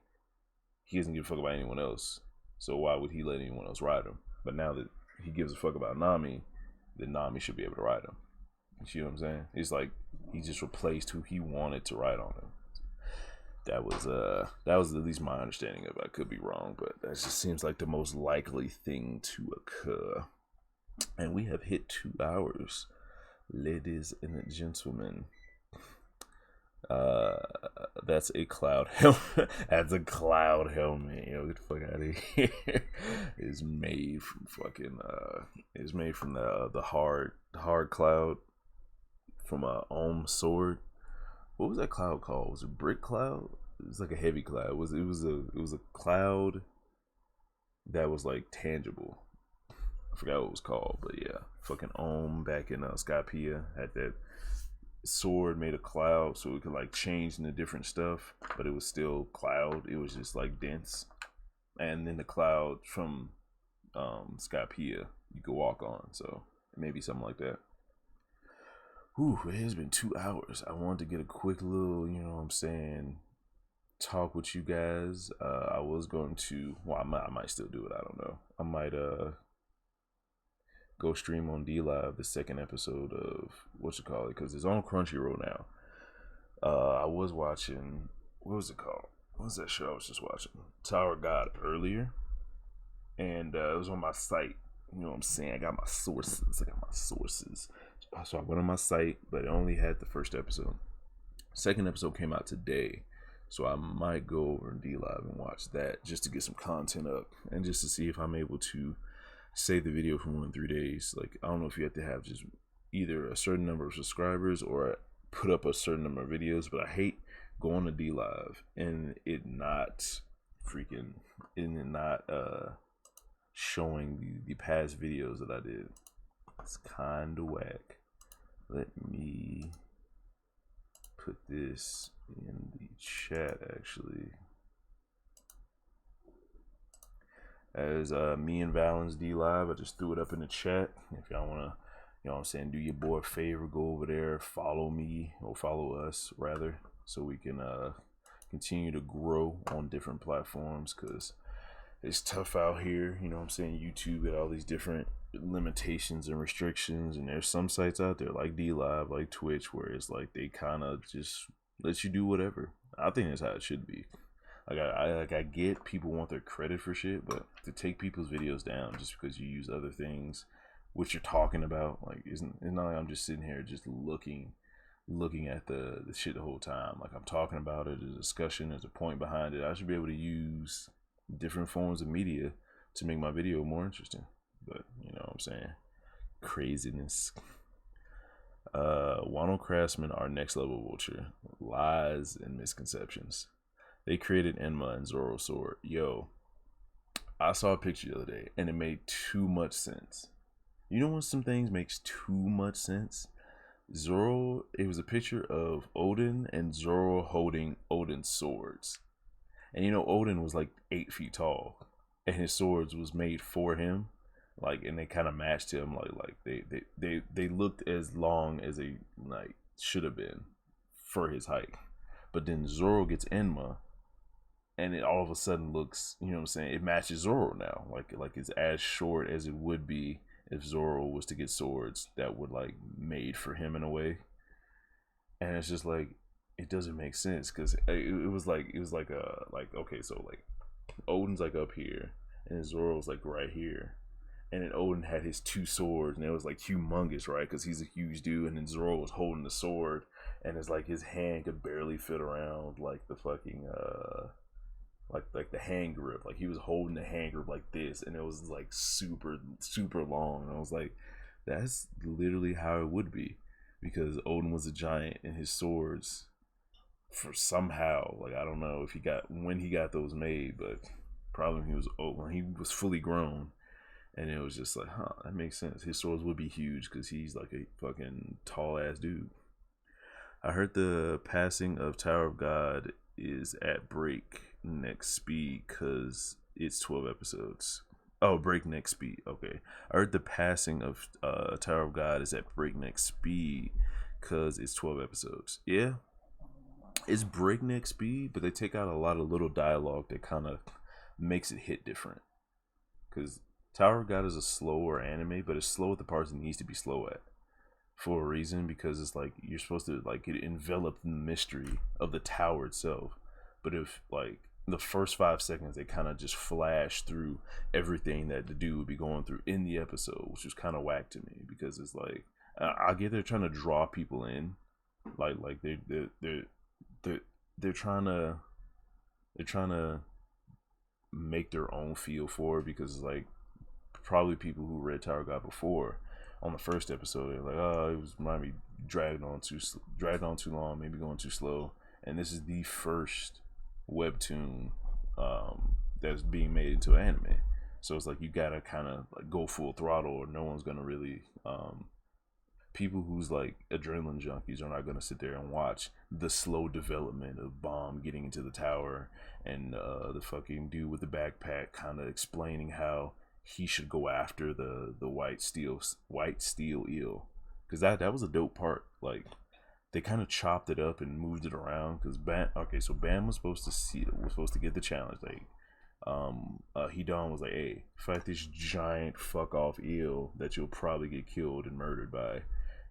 Speaker 1: He doesn't give a fuck about anyone else, so why would he let anyone else ride him? But now that he gives a fuck about Nami, then Nami should be able to ride him. You see what I'm saying? It's like he just replaced who he wanted to ride on him. That was at least my understanding of it. I could be wrong, but that just seems like the most likely thing to occur. And we have hit 2 hours, ladies and gentlemen. That's a cloud helmet. That's a cloud helmet. Yo, get the fuck out of here. It's made from fucking. It's made from the hard cloud from a Ohm sword. What was that cloud called? Was it brick cloud? It was like a heavy cloud. It was a cloud that was like tangible. I forgot what it was called, but yeah, fucking Ohm back in Skypiea had that sword made a cloud so it could like change into different stuff, but it was still cloud. It was just like dense, and then the cloud from Skypiea you could walk on. So maybe something like that. Whew, it has been 2 hours. I wanted to get a quick little, you know what I'm saying, talk with you guys. I was going to, well, I might still do it. I don't know. I might go stream on D Live the second episode of because it's on Crunchyroll now. I was watching, what was it called? What was that show I was just watching? Tower God earlier, and it was on my site. You know what I'm saying? I got my sources. So I went on my site, but it only had the first episode. Second episode came out today, so I might go over in D Live and watch that just to get some content up and just to see if I'm able to save the video for more than 3 days. Like, I don't know if you have to have just either a certain number of subscribers or put up a certain number of videos, but I hate going to D Live and it not freaking and not showing the past videos that I did. It's kind of whack. Let me put this in the chat actually. As me and Valens D Live, I just threw it up in the chat. If y'all wanna, you know what I'm saying, do your boy a favor, go over there, follow me, or follow us rather, so we can continue to grow on different platforms, because it's tough out here. You know what I'm saying? YouTube got all these different limitations and restrictions, and there's some sites out there like D Live, like Twitch, where it's like they kind of just let you do whatever. I think that's how it should be. I get people want their credit for shit, but to take people's videos down just because you use other things, which you're talking about, like it's not like I'm just sitting here just looking at the shit the whole time. Like I'm talking about it, there's a discussion, there's a point behind it. I should be able to use different forms of media to make my video more interesting. But you know what I'm saying? Craziness. Wano Craftsman, our next level vulture. Lies and misconceptions. They created Enma and Zoro's sword. Yo, I saw a picture the other day and it made too much sense. You know when some things makes too much sense? Zoro, it was a picture of Odin and Zoro holding Odin's swords. And you know Odin was like 8 feet tall and his swords was made for him. Like, and they kind of matched him. Like they looked as long as they like should have been for his height. But then Zoro gets Enma, and it all of a sudden looks, you know what I'm saying, it matches Zoro now. Like it's as short as it would be if Zoro was to get swords that were like made for him in a way. And it's just like, it doesn't make sense, because it was like okay, so like Odin's like up here and Zoro's like right here, and then Odin had his 2 swords and it was like humongous, right? Because he's a huge dude, and then Zoro was holding the sword and it's like his hand could barely fit around like the fucking like the hand grip. Like he was holding the hand grip like this, and it was like super long. And I was like, that's literally how it would be, because Odin was a giant and his swords, for somehow, like I don't know if when he got those made, but probably when he was fully grown. And it was just like, that makes sense. His swords would be huge because he's like a fucking tall ass dude. I heard the passing of Tower of God is at breakneck speed because it's 12 episodes. Oh, breakneck speed. Okay. I heard the passing of Tower of God is at breakneck speed because it's 12 episodes. Yeah. It's breakneck speed, but they take out a lot of little dialogue that kind of makes it hit different. Because Tower of God is a slower anime, but it's slow at the parts it needs to be slow at. For a reason, because it's like you're supposed to like it envelop the mystery of the tower itself. But if like the first 5 seconds they kind of just flash through everything that the dude would be going through in the episode, which was kind of whack to me, because it's like I get they're trying to draw people in, like they're trying to make their own feel for it, because it's like probably people who read Tower of God before on the first episode, they're like, oh, it was might be dragged on too long, maybe going too slow. And this is the first webtoon that's being made into anime, so it's like you gotta kind of like go full throttle, or no one's gonna really people who's like adrenaline junkies are not gonna sit there and watch the slow development of Bomb getting into the tower, and the fucking dude with the backpack kind of explaining how he should go after the white steel eel, because that was a dope part. Like they kind of chopped it up and moved it around, because Bam was supposed to get the challenge. Like Hidan was like, hey, fight this giant fuck off eel that you'll probably get killed and murdered by.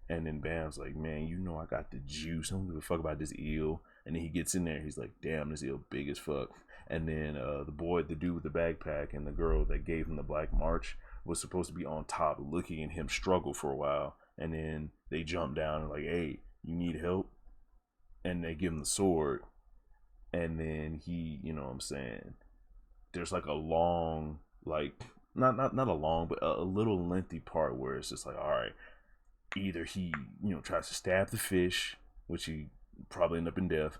Speaker 1: And then Bam's like, man, you know I got the juice, I don't give a fuck about this eel. And then he gets in there, he's like, damn, this eel big as fuck. And then the dude with the backpack and the girl that gave him the black march was supposed to be on top looking at him struggle for a while. And then they jump down and like, hey, you need help? And they give him the sword. And then he, you know what I'm saying, there's like a long, like not a long, but a little lengthy part where it's just like, all right, either he, you know, tries to stab the fish, which he probably end up in death,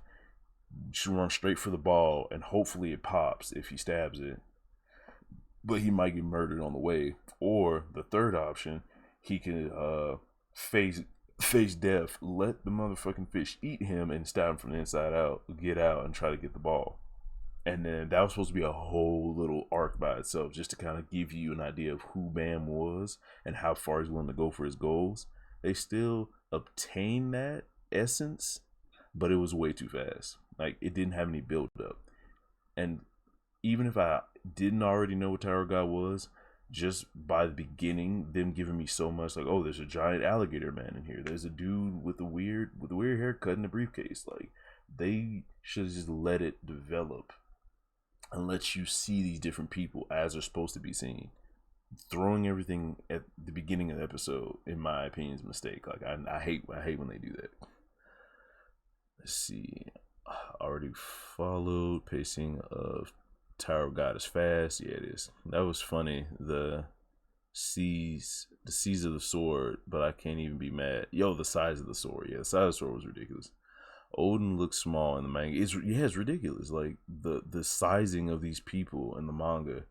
Speaker 1: should run straight for the ball, and hopefully it pops if he stabs it. But he might get murdered on the way. Or the third option, he can face death, let the motherfucking fish eat him, and stab him from the inside out, get out, and try to get the ball. And then that was supposed to be a whole little arc by itself, just to kind of give you an idea of who Bam was and how far he's willing to go for his goals. They still obtained that essence, but it was way too fast. Like, it didn't have any build up. And even if I didn't already know what Tower God was, just by the beginning, them giving me so much, like, oh, there's a giant alligator man in here. There's a dude with a weird haircut in a briefcase. Like, they should have just let it develop and let you see these different people as they're supposed to be seen. Throwing everything at the beginning of the episode, in my opinion, is a mistake. Like, I hate when they do that. Let's see. Already followed. Pacing of Tower of God is fast. Yeah, it is. That was funny. The seas of the sword, but I can't even be mad. Yo, the size of the sword. Yeah, the size of the sword was ridiculous. Odin looks small in the manga. It's ridiculous. Like, the sizing of these people in the manga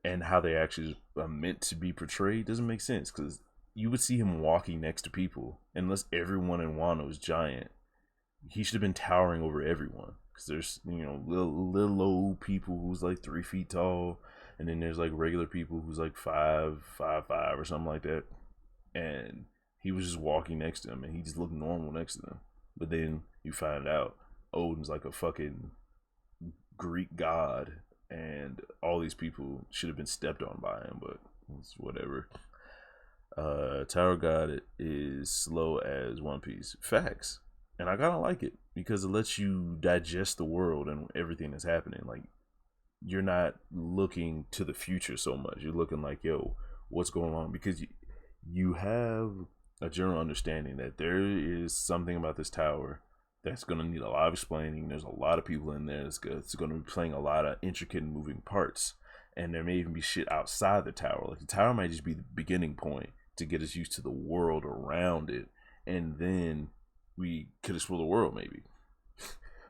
Speaker 1: and how they actually are meant to be portrayed doesn't make sense, because you would see him walking next to people. Unless everyone in Wano is giant, he should have been towering over everyone, because there's, you know, little old people who's like 3 feet tall, and then there's like regular people who's like 5'5" or something like that, and he was just walking next to them, and he just looked normal next to them. But then you find out Odin's like a fucking Greek god, and all these people should have been stepped on by him, but it's whatever. Tower God is slow as One Piece. Facts. And I kind of like it, because it lets you digest the world and everything that's happening. Like, you're not looking to the future so much. You're looking like, yo, what's going on? Because you have a general understanding that there is something about this tower that's going to need a lot of explaining. There's a lot of people in there that's going to be playing a lot of intricate and moving parts. And there may even be shit outside the tower. Like, the tower might just be the beginning point to get us used to the world around it. And then we could explore the world, maybe.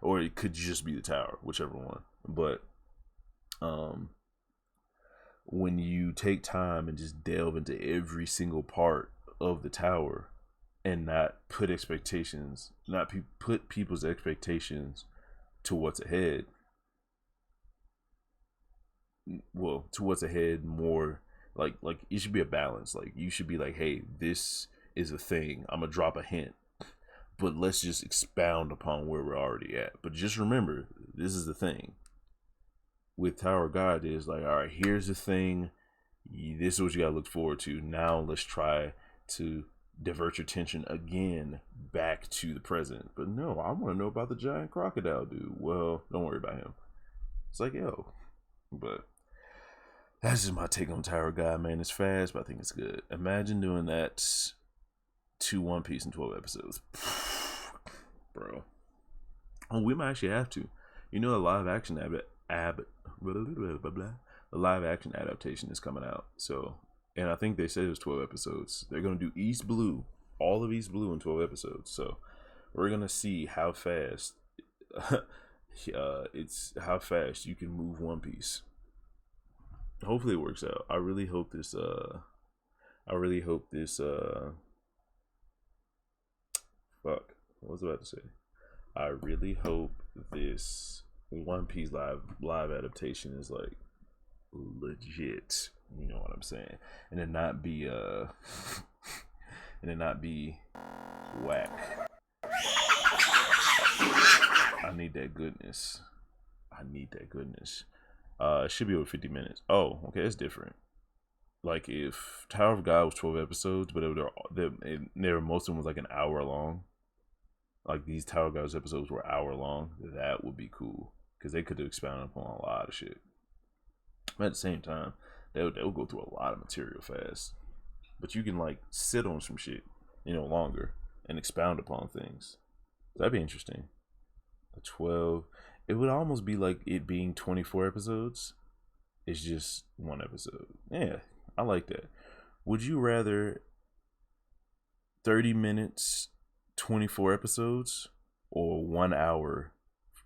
Speaker 1: Or it could just be the tower, whichever one. But when you take time and just delve into every single part of the tower and not put expectations, put people's expectations to what's ahead, well, to what's ahead more, like it should be a balance. Like, you should be like, hey, this is a thing, I'm gonna drop a hint, but let's just expound upon where we're already at. But just remember, this is the thing with Tower God, is like, all right, here's the thing, this is what you gotta look forward to. Now let's try to divert your attention again back to the present. But no, I want to know about the giant crocodile dude. Well, don't worry about him. It's like, yo. But that's just my take on Tower God, man. It's fast, but I think it's good. Imagine doing that to One Piece in 12 episodes. Bro. Oh, we might actually have to. You know, a live action the live action adaptation is coming out. So, and I think they said it was 12 episodes. They're going to do East Blue, all of East Blue in 12 episodes. So we're going to see how fast how fast you can move One Piece. Hopefully it works out. I really hope this fuck, what was I about to say? I really hope this One Piece live adaptation is like legit. You know what I'm saying? And it not be whack. I need that goodness. It should be over 50 minutes. Oh, okay, it's different. Like, if Tower of God was 12 episodes, but most of them was like an hour long. Like, these Tower of God's episodes were hour long. That would be cool, because they could have expounded upon a lot of shit. But at the same time, they'll go through a lot of material fast. But you can, like, sit on some shit, you know, longer and expound upon things. That'd be interesting. 12. It would almost be like it being 24 episodes. It's just one episode. Yeah, I like that. Would you rather 30 minutes, 24 episodes, or 1 hour,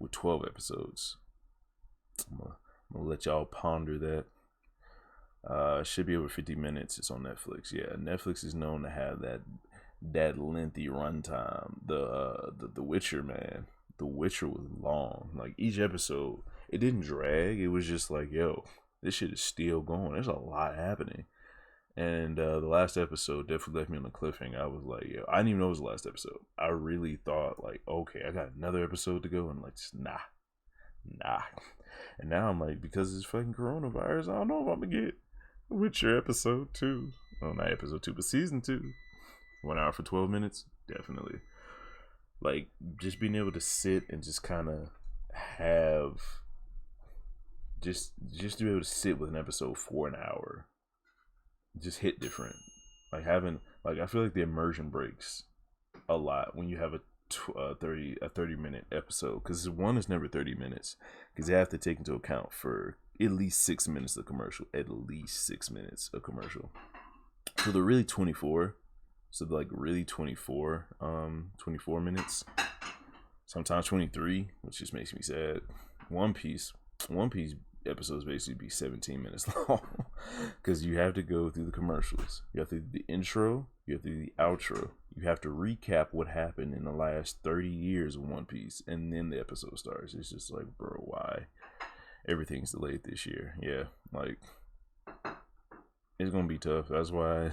Speaker 1: with 12 episodes. I'm gonna let y'all ponder that. It should be over 50 minutes. It's on Netflix. Yeah, Netflix is known to have that lengthy runtime. The Witcher, man. The Witcher was long. Like each episode, it didn't drag. It was just like, yo, this shit is still going. There's a lot happening. And the last episode definitely left me on a cliffhanger. I was like, yo, I didn't even know it was the last episode. I really thought like, okay, I got another episode to go, and like, just, nah. And now I'm like, because it's fucking coronavirus, I don't know if I'm gonna get Witcher episode 2. Oh, not episode 2, but season 2. 1 hour for 12 minutes, definitely. Like just being able to sit and just kind of have just to be able to sit with an episode for an hour just hit different. Like having like I feel like the immersion breaks a lot when you have a 30 minute episode, because one is never 30 minutes because they have to take into account for at least 6 minutes of commercial, so they're really 24. So like really 24 minutes, sometimes 23, which just makes me sad. One Piece episodes basically be 17 minutes long because you have to go through the commercials, you have to do the intro, you have to do the outro, you have to recap what happened in the last 30 years of One Piece, and then the episode starts. It's just like, bro, why everything's delayed this year? Yeah, like it's gonna be tough. That's why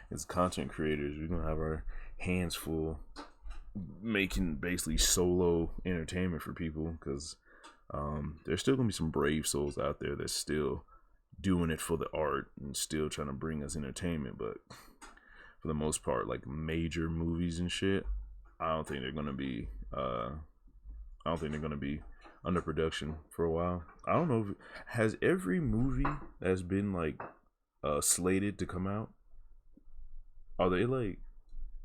Speaker 1: it's content creators. We're gonna have our hands full making basically solo entertainment for people, because there's still gonna be some brave souls out there that's still doing it for the art and still trying to bring us entertainment. But for the most part, like major movies and shit, I don't think they're gonna be under production for a while. I don't know has every movie that's been like slated to come out, are they like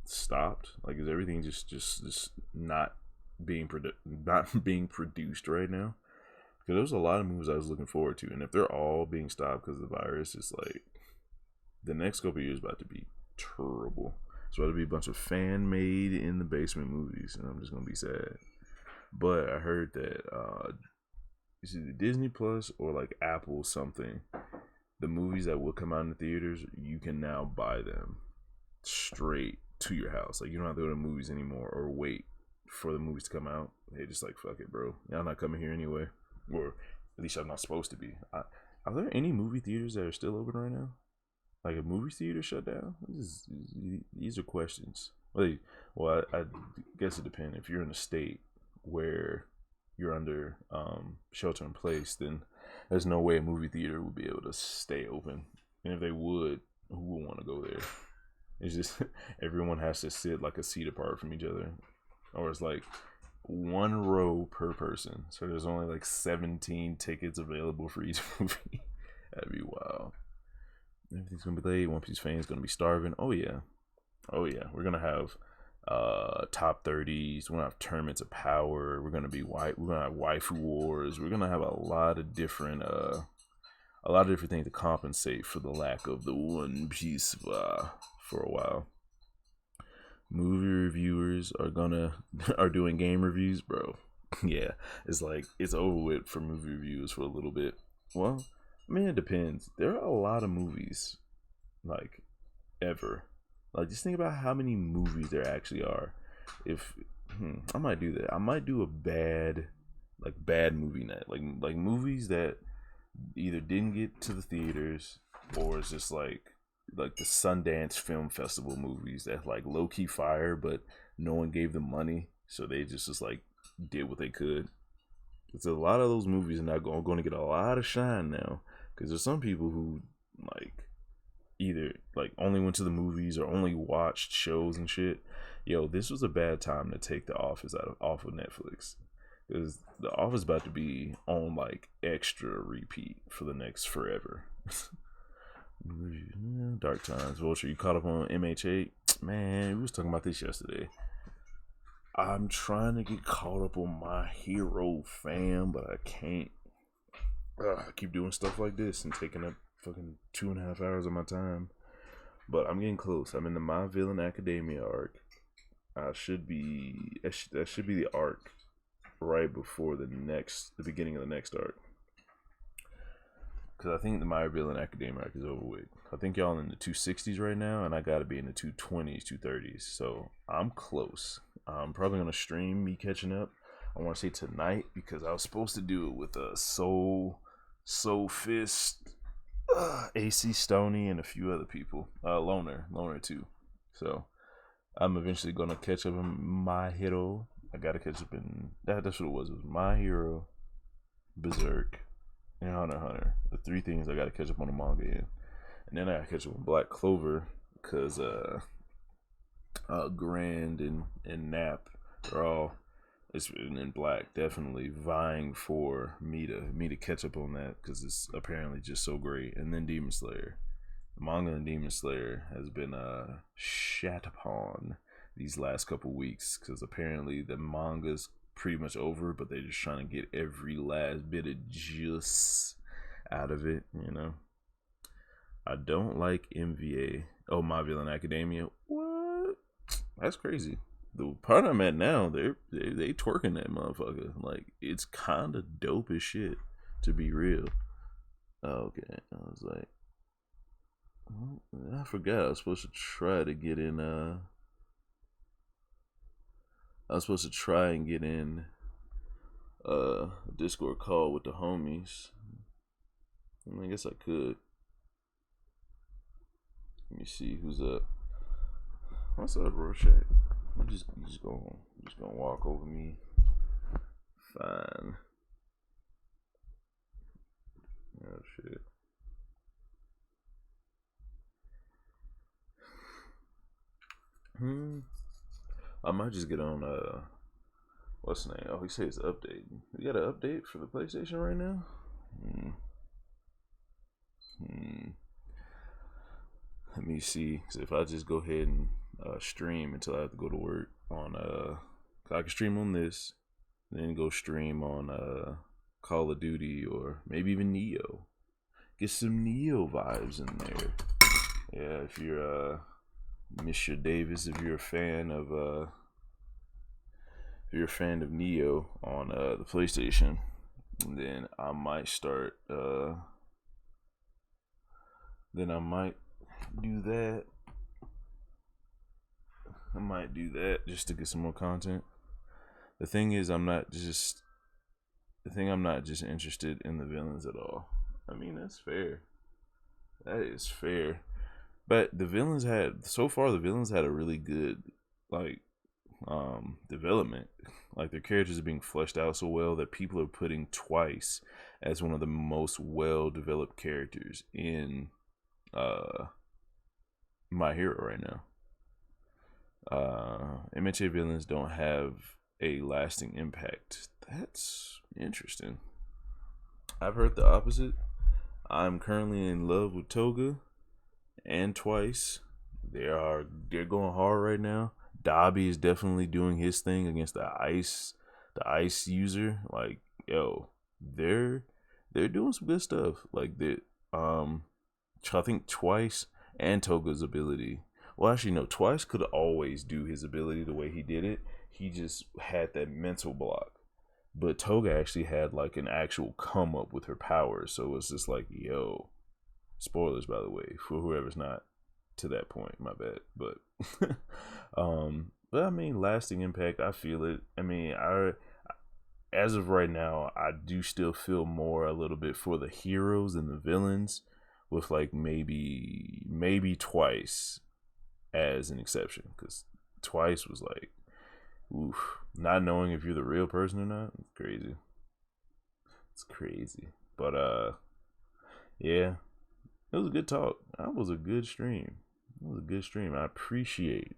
Speaker 1: stopped? Like is everything just not being produced right now? Because there's a lot of movies I was looking forward to, and if they're all being stopped because of the virus, it's like the next couple of years about to be terrible. It's about to be a bunch of fan made in the basement movies, and I'm just gonna be sad. But I heard that it's either Disney Plus or like Apple something, the movies that will come out in the theaters, you can now buy them straight to your house. Like you don't have to go to movies anymore or wait for the movies to come out. They just like, fuck it, bro, y'all not coming here anyway, or at least I'm not supposed to be. Are there any movie theaters that are still open right now? Like a movie theater shut down? These are questions. Well, I guess it depends. If you're in a state where you're under shelter in place, then there's no way a movie theater would be able to stay open. And if they would, who would want to go there? It's just everyone has to sit like a seat apart from each other, or it's like one row per person. So there's only like 17 tickets available for each movie. That'd be wild. Everything's gonna be late. One Piece fans gonna be starving. Oh yeah. We're gonna have top 30s. We're gonna have tournaments of power. We're gonna have waifu wars. We're gonna have a lot of different things to compensate for the lack of the One Piece for a while. Movie reviewers are doing game reviews, bro. Yeah, it's like it's over with for movie reviews for a little bit. Well, I mean, it depends. There are a lot of movies, like ever. Like just think about how many movies there actually are. If I might do that. I might do a bad movie night. Like movies that either didn't get to the theaters, or it's just like the Sundance Film Festival movies that like low key fire, but no one gave them money, so they just like did what they could. It's a lot of those movies are not going to get a lot of shine now, because there's some people who like either like only went to the movies or only watched shows and shit. Yo, this was a bad time to take The Office off of Netflix, because The Office about to be on like extra repeat for the next forever. Dark Times. Vulture, you caught up on MH8? Man, we was talking about this yesterday. I'm trying to get caught up on My Hero, fam, but I can't. I keep doing stuff like this and taking up fucking 2.5 hours of my time. But I'm getting close. I'm in the My Villain Academia arc. That should be the arc right before the beginning of the next arc. Because I think the My Villain Academia arc is over with. I think y'all in the 260s right now, and I gotta be in the 220s, 230s. So I'm close. I'm probably gonna stream me catching up. I want to say tonight because I was supposed to do it with a Soul Fist, AC Stoney, and a few other people. Loner too. So I'm eventually gonna catch up in My Hero. I gotta catch up in that's what it was. It was My Hero, Berserk, and Hunter x Hunter. The three things I gotta catch up on the manga in. And then I gotta catch up on Black Clover because Grand and Nap are all in Black definitely vying for me to catch up on that because it's apparently just so great. And then Demon Slayer. The manga and Demon Slayer has been shat upon these last couple weeks because apparently the manga's pretty much over, but they're just trying to get every last bit of juice out of it, you know. I don't like MVA. Oh, My Villain Academia. What? That's crazy. The part I'm at now, they twerking that motherfucker. Like, it's kind of dope as shit, to be real. Okay, I was like, I forgot I was supposed to try to get in. I was supposed to try and get in a Discord call with the homies. I guess I could. Let me see who's up. What's up, Rorschach? I'm just gonna walk over me. Fine. Oh shit. I might just get on what's the name? Oh, he says update. We got an update for the PlayStation right now? Let me see. Cause if I just go ahead and stream until I have to go to work on I can stream on this, then go stream on Call of Duty or maybe even Neo. Get some Neo vibes in there. Yeah, if you're Mr. Davis, if you're a fan of Neo on the PlayStation, then I might start then I might do that. I might do that just to get some more content. The thing is, I'm not just interested in the villains at all. I mean, that's fair. That is fair. But the villains had a really good development. Like their characters are being fleshed out so well that people are putting Twice as one of the most well developed characters in My Hero right now. MHA villains don't have a lasting impact. That's interesting. I've heard the opposite. I'm currently in love with Toga and Twice. They're going hard right now. Dobby is definitely doing his thing against the ice user. Like, yo, they're doing some good stuff. Like I think Twice and Toga's ability. Well, actually, no. Twice could always do his ability the way he did it. He just had that mental block. But Toga actually had like an actual come up with her powers. So it's just like, yo, spoilers by the way for whoever's not to that point. My bad. But but I mean, lasting impact. I feel it. I mean, as of right now, I do still feel more a little bit for the heroes and the villains, with like maybe Twice as an exception, because Twice was like, oof, not knowing if you're the real person or not. It's crazy. It's crazy. But yeah, it was a good talk. That was a good stream. I appreciate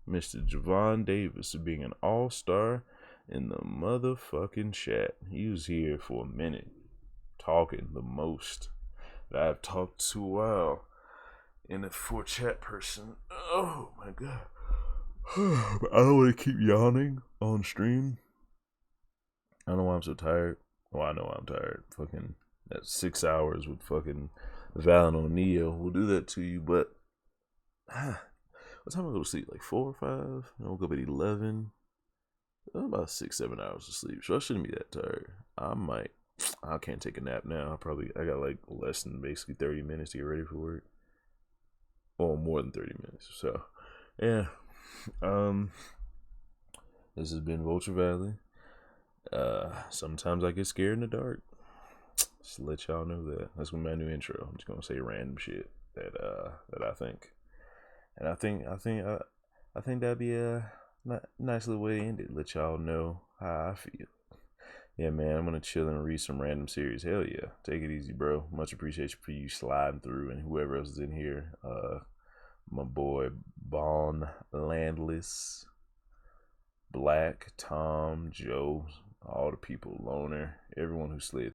Speaker 1: Mr. Javon Davis being an all-star in the motherfucking chat. He was here for a minute, talking the most that I've talked to a while in a for chat person. Oh my god. I don't want to keep yawning on stream. I don't know why I'm so tired. Well, I know I'm tired. Fucking that 6 hours with fucking Valen on Neo will do that to you. But what time I go to sleep? Like 4 or 5? I woke up at 11. about 6-7 hours of sleep, so I shouldn't be that tired. I can't take a nap now. I got like less than basically 30 minutes to get ready for work. Or more than 30 minutes. So, yeah. This has been Vulture Valley. Sometimes I get scared in the dark. Just to let y'all know that. That's gonna be my new intro. I'm just gonna say random shit that I think. And I think that'd be a nice little way to end it. Let y'all know how I feel. Yeah, man, I'm gonna chill and read some random series. Hell yeah, take it easy, bro. Much appreciation for you sliding through, and whoever else is in here. My boy Bon Landless, Black, Tom, Joe, all the people, Loner, everyone who slid